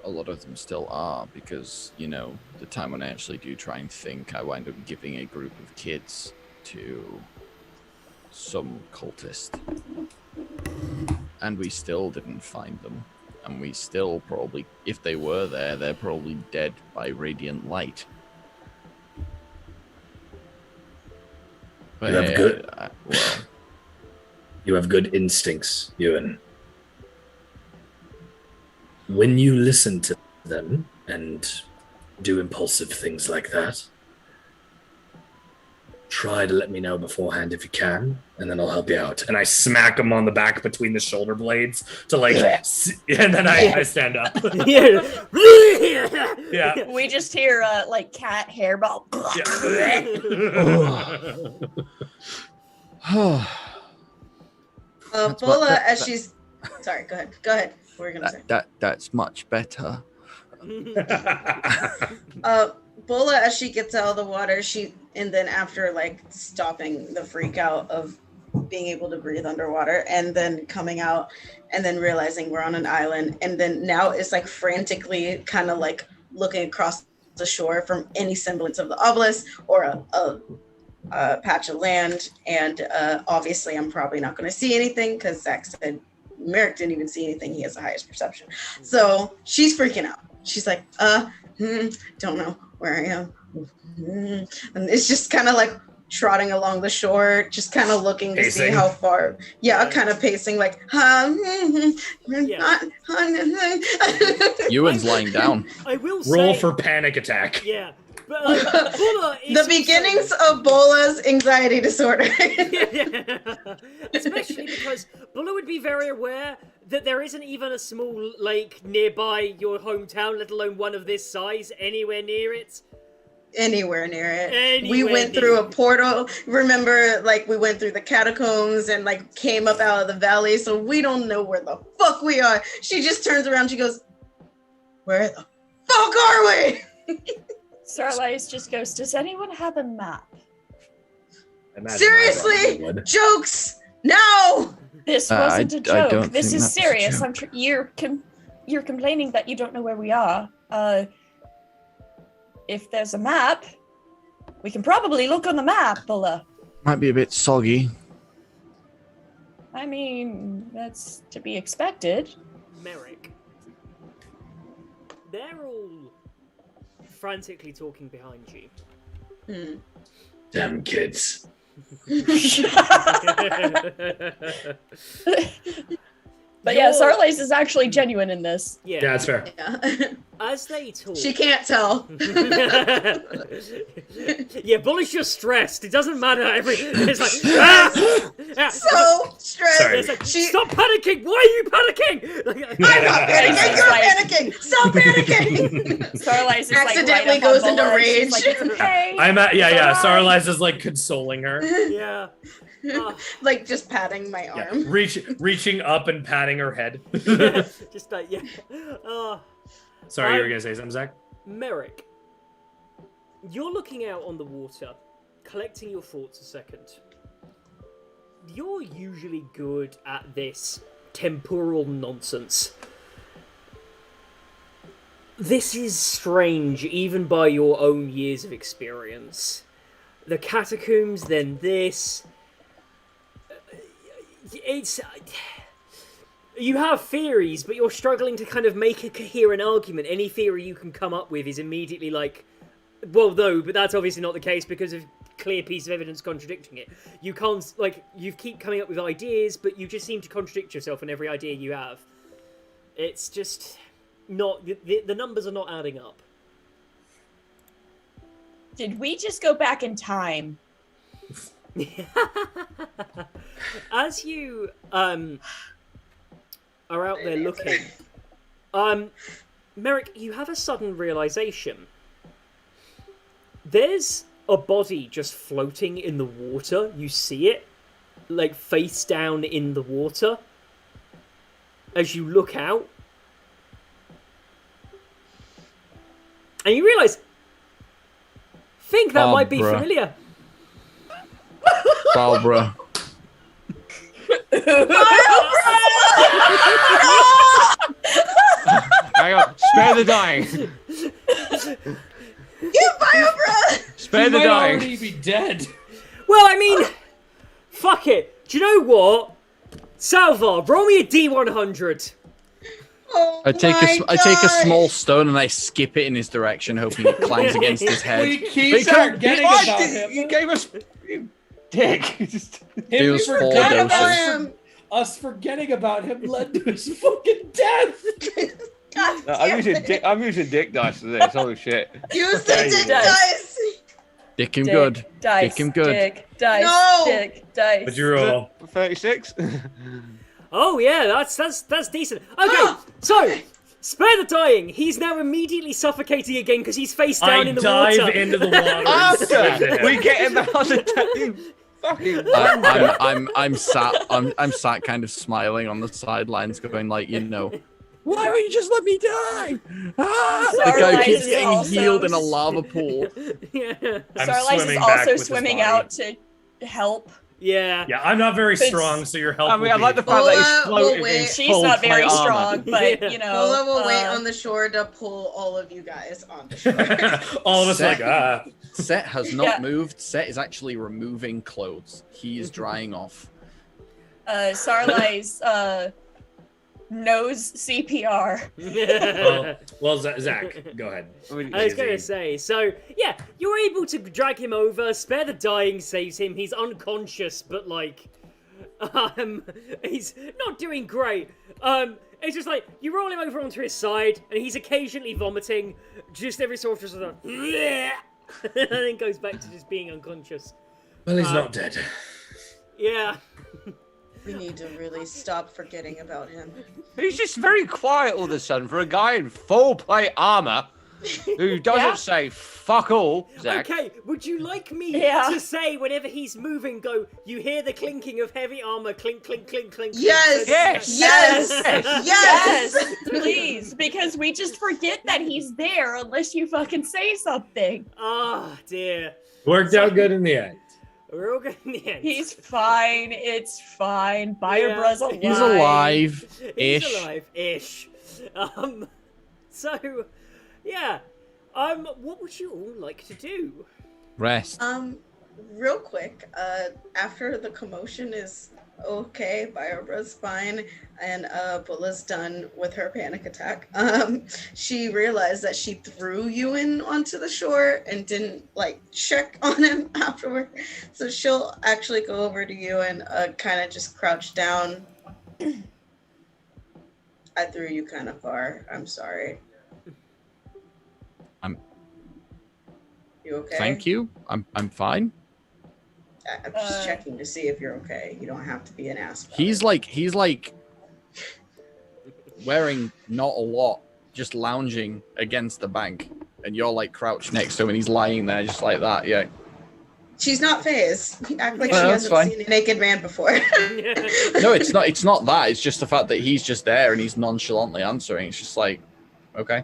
[SPEAKER 6] A lot of them still are, because, you know, the time when I actually do try and think, I wind up giving a group of kids to some cultist. And we still didn't find them. And we still probably, if they were there, they're probably dead by radiant light. But
[SPEAKER 2] You have good.
[SPEAKER 6] Well,
[SPEAKER 2] You have good instincts, Ewan. When you listen to them and do impulsive things like that, try to let me know beforehand if you can, and then I'll help you out. And I smack him on the back between the shoulder blades to like, and then I stand up.
[SPEAKER 4] Yeah.
[SPEAKER 2] Yeah.
[SPEAKER 5] We just hear like cat hairball.
[SPEAKER 1] Bola, as she's sorry, go ahead. What were you gonna say?
[SPEAKER 6] That's much better.
[SPEAKER 1] Bola, as she gets out of the water, and then after like stopping the freak out of being able to breathe underwater and then coming out and then realizing we're on an island, and then now it's like frantically kind of like looking across the shore from any semblance of the obelisk or a patch of land, and obviously I'm probably not going to see anything because Zach said Merrick didn't even see anything. He has the highest perception. So she's freaking out. She's like, don't know where I am. And it's just kind of like trotting along the shore, just kind of looking to see how far. Yeah, kind of pacing like,
[SPEAKER 6] Ewan's lying down.
[SPEAKER 4] I will
[SPEAKER 2] Roll
[SPEAKER 4] say,
[SPEAKER 2] for panic attack.
[SPEAKER 4] Yeah. But Bola is
[SPEAKER 1] the beginnings of Bola's anxiety disorder.
[SPEAKER 4] yeah. Especially because Bola would be very aware that there isn't even a small lake nearby your hometown, let alone one of this size, anywhere near it.
[SPEAKER 1] Anywhere near it. We went through a portal. Remember, like, we went through the catacombs and, like, came up out of the valley, so we don't know where the fuck we are. She just turns around, she goes, where the fuck are we?
[SPEAKER 5] Starlight just goes, does anyone have a map?
[SPEAKER 1] Seriously? Jokes! No!
[SPEAKER 5] This wasn't a joke.
[SPEAKER 6] don't
[SPEAKER 5] This
[SPEAKER 6] think
[SPEAKER 5] is
[SPEAKER 6] that's a
[SPEAKER 5] serious.
[SPEAKER 6] joke.
[SPEAKER 5] You're complaining that you don't know where we are. If there's a map, we can probably look on the map, Bola.
[SPEAKER 6] Might be a bit soggy.
[SPEAKER 5] I mean, that's to be expected.
[SPEAKER 4] Merrick. They're all frantically talking behind you.
[SPEAKER 2] Damn kids.
[SPEAKER 5] But yeah, Sarlace is actually genuine in this.
[SPEAKER 4] Yeah,
[SPEAKER 2] that's fair.
[SPEAKER 1] Yeah.
[SPEAKER 4] As they talk,
[SPEAKER 1] She can't tell.
[SPEAKER 4] yeah, Bully's just stressed. It doesn't matter. It's like
[SPEAKER 1] So stressed.
[SPEAKER 2] Sorry.
[SPEAKER 4] It's like, stop panicking! Why are you panicking? Like,
[SPEAKER 1] I'm not panicking. You're panicking. Stop panicking.
[SPEAKER 5] Starlight is
[SPEAKER 1] Accidentally
[SPEAKER 5] like right up
[SPEAKER 1] goes
[SPEAKER 5] on
[SPEAKER 1] into
[SPEAKER 5] Bola, and
[SPEAKER 1] rage.
[SPEAKER 5] she's like, it's okay.
[SPEAKER 2] I'm at Sarlize is like consoling her.
[SPEAKER 4] yeah.
[SPEAKER 1] Like just patting my arm.
[SPEAKER 2] Reaching up and patting her head.
[SPEAKER 4] Just like
[SPEAKER 2] Sorry, you were gonna say something, Zach?
[SPEAKER 4] Merrick, you're looking out on the water, collecting your thoughts a second. You're usually good at this temporal nonsense. This is strange, even by your own years of experience. The catacombs, then this. It's... You have theories, but you're struggling to kind of make a coherent argument. Any theory you can come up with is immediately like... Well, no, but that's obviously not the case because of clear piece of evidence contradicting it. You can't, like, you keep coming up with ideas, but you just seem to contradict yourself in every idea you have. It's just not... The numbers are not adding up.
[SPEAKER 5] Did we just go back in time?
[SPEAKER 4] As you are out there looking, Merrick, you have a sudden realization. There's a body just floating in the water. You see it, like face down in the water. As you look out, and you realize, think that might be
[SPEAKER 6] Barbara.
[SPEAKER 4] familiar.
[SPEAKER 6] Barbara.
[SPEAKER 3] Hang on, spare the dying.
[SPEAKER 1] You Biobra!
[SPEAKER 3] Spare the
[SPEAKER 2] might
[SPEAKER 3] dying.
[SPEAKER 2] already be dead.
[SPEAKER 4] Well, I mean, fuck it. Do you know what? Salvar, roll me a D100.
[SPEAKER 1] Oh
[SPEAKER 6] I take a
[SPEAKER 1] God.
[SPEAKER 6] small stone and I skip it in his direction, hoping it clangs against his head.
[SPEAKER 2] We keep forgetting
[SPEAKER 3] What?
[SPEAKER 2] about him.
[SPEAKER 3] You gave us... You dick.
[SPEAKER 6] Feels
[SPEAKER 2] Him
[SPEAKER 6] four
[SPEAKER 2] forgetting
[SPEAKER 6] doses.
[SPEAKER 2] us forgetting about him led to his fucking death.
[SPEAKER 1] God
[SPEAKER 3] No,
[SPEAKER 1] damn
[SPEAKER 3] I'm using dick dice for this. Holy shit.
[SPEAKER 1] Use the
[SPEAKER 2] Yeah, you
[SPEAKER 1] dick
[SPEAKER 2] did.
[SPEAKER 1] dice.
[SPEAKER 6] Dick him good.
[SPEAKER 5] Dice.
[SPEAKER 6] Dick him good.
[SPEAKER 5] Dick. Dice.
[SPEAKER 1] No!
[SPEAKER 5] Dick. Dice.
[SPEAKER 2] What'd you roll?
[SPEAKER 3] 36?
[SPEAKER 4] Oh yeah, that's decent. Okay, so spare the dying. He's now immediately suffocating again because he's face down in the
[SPEAKER 2] dive
[SPEAKER 4] water.
[SPEAKER 2] into the water. and swim to
[SPEAKER 3] After
[SPEAKER 2] him.
[SPEAKER 3] we get him out of the fucking...
[SPEAKER 6] I'm sat kind of smiling on the sidelines, going like, why don't you just let me die? Ah! The guy
[SPEAKER 5] Starlight
[SPEAKER 6] keeps
[SPEAKER 5] is
[SPEAKER 6] getting
[SPEAKER 5] also
[SPEAKER 6] healed in a lava pool.
[SPEAKER 4] Yeah.
[SPEAKER 2] I'm
[SPEAKER 5] Starlight is
[SPEAKER 2] swimming back
[SPEAKER 5] also
[SPEAKER 2] with his
[SPEAKER 5] swimming
[SPEAKER 2] body.
[SPEAKER 5] out to help.
[SPEAKER 4] Yeah.
[SPEAKER 2] Yeah, I'm not very
[SPEAKER 5] It's-
[SPEAKER 2] strong, so your help.
[SPEAKER 3] I mean,
[SPEAKER 2] will
[SPEAKER 3] I like
[SPEAKER 2] be-
[SPEAKER 3] the fact that he's
[SPEAKER 1] We'll
[SPEAKER 3] floating
[SPEAKER 1] wait.
[SPEAKER 3] in
[SPEAKER 5] She's
[SPEAKER 3] full
[SPEAKER 5] not very
[SPEAKER 3] plate armor.
[SPEAKER 5] strong, but
[SPEAKER 4] Yeah.
[SPEAKER 5] you know.
[SPEAKER 1] Lola will wait on the shore to pull all of you guys on the shore.
[SPEAKER 2] All of us are like, ah.
[SPEAKER 6] Set has not
[SPEAKER 5] Yeah.
[SPEAKER 6] moved. Set is actually removing clothes. He is drying off.
[SPEAKER 5] Sarlai's knows CPR.
[SPEAKER 2] Well, Zach, go ahead.
[SPEAKER 4] I was gonna say, so yeah, you're able to drag him over. Spare the dying saves him. He's unconscious, but like, he's not doing great. It's just like you roll him over onto his side, and he's occasionally vomiting, just every so often, sort of, and then goes back to just being unconscious.
[SPEAKER 2] Well, he's not dead.
[SPEAKER 4] Yeah.
[SPEAKER 1] We need to really stop forgetting about him.
[SPEAKER 3] He's just very quiet all of a sudden for a guy in full plate armor who doesn't
[SPEAKER 5] Yeah.
[SPEAKER 3] say fuck all, Zach.
[SPEAKER 4] Okay, would you like me
[SPEAKER 5] Yeah.
[SPEAKER 4] to say whenever he's moving, go, you hear the clinking of heavy armor, clink, clink, clink, clink.
[SPEAKER 1] Yes!
[SPEAKER 3] Yes!
[SPEAKER 1] Yes!
[SPEAKER 3] Yes!
[SPEAKER 1] Yes!
[SPEAKER 5] Yes, please, because we just forget that he's there unless you fucking say something.
[SPEAKER 4] Ah, dear.
[SPEAKER 2] Worked out good in the end.
[SPEAKER 4] We're all good in the end.
[SPEAKER 5] He's fine. It's fine. Biobra's alive.
[SPEAKER 6] He's alive.
[SPEAKER 4] He's
[SPEAKER 6] Ish.
[SPEAKER 4] alive-ish. So, yeah. What would you all like to do?
[SPEAKER 6] Rest.
[SPEAKER 1] Real quick, after the commotion is okay, Biobra's fine, and Bulla's done with her panic attack, she realized that she threw Ewan onto the shore and didn't, like, check on him afterward. So she'll actually go over to Ewan, kind of just crouch down. I threw you kind of far. I'm sorry. You okay?
[SPEAKER 6] Thank you. I'm fine.
[SPEAKER 1] I'm just checking to see if you're okay. You don't have to be an ass. about
[SPEAKER 6] He's
[SPEAKER 1] it.
[SPEAKER 6] like wearing not a lot, just lounging against the bank, and you're like crouched next to him, and he's lying there just like that. Yeah.
[SPEAKER 1] She's not phased. Act like
[SPEAKER 6] Well,
[SPEAKER 1] she
[SPEAKER 6] that's
[SPEAKER 1] hasn't
[SPEAKER 6] fine.
[SPEAKER 1] seen a naked man before.
[SPEAKER 6] No, it's not. It's not that. It's just the fact that he's just there and he's nonchalantly answering. It's just like, okay.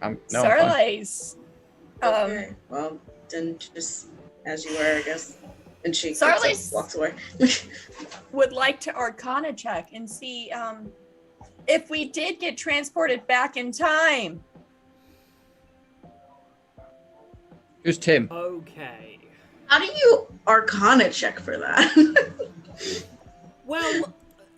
[SPEAKER 6] I'm fine.
[SPEAKER 5] Sarlai's.
[SPEAKER 1] Okay. Well, then just as you were, I guess. And she
[SPEAKER 5] Sarlai's-
[SPEAKER 1] walks away.
[SPEAKER 5] Would like to Arcana check and see if we did get transported back in time.
[SPEAKER 6] Who's Tim?
[SPEAKER 4] Okay.
[SPEAKER 1] How do you Arcana check for that?
[SPEAKER 4] Well,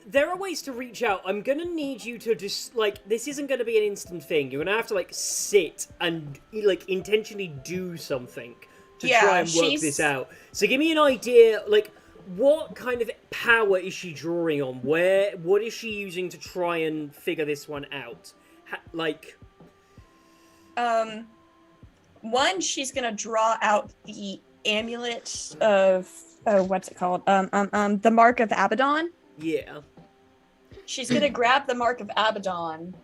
[SPEAKER 4] there are ways to reach out. I'm gonna need you to just, like, this isn't gonna be an instant thing. You're gonna have to, like, sit and, like, intentionally do something to
[SPEAKER 5] Yeah,
[SPEAKER 4] try and work
[SPEAKER 5] she's-
[SPEAKER 4] this out. So give me an idea, like, what kind of power is she drawing on? What is she using to try and figure this one out?
[SPEAKER 5] One, she's gonna draw out the amulet of what's it called? The Mark of Abaddon.
[SPEAKER 4] Yeah.
[SPEAKER 5] She's gonna grab the Mark of Abaddon,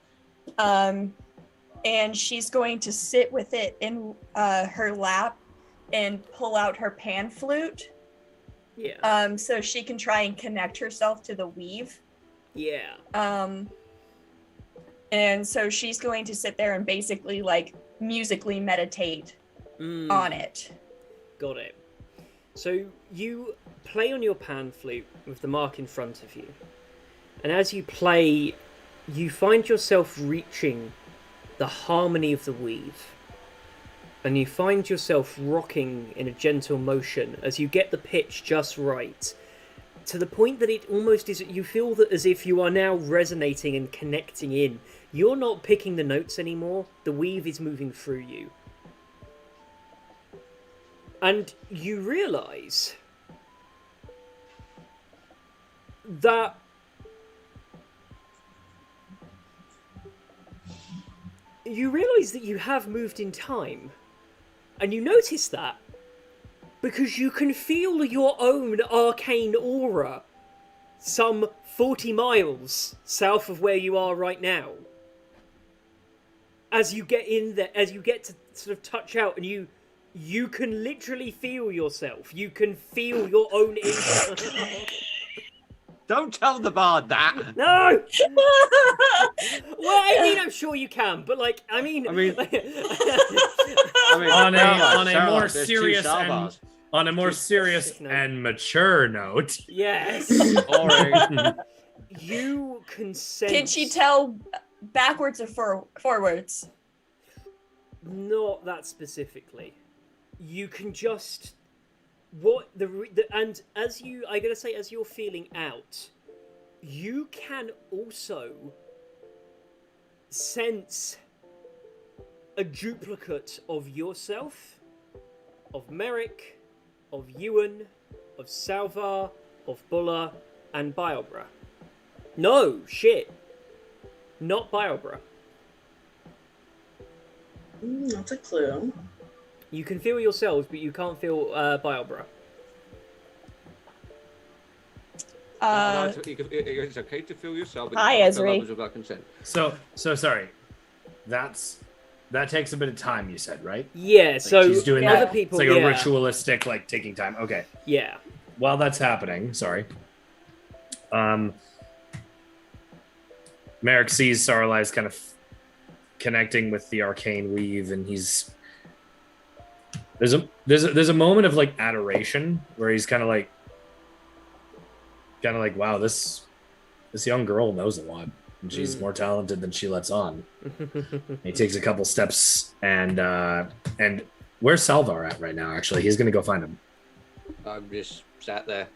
[SPEAKER 5] and she's going to sit with it in her lap and pull out her pan flute,
[SPEAKER 4] Yeah.
[SPEAKER 5] so she can try and connect herself to the weave.
[SPEAKER 4] Yeah.
[SPEAKER 5] And so she's going to sit there and basically like musically meditate on it.
[SPEAKER 4] Got it. So you play on your pan flute with the mark in front of you. And as you play, you find yourself reaching the harmony of the weave. And you find yourself rocking in a gentle motion as you get the pitch just right. to the point that it almost is. You feel that as if you are now resonating and connecting in. You're not picking the notes anymore. The weave is moving through you. And you realise that you have moved in time. And you notice that because you can feel your own arcane aura some 40 miles south of where you are right now. As you get in there, as you get to sort of touch out, and you can literally feel yourself. You can feel your own
[SPEAKER 3] Don't tell the bard that.
[SPEAKER 4] No! Well, I mean, I'm sure you can, but like, I mean,
[SPEAKER 2] on a more serious and mature note.
[SPEAKER 4] Yes. You can sense.
[SPEAKER 5] Can she tell backwards or forwards?
[SPEAKER 4] Not that specifically. You can just and as you're feeling out, you can also sense a duplicate of yourself, of Merrick, of Ewan, of Salvar, of Bulla, and Biobra. No, shit. Not Biobra.
[SPEAKER 1] That's a clue.
[SPEAKER 4] You can feel yourselves, but you can't feel Biobra.
[SPEAKER 3] It's okay to feel yourself. But
[SPEAKER 5] Hi,
[SPEAKER 3] you can't feel
[SPEAKER 5] Ezri.
[SPEAKER 3] others without consent.
[SPEAKER 2] So sorry. That takes a bit of time, you said, right?
[SPEAKER 4] Yeah, so
[SPEAKER 2] she's doing
[SPEAKER 4] other
[SPEAKER 2] that.
[SPEAKER 4] people,
[SPEAKER 2] It's like a ritualistic, like taking time. Okay.
[SPEAKER 4] Yeah.
[SPEAKER 2] While that's happening, sorry. Merrick sees Sarlai's kind of connecting with the arcane weave, and there's a moment of like adoration where he's kind of like, wow, this young girl knows a lot, and she's more talented than she lets on. He takes a couple steps, and where's Salvar at right now? Actually, he's gonna go find him.
[SPEAKER 3] I'm just sat there,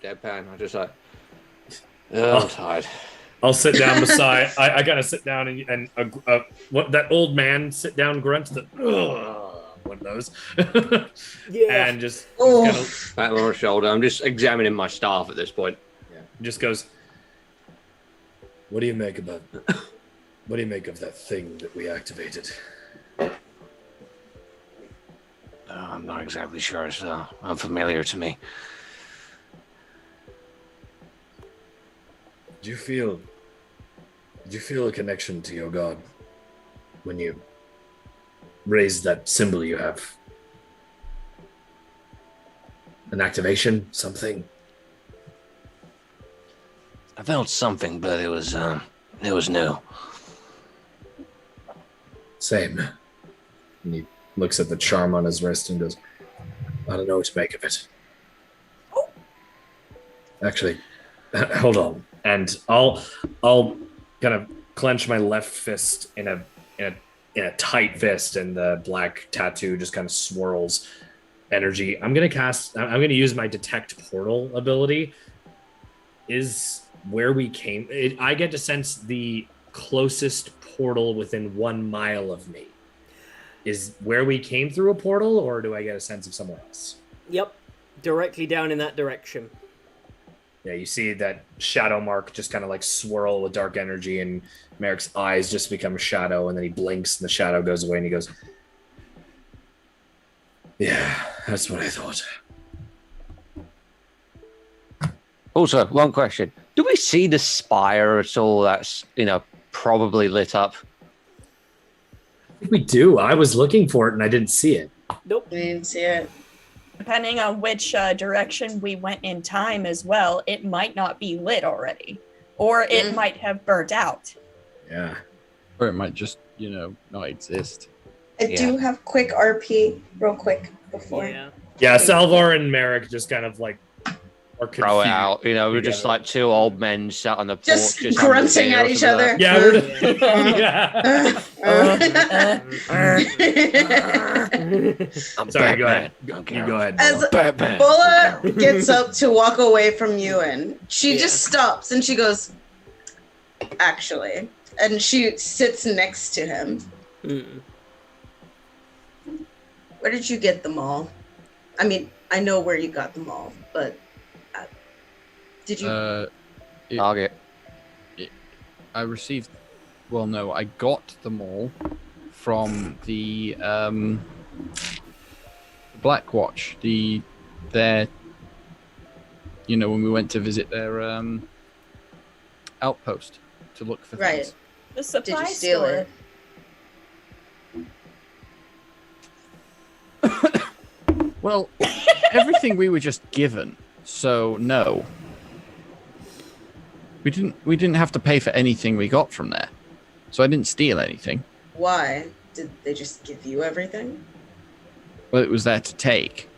[SPEAKER 3] deadpan. I'm just like, I'm tired.
[SPEAKER 2] I'll sit down beside. I gotta sit down and what that old man sit down grunt that one of those.
[SPEAKER 4] Yeah.
[SPEAKER 2] And just kind of
[SPEAKER 3] pat him on the shoulder. I'm just examining my staff at this point.
[SPEAKER 2] Yeah. Just goes. What do you make of that thing that we activated?
[SPEAKER 7] I'm not exactly sure. It's unfamiliar to me.
[SPEAKER 2] Did you feel a connection to your god when you raised that symbol you have? An activation? Something?
[SPEAKER 7] I felt something, but it was new.
[SPEAKER 2] Same. And he looks at the charm on his wrist and goes, I don't know what to make of it. Actually, hold on. And I'll kind of clench my left fist in a tight fist, and the black tattoo just kind of swirls energy. I'm gonna use my detect portal ability. Is where we came. I get to sense the closest portal within 1 mile of me. Is where we came through a portal, or do I get a sense of somewhere else?
[SPEAKER 4] Yep. Directly down in that direction.
[SPEAKER 2] Yeah, you see that shadow mark just kind of like swirl with dark energy, and Merrick's eyes just become a shadow, and then he blinks and the shadow goes away, and he goes, yeah, that's what I thought.
[SPEAKER 3] Also, one question. Do we see the spire at all that's, probably lit up?
[SPEAKER 2] I think we do. I was looking for it and I didn't see it.
[SPEAKER 4] Nope.
[SPEAKER 1] I didn't see it.
[SPEAKER 5] Depending on which direction we went in time as well, it might not be lit already. Or it might have burnt out.
[SPEAKER 2] Yeah.
[SPEAKER 6] Or it might just, not exist.
[SPEAKER 1] I do have quick RP, real quick, before.
[SPEAKER 2] Yeah, Salvar and Merrick just kind of like are confused.
[SPEAKER 3] Throw it out. We're just like two old men sat on the porch.
[SPEAKER 1] Just grunting at each other.
[SPEAKER 2] Yeah, we're
[SPEAKER 7] I'm
[SPEAKER 2] Sorry, go
[SPEAKER 7] Batman.
[SPEAKER 2] ahead. You
[SPEAKER 7] Okay.
[SPEAKER 2] go ahead.
[SPEAKER 1] As
[SPEAKER 7] Batman.
[SPEAKER 1] Bola gets up to walk away from you, and she
[SPEAKER 4] Yeah.
[SPEAKER 1] just stops and she goes, actually. And she sits next to him.
[SPEAKER 4] Mm.
[SPEAKER 1] Where did you get them all? I mean, I know where you got them all, but did you?
[SPEAKER 3] Target.
[SPEAKER 6] I received. Well, no, I got them all from the Black Watch. Their. You know, when we went to visit their outpost to look for
[SPEAKER 1] Right.
[SPEAKER 6] things.
[SPEAKER 5] The supply
[SPEAKER 1] Did you steal
[SPEAKER 5] store.
[SPEAKER 1] it?
[SPEAKER 6] Well, everything we were just given, so no. We didn't have to pay for anything we got from there. So I didn't steal anything.
[SPEAKER 1] Why? Did they just give you everything?
[SPEAKER 6] Well, it was there to take.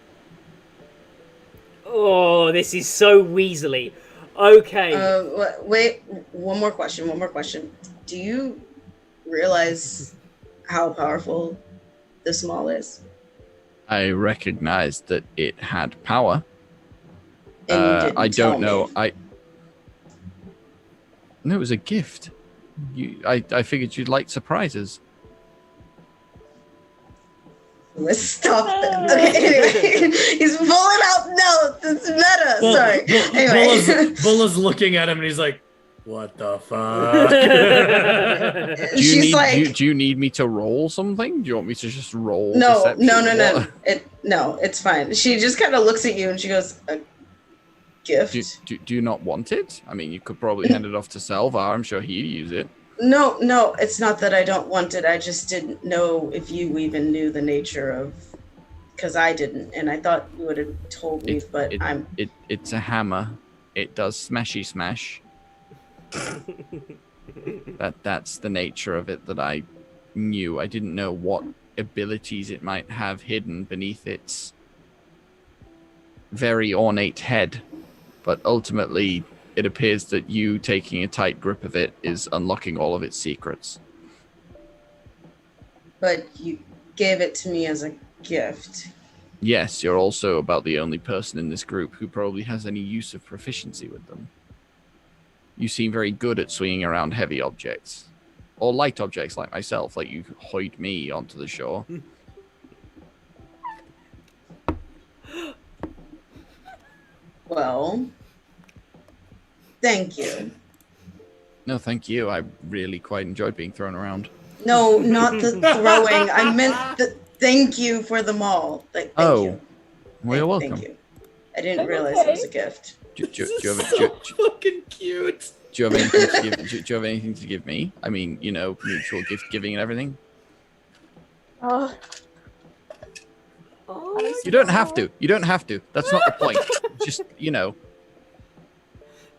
[SPEAKER 4] Oh, this is so weaselly. Okay.
[SPEAKER 1] Wait, one more question. Do you realize how powerful this mall is?
[SPEAKER 6] I recognized that it had power.
[SPEAKER 1] And you didn't
[SPEAKER 6] I
[SPEAKER 1] tell
[SPEAKER 6] don't know.
[SPEAKER 1] me.
[SPEAKER 6] No, it was a gift. I figured you'd like surprises.
[SPEAKER 1] Let's stop them. Okay, anyway. He's pulling out notes. It's meta. Sorry. Anyway.
[SPEAKER 2] Bulla's looking at him and he's like, what the fuck?
[SPEAKER 1] She's like,
[SPEAKER 6] do you need me to roll something? Do you want me to just roll?
[SPEAKER 1] no,
[SPEAKER 6] deception?
[SPEAKER 1] no.
[SPEAKER 6] What?
[SPEAKER 1] It's fine. She just kind of looks at you and she goes, a gift?
[SPEAKER 6] Do you not want it? I mean, you could probably hand it off to Salvar. I'm sure he'd use it.
[SPEAKER 1] No, it's not that I don't want it. I just didn't know if you even knew the nature of, because I didn't, and I thought you would have told me, but
[SPEAKER 6] It's a hammer. It does smashy smash. That's the nature of it that I knew. I didn't know what abilities it might have hidden beneath its very ornate head, but ultimately it appears that you taking a tight grip of it is unlocking all of its secrets.
[SPEAKER 1] But you gave it to me as a gift.
[SPEAKER 6] Yes, you're also about the only person in this group who probably has any use of proficiency with them. You seem very good at swinging around heavy objects. Or light objects like myself, like you hoid me onto the shore.
[SPEAKER 1] Well, thank you.
[SPEAKER 6] No, thank you. I really quite enjoyed being thrown around.
[SPEAKER 1] No, not the throwing. I meant the thank you for the mall. Like, thank you.
[SPEAKER 6] Well, you're welcome.
[SPEAKER 1] Thank you. I didn't realize it was a gift.
[SPEAKER 6] Do you have
[SPEAKER 2] fucking cute.
[SPEAKER 6] Do you have anything to give? Do you have anything to give me? I mean, you know, mutual gift giving and everything.
[SPEAKER 5] Oh.
[SPEAKER 6] You don't have to. You don't have to. That's not the point. Just, you know.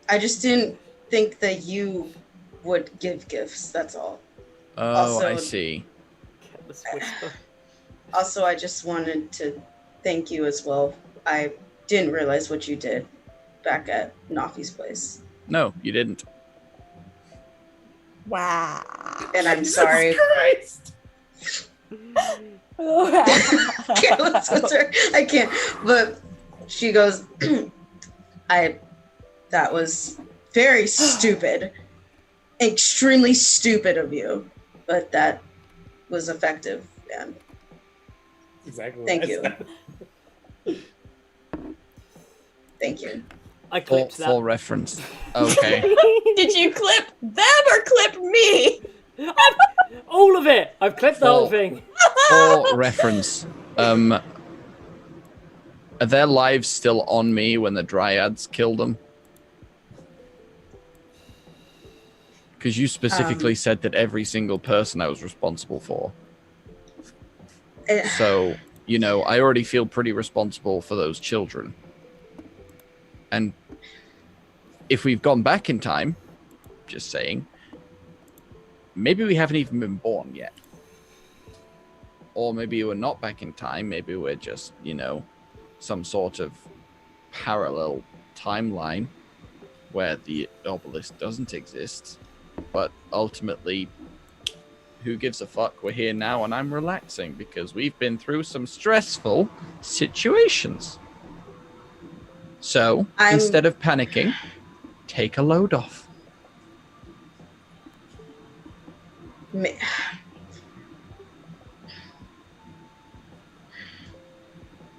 [SPEAKER 1] I just didn't think that you would give gifts. That's all.
[SPEAKER 6] Oh,
[SPEAKER 1] Also-
[SPEAKER 6] I see.
[SPEAKER 4] Careless whisper.
[SPEAKER 1] Also, I just wanted to thank you as well. I didn't realize what you did back at Nafi's place.
[SPEAKER 6] No, you didn't.
[SPEAKER 5] Wow.
[SPEAKER 1] And I'm sorry.
[SPEAKER 2] Christ.
[SPEAKER 1] Can't listen to her. I can't. But she goes, that was very stupid. Extremely stupid of you. But that was effective, and
[SPEAKER 2] Exactly.
[SPEAKER 1] thank you. Thank you.
[SPEAKER 4] I clipped that.
[SPEAKER 6] Full reference. Okay.
[SPEAKER 5] Did you clip them or clip me?
[SPEAKER 4] All of it! I've clipped the whole
[SPEAKER 6] Oh.
[SPEAKER 4] thing.
[SPEAKER 6] For reference. Are their lives still on me when the dryads killed them? Because you specifically said that every single person I was responsible for.
[SPEAKER 1] Eh,
[SPEAKER 6] So, you know, I already feel pretty responsible for those children. And if we've gone back in time, just saying, maybe we haven't even been born yet. Or maybe we're not back in time. Maybe we're just, you know, some sort of parallel timeline where the obelisk doesn't exist. But ultimately, who gives a fuck? We're here now, and I'm relaxing because we've been through some stressful situations. So, instead of panicking, take a load off.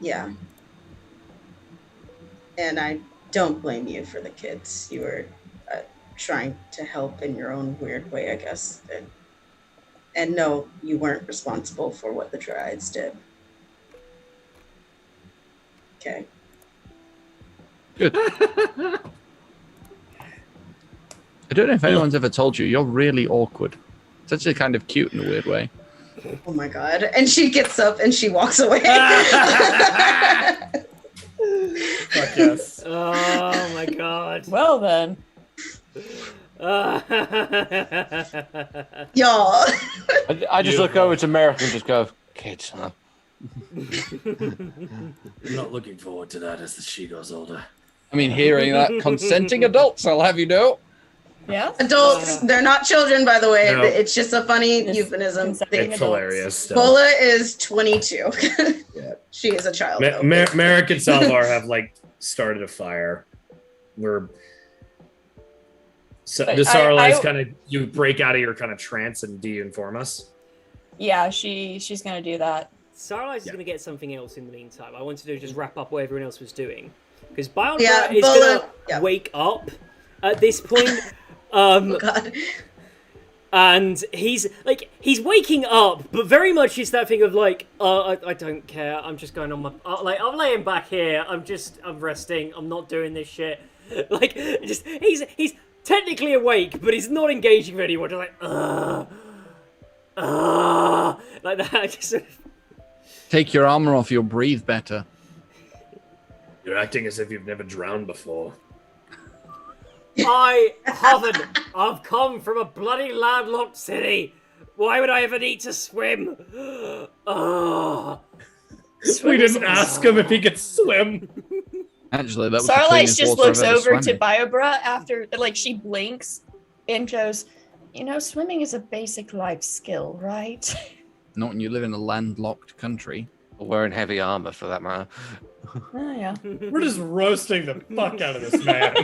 [SPEAKER 1] Yeah. And I don't blame you for the kids. You were trying to help in your own weird way, I guess. And no, you weren't responsible for what the Dryades did. Okay.
[SPEAKER 6] Good. I don't know if anyone's ever told you, you're really awkward. It's actually kind of cute in a weird way.
[SPEAKER 1] Oh my god. And she gets up and she walks away.
[SPEAKER 2] Fuck yes.
[SPEAKER 4] Oh my god.
[SPEAKER 5] Well then.
[SPEAKER 1] Y'all.
[SPEAKER 3] I just look over to Merrick and just go, kids, huh?
[SPEAKER 2] I'm not looking forward to that as the she goes older.
[SPEAKER 6] I mean, hearing that, consenting adults, I'll have you know.
[SPEAKER 5] Yeah.
[SPEAKER 1] Adults, they're not children, by the way.
[SPEAKER 2] No.
[SPEAKER 1] It's just a funny euphemism.
[SPEAKER 2] It's hilarious. Still.
[SPEAKER 1] Paula is 22.
[SPEAKER 2] Yeah.
[SPEAKER 1] She is a child.
[SPEAKER 2] Merrick and Salvar have like started a fire. We're so the Sarlai's kind of you break out of your kind of trance and de-inform us.
[SPEAKER 5] Yeah, she's gonna do that.
[SPEAKER 4] Sarlai's is going to get something else in the meantime. I wanted to just wrap up what everyone else was doing. Because Bion is going to wake up at this point.
[SPEAKER 1] Oh, God.
[SPEAKER 4] And he's waking up, but very much is that thing of like, I don't care. I'm just going on my, I'm laying back here. I'm resting. I'm not doing this shit. Like, just, he's technically awake, but he's not engaging with anyone. Just like that. Just sort of,
[SPEAKER 6] Take your armor off, you'll breathe better.
[SPEAKER 2] You're acting as if you've never drowned before.
[SPEAKER 4] I haven't. I've come from a bloody landlocked city. Why would I ever need to swim?
[SPEAKER 2] We didn't ask him if he could swim.
[SPEAKER 6] Actually, that was
[SPEAKER 5] Sarlais just looks over to
[SPEAKER 6] to
[SPEAKER 5] Biobra after, like, she blinks and goes, you know, swimming is a basic life skill, right?
[SPEAKER 6] Not when you live in a landlocked country.
[SPEAKER 3] Or wearing heavy armor, for that matter.
[SPEAKER 5] Oh, yeah.
[SPEAKER 2] We're just roasting the fuck out of this man.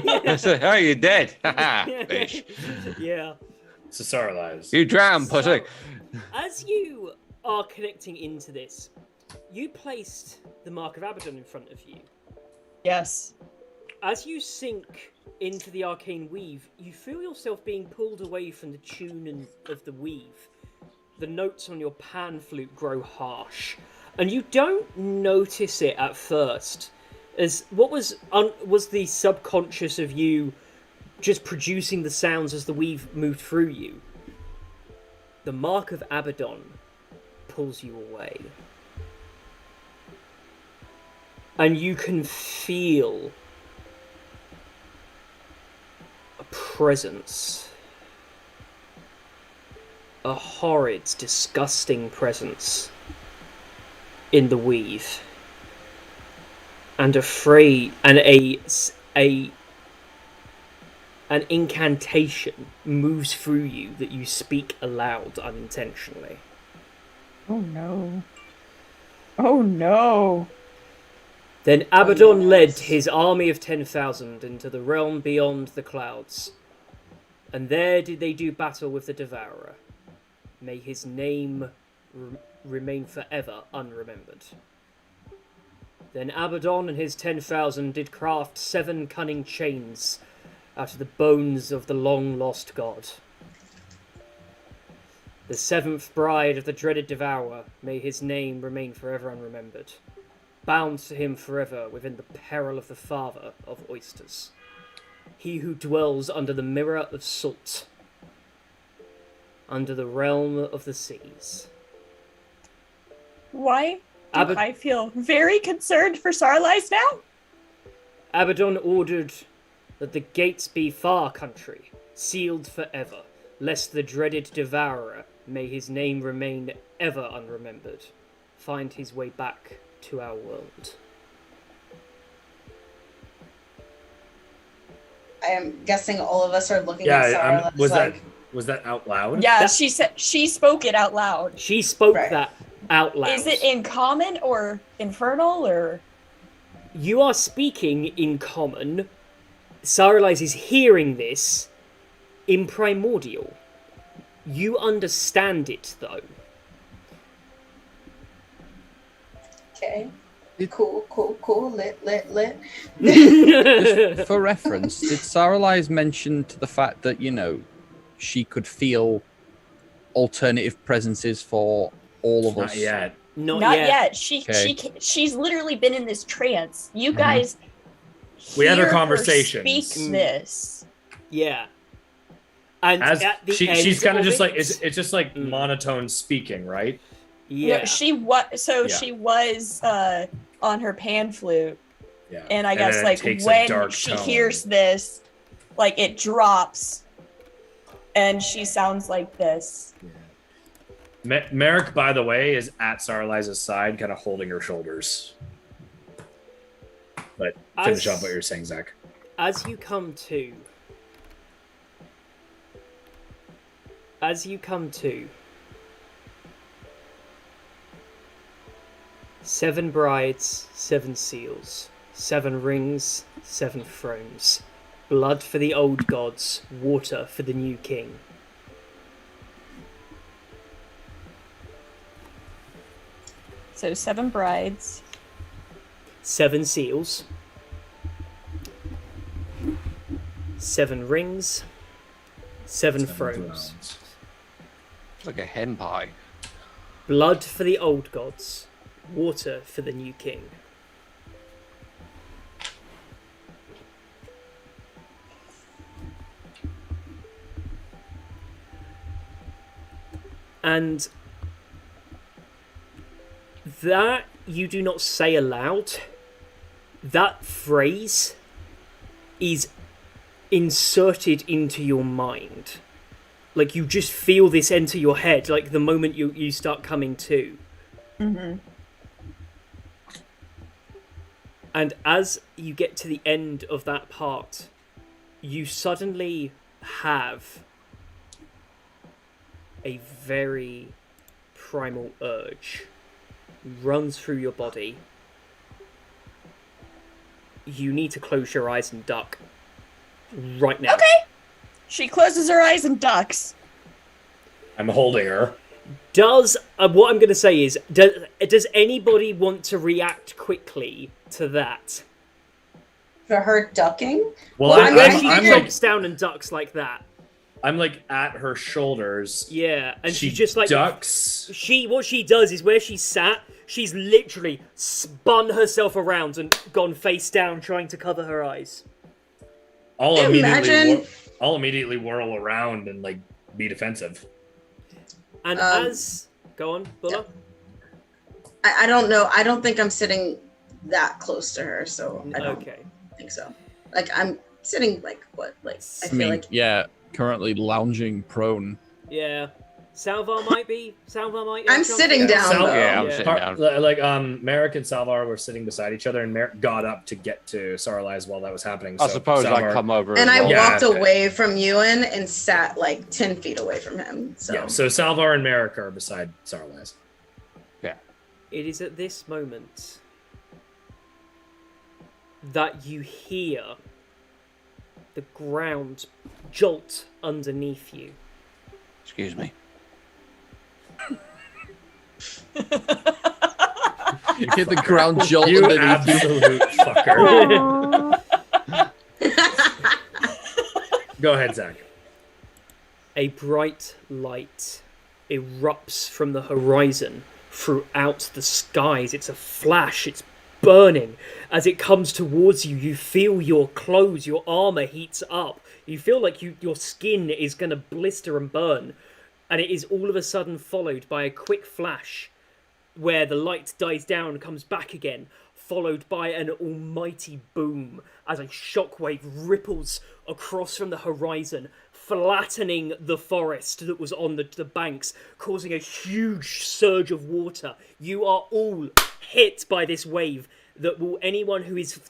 [SPEAKER 3] Oh, you're dead. Bitch.
[SPEAKER 4] Yeah.
[SPEAKER 2] So Sarlai's.
[SPEAKER 3] You drowned, pussy.
[SPEAKER 4] As you are connecting into this, you placed the Mark of Abaddon in front of you.
[SPEAKER 5] Yes.
[SPEAKER 4] As you sink into the arcane weave, you feel yourself being pulled away from the tune of the weave. The notes on your pan flute grow harsh, and you don't notice it at first. As what was the subconscious of you just producing the sounds as the weave moved through you. The Mark of Abaddon pulls you away. And you can feel a presence. A horrid, disgusting presence in the weave. And an incantation moves through you that you speak aloud unintentionally.
[SPEAKER 5] Oh no. Oh no.
[SPEAKER 4] Then Abaddon led his army of 10,000 into the realm beyond the clouds. And there did they do battle with the Devourer. May his name remain forever unremembered. Then Abaddon and his 10,000 did craft 7 cunning chains out of the bones of the long-lost god. The 7th bride of the dreaded Devourer, may his name remain forever unremembered. Bound to him forever within the peril of the father of oysters. He who dwells under the mirror of salt. Under the realm of the seas.
[SPEAKER 5] Why do I feel very concerned for Sarlais now?
[SPEAKER 4] Abaddon ordered that the gates be far country, sealed forever, lest the dreaded Devourer, may his name remain ever unremembered, find his way back to our world.
[SPEAKER 1] I am guessing all of us are looking at Sarlais
[SPEAKER 2] was Was that out loud?
[SPEAKER 5] Yeah, she said she spoke it out loud.
[SPEAKER 4] She spoke
[SPEAKER 1] Right.
[SPEAKER 4] that out loud.
[SPEAKER 5] Is it in common or infernal or?
[SPEAKER 4] You are speaking in common. Saralise is hearing this in primordial. You understand it, though.
[SPEAKER 1] Okay. Cool. Lit.
[SPEAKER 6] Just for reference, did Saralise mention to the fact that, you know, she could feel alternative presences for all of us?
[SPEAKER 2] Not yet.
[SPEAKER 5] Not yet. She's literally been in this trance. You guys
[SPEAKER 2] We had our
[SPEAKER 5] hear her
[SPEAKER 2] conversations.
[SPEAKER 5] speak this.
[SPEAKER 4] Yeah. And
[SPEAKER 2] As
[SPEAKER 4] at the
[SPEAKER 2] she's
[SPEAKER 4] end
[SPEAKER 2] kind of
[SPEAKER 4] of
[SPEAKER 2] just
[SPEAKER 4] it-
[SPEAKER 2] like it's just like monotone speaking, right?
[SPEAKER 4] Yeah.
[SPEAKER 5] No, she was on her pan flute,
[SPEAKER 2] Yeah.
[SPEAKER 5] and I guess
[SPEAKER 2] then it
[SPEAKER 5] like
[SPEAKER 2] takes a
[SPEAKER 5] when
[SPEAKER 2] dark
[SPEAKER 5] she
[SPEAKER 2] tone.
[SPEAKER 5] hears this, like it drops, and she sounds like this.
[SPEAKER 2] Merrick, by the way, is at Saraliza's side, kind of holding her shoulders. But finish off what you're saying, Zach.
[SPEAKER 4] As you come to, 7 brides, 7 seals, 7 rings, 7 thrones, blood for the old gods, water for the new king.
[SPEAKER 5] So 7 brides.
[SPEAKER 4] 7 seals, 7 rings, 7 thrones,
[SPEAKER 3] It's like a hen pie.
[SPEAKER 4] blood for the old gods, water for the new king. And that you do not say aloud. That phrase is inserted into your mind. Like you just feel this enter your head, like the moment you start coming to.
[SPEAKER 5] Mm-hmm.
[SPEAKER 4] And as you get to the end of that part, you suddenly have a very primal urge runs through your body. You need to close your eyes and duck right now.
[SPEAKER 5] Okay. She closes her eyes and ducks.
[SPEAKER 2] I'm holding her.
[SPEAKER 4] Does what I'm going to say is, does anybody want to react quickly to that?
[SPEAKER 1] For her ducking?
[SPEAKER 2] Well,
[SPEAKER 1] Well,
[SPEAKER 2] I'm,
[SPEAKER 1] I
[SPEAKER 4] She
[SPEAKER 2] I'm,
[SPEAKER 4] jumps down and ducks like that.
[SPEAKER 2] I'm like at her shoulders.
[SPEAKER 4] Yeah, and
[SPEAKER 2] She
[SPEAKER 4] she just like
[SPEAKER 2] ducks.
[SPEAKER 4] what she does is where she's sat, she's literally spun herself around and gone face down trying to cover her eyes.
[SPEAKER 2] I'll
[SPEAKER 1] Imagine-
[SPEAKER 2] immediately whirl around and like be defensive.
[SPEAKER 4] And go on, Bulla.
[SPEAKER 1] I don't know. I don't think I'm sitting that close to her, so I don't
[SPEAKER 4] Okay.
[SPEAKER 1] think so. Like I'm sitting like what? Like I
[SPEAKER 6] I
[SPEAKER 1] feel
[SPEAKER 6] mean,
[SPEAKER 1] like
[SPEAKER 6] yeah, currently lounging prone.
[SPEAKER 4] Yeah. Salvar might.
[SPEAKER 1] I'm sitting down.
[SPEAKER 2] Sal-
[SPEAKER 1] though.
[SPEAKER 3] Yeah, I'm
[SPEAKER 4] Yeah.
[SPEAKER 3] sitting down.
[SPEAKER 2] Like Merrick and Salvar were sitting beside each other, and Merrick got up to get to Saralize while that was happening.
[SPEAKER 3] I
[SPEAKER 2] so
[SPEAKER 3] suppose I
[SPEAKER 2] Salvar-
[SPEAKER 3] come over
[SPEAKER 1] And
[SPEAKER 3] as
[SPEAKER 1] I
[SPEAKER 3] well.
[SPEAKER 2] Yeah.
[SPEAKER 1] walked away from Ewan and sat like 10 feet away from him. So,
[SPEAKER 2] Yeah, so Salvar and Merrick are beside Saralize.
[SPEAKER 4] It is at this moment that you hear the ground jolt underneath you.
[SPEAKER 7] Excuse me.
[SPEAKER 6] You hit the ground jolt
[SPEAKER 2] You
[SPEAKER 6] underneath you.
[SPEAKER 2] absolute fucker. Go ahead, Zach.
[SPEAKER 4] A bright light erupts from the horizon throughout the skies. It's a flash, it's burning. As it comes towards you, you feel your clothes, your armor heats up. You feel like your skin is going to blister and burn. And it is all of a sudden followed by a quick flash where the light dies down and comes back again, followed by an almighty boom as a shockwave ripples across from the horizon, flattening the forest that was on the banks, causing a huge surge of water. You are all hit by this wave that will anyone who is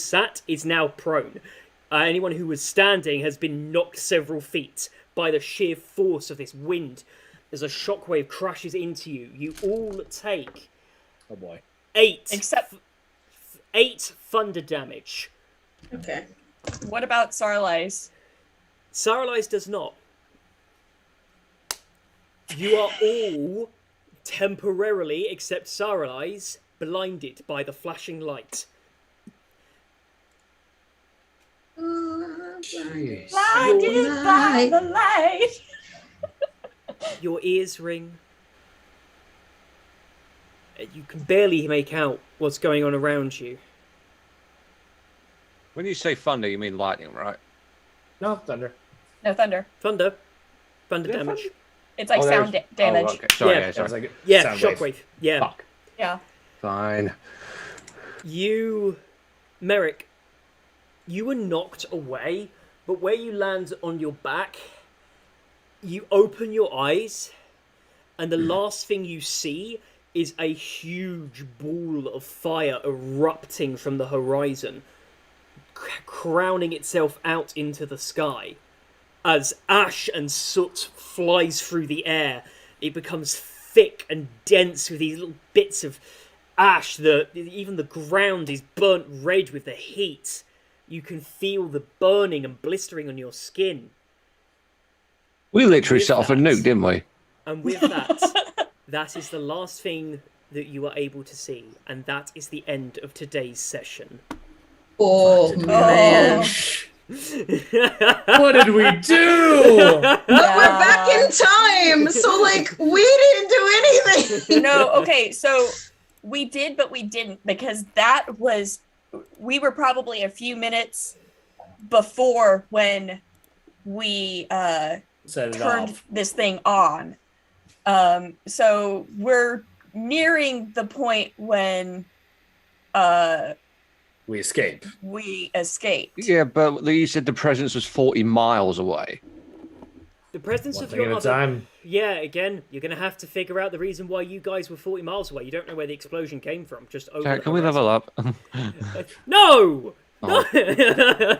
[SPEAKER 4] sat is now prone. Anyone who was standing has been knocked several feet by the sheer force of this wind as a shockwave crashes into you. You all take
[SPEAKER 2] Oh boy.
[SPEAKER 4] 8 thunder damage.
[SPEAKER 1] Okay.
[SPEAKER 5] What about Sarlais?
[SPEAKER 4] Saralise does not. You are all temporarily, except Saralise, blinded by the flashing light.
[SPEAKER 5] Blinded by the light.
[SPEAKER 4] Your ears ring. You can barely make out what's going on around you.
[SPEAKER 3] When you say thunder, you mean lightning, right?
[SPEAKER 2] No, thunder.
[SPEAKER 5] No thunder.
[SPEAKER 4] Thunder
[SPEAKER 3] Yeah,
[SPEAKER 4] damage.
[SPEAKER 5] It's like
[SPEAKER 3] there's-
[SPEAKER 5] sound damage.
[SPEAKER 3] Oh, okay. Sorry,
[SPEAKER 4] Yeah.
[SPEAKER 3] yeah,
[SPEAKER 2] It
[SPEAKER 3] sorry.
[SPEAKER 2] was like
[SPEAKER 4] Yeah,
[SPEAKER 2] sound
[SPEAKER 4] shockwave.
[SPEAKER 2] wave.
[SPEAKER 4] Yeah.
[SPEAKER 2] Fuck.
[SPEAKER 5] Yeah.
[SPEAKER 3] Fine.
[SPEAKER 4] You, Merrick, you were knocked away, but where you land on your back, you open your eyes, and the last thing you see is a huge ball of fire erupting from the horizon, crowning itself out into the sky. As ash and soot flies through the air, it becomes thick and dense with these little bits of ash. Even the ground is burnt red with the heat. You can feel the burning and blistering on your skin.
[SPEAKER 3] We literally
[SPEAKER 4] With
[SPEAKER 3] set off a
[SPEAKER 4] that-
[SPEAKER 3] nuke, didn't we?
[SPEAKER 4] And with that, that is the last thing that you are able to see. And that is the end of today's session.
[SPEAKER 1] Oh, man.
[SPEAKER 2] What did we do?
[SPEAKER 1] But we're back in time, so like we didn't do anything.
[SPEAKER 5] No, okay, so we did, but we didn't, because we were probably a few minutes before when we
[SPEAKER 2] Set it
[SPEAKER 5] turned
[SPEAKER 2] off.
[SPEAKER 5] this thing on. So we're nearing the point when
[SPEAKER 2] We escape.
[SPEAKER 5] we escaped.
[SPEAKER 3] Yeah, but you said the presence was 40 miles away.
[SPEAKER 4] The presence
[SPEAKER 2] One
[SPEAKER 4] of
[SPEAKER 2] thing at
[SPEAKER 4] your
[SPEAKER 2] a
[SPEAKER 4] other...
[SPEAKER 2] time.
[SPEAKER 4] Yeah, again, you're going to have to figure out the reason why you guys were 40 miles away. You don't know where the explosion came from. Just over
[SPEAKER 3] Jack,
[SPEAKER 4] the
[SPEAKER 3] can we
[SPEAKER 4] horizon.
[SPEAKER 3] level up?
[SPEAKER 4] No!
[SPEAKER 3] Oh.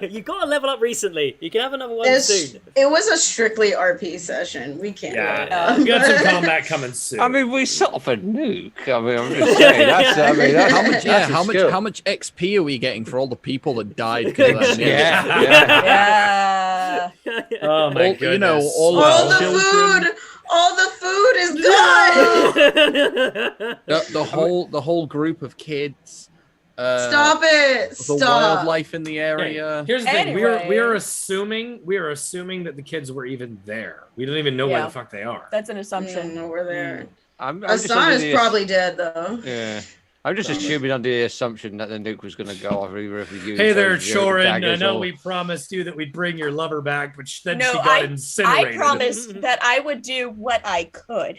[SPEAKER 4] You got to level up recently. You can have another one soon.
[SPEAKER 1] It was a strictly RP session. We can't.
[SPEAKER 2] Yeah, we got some combat coming soon.
[SPEAKER 3] I mean, we set off a nuke. I mean, I'm just saying. That's
[SPEAKER 6] How much XP are we getting for all the people that died? 'Cause of that?
[SPEAKER 3] Yeah.
[SPEAKER 5] Yeah.
[SPEAKER 2] oh my
[SPEAKER 6] All,
[SPEAKER 2] goodness.
[SPEAKER 6] you know, all
[SPEAKER 1] All
[SPEAKER 6] the
[SPEAKER 1] the
[SPEAKER 6] children,
[SPEAKER 1] food is gone.
[SPEAKER 6] the whole group of kids.
[SPEAKER 1] Stop it!
[SPEAKER 6] The
[SPEAKER 1] Stop.
[SPEAKER 6] wildlife in the
[SPEAKER 2] Okay,
[SPEAKER 6] area.
[SPEAKER 2] here's the thing.
[SPEAKER 5] Anyway.
[SPEAKER 2] We are assuming that the kids were even there. We don't even know where
[SPEAKER 5] Yeah.
[SPEAKER 2] the fuck they are.
[SPEAKER 5] That's an assumption.
[SPEAKER 1] No, we're there.
[SPEAKER 3] I'm just
[SPEAKER 1] Hassan
[SPEAKER 3] under
[SPEAKER 1] is
[SPEAKER 3] the-
[SPEAKER 1] probably dead though.
[SPEAKER 3] Yeah. I'm just assuming under the assumption that the nuke was going to go off either if we used
[SPEAKER 2] Hey there,
[SPEAKER 3] those,
[SPEAKER 2] Chorin. I
[SPEAKER 3] daggers
[SPEAKER 2] know
[SPEAKER 3] or-
[SPEAKER 2] we promised you that we'd bring your lover back, but then
[SPEAKER 5] No,
[SPEAKER 2] she got
[SPEAKER 5] I
[SPEAKER 2] incinerated.
[SPEAKER 5] promised that I would do what I could.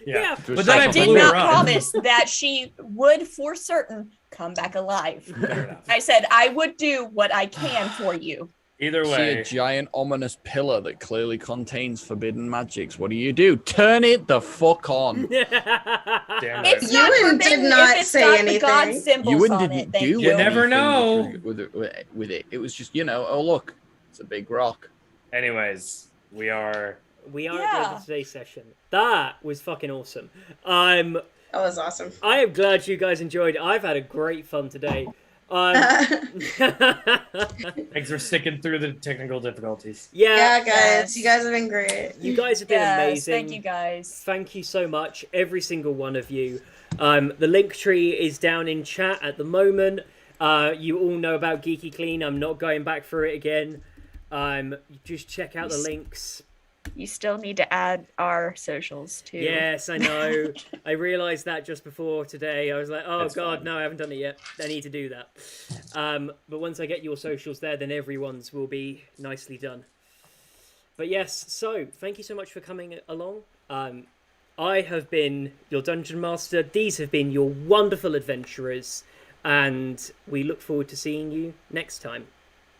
[SPEAKER 4] Yeah.
[SPEAKER 2] But then
[SPEAKER 5] I
[SPEAKER 2] I
[SPEAKER 5] did
[SPEAKER 2] blew
[SPEAKER 5] not
[SPEAKER 2] her up.
[SPEAKER 5] promise that she would for certain come back alive.
[SPEAKER 2] Fair enough.
[SPEAKER 5] I said I would do what I can for you.
[SPEAKER 2] Either
[SPEAKER 6] See
[SPEAKER 2] way,
[SPEAKER 6] a giant ominous pillar that clearly contains forbidden magics. What do? Turn it the fuck on.
[SPEAKER 2] damn
[SPEAKER 5] It's
[SPEAKER 2] it.
[SPEAKER 5] not
[SPEAKER 1] Ewan
[SPEAKER 5] forbidden
[SPEAKER 1] did not
[SPEAKER 5] if it's
[SPEAKER 1] say
[SPEAKER 5] got
[SPEAKER 1] anything.
[SPEAKER 5] the god symbols
[SPEAKER 6] Ewan
[SPEAKER 5] on
[SPEAKER 6] didn't
[SPEAKER 5] it. Thank
[SPEAKER 6] do
[SPEAKER 5] you.
[SPEAKER 2] You never
[SPEAKER 6] anything
[SPEAKER 2] know.
[SPEAKER 6] with it. It was just, oh look, it's a big rock.
[SPEAKER 2] Anyways, we are.
[SPEAKER 4] We are at the
[SPEAKER 5] Yeah.
[SPEAKER 4] end of today's session. That was fucking awesome.
[SPEAKER 1] That was awesome.
[SPEAKER 4] I am glad you guys enjoyed it. I've had a great fun today.
[SPEAKER 2] Thanks for sticking through the technical difficulties.
[SPEAKER 1] Yeah, guys,
[SPEAKER 5] Yes.
[SPEAKER 1] you guys have been great.
[SPEAKER 4] You guys have been
[SPEAKER 5] Yes,
[SPEAKER 4] amazing.
[SPEAKER 5] thank you guys.
[SPEAKER 4] Thank you so much, every single one of you. The link tree is down in chat at the moment. You all know about Geeky Clean. I'm not going back through it again. Just check out the links.
[SPEAKER 5] You still need to add our socials too.
[SPEAKER 4] Yes, I know. I realised that just before today. I was like, oh
[SPEAKER 2] That's
[SPEAKER 4] god,
[SPEAKER 2] fine.
[SPEAKER 4] no, I haven't done it yet. I need to do that. But once I get your socials there, then everyone's will be nicely done. But yes, so thank you so much for coming along. I have been your Dungeon Master. These have been your wonderful adventurers. And we look forward to seeing you next time.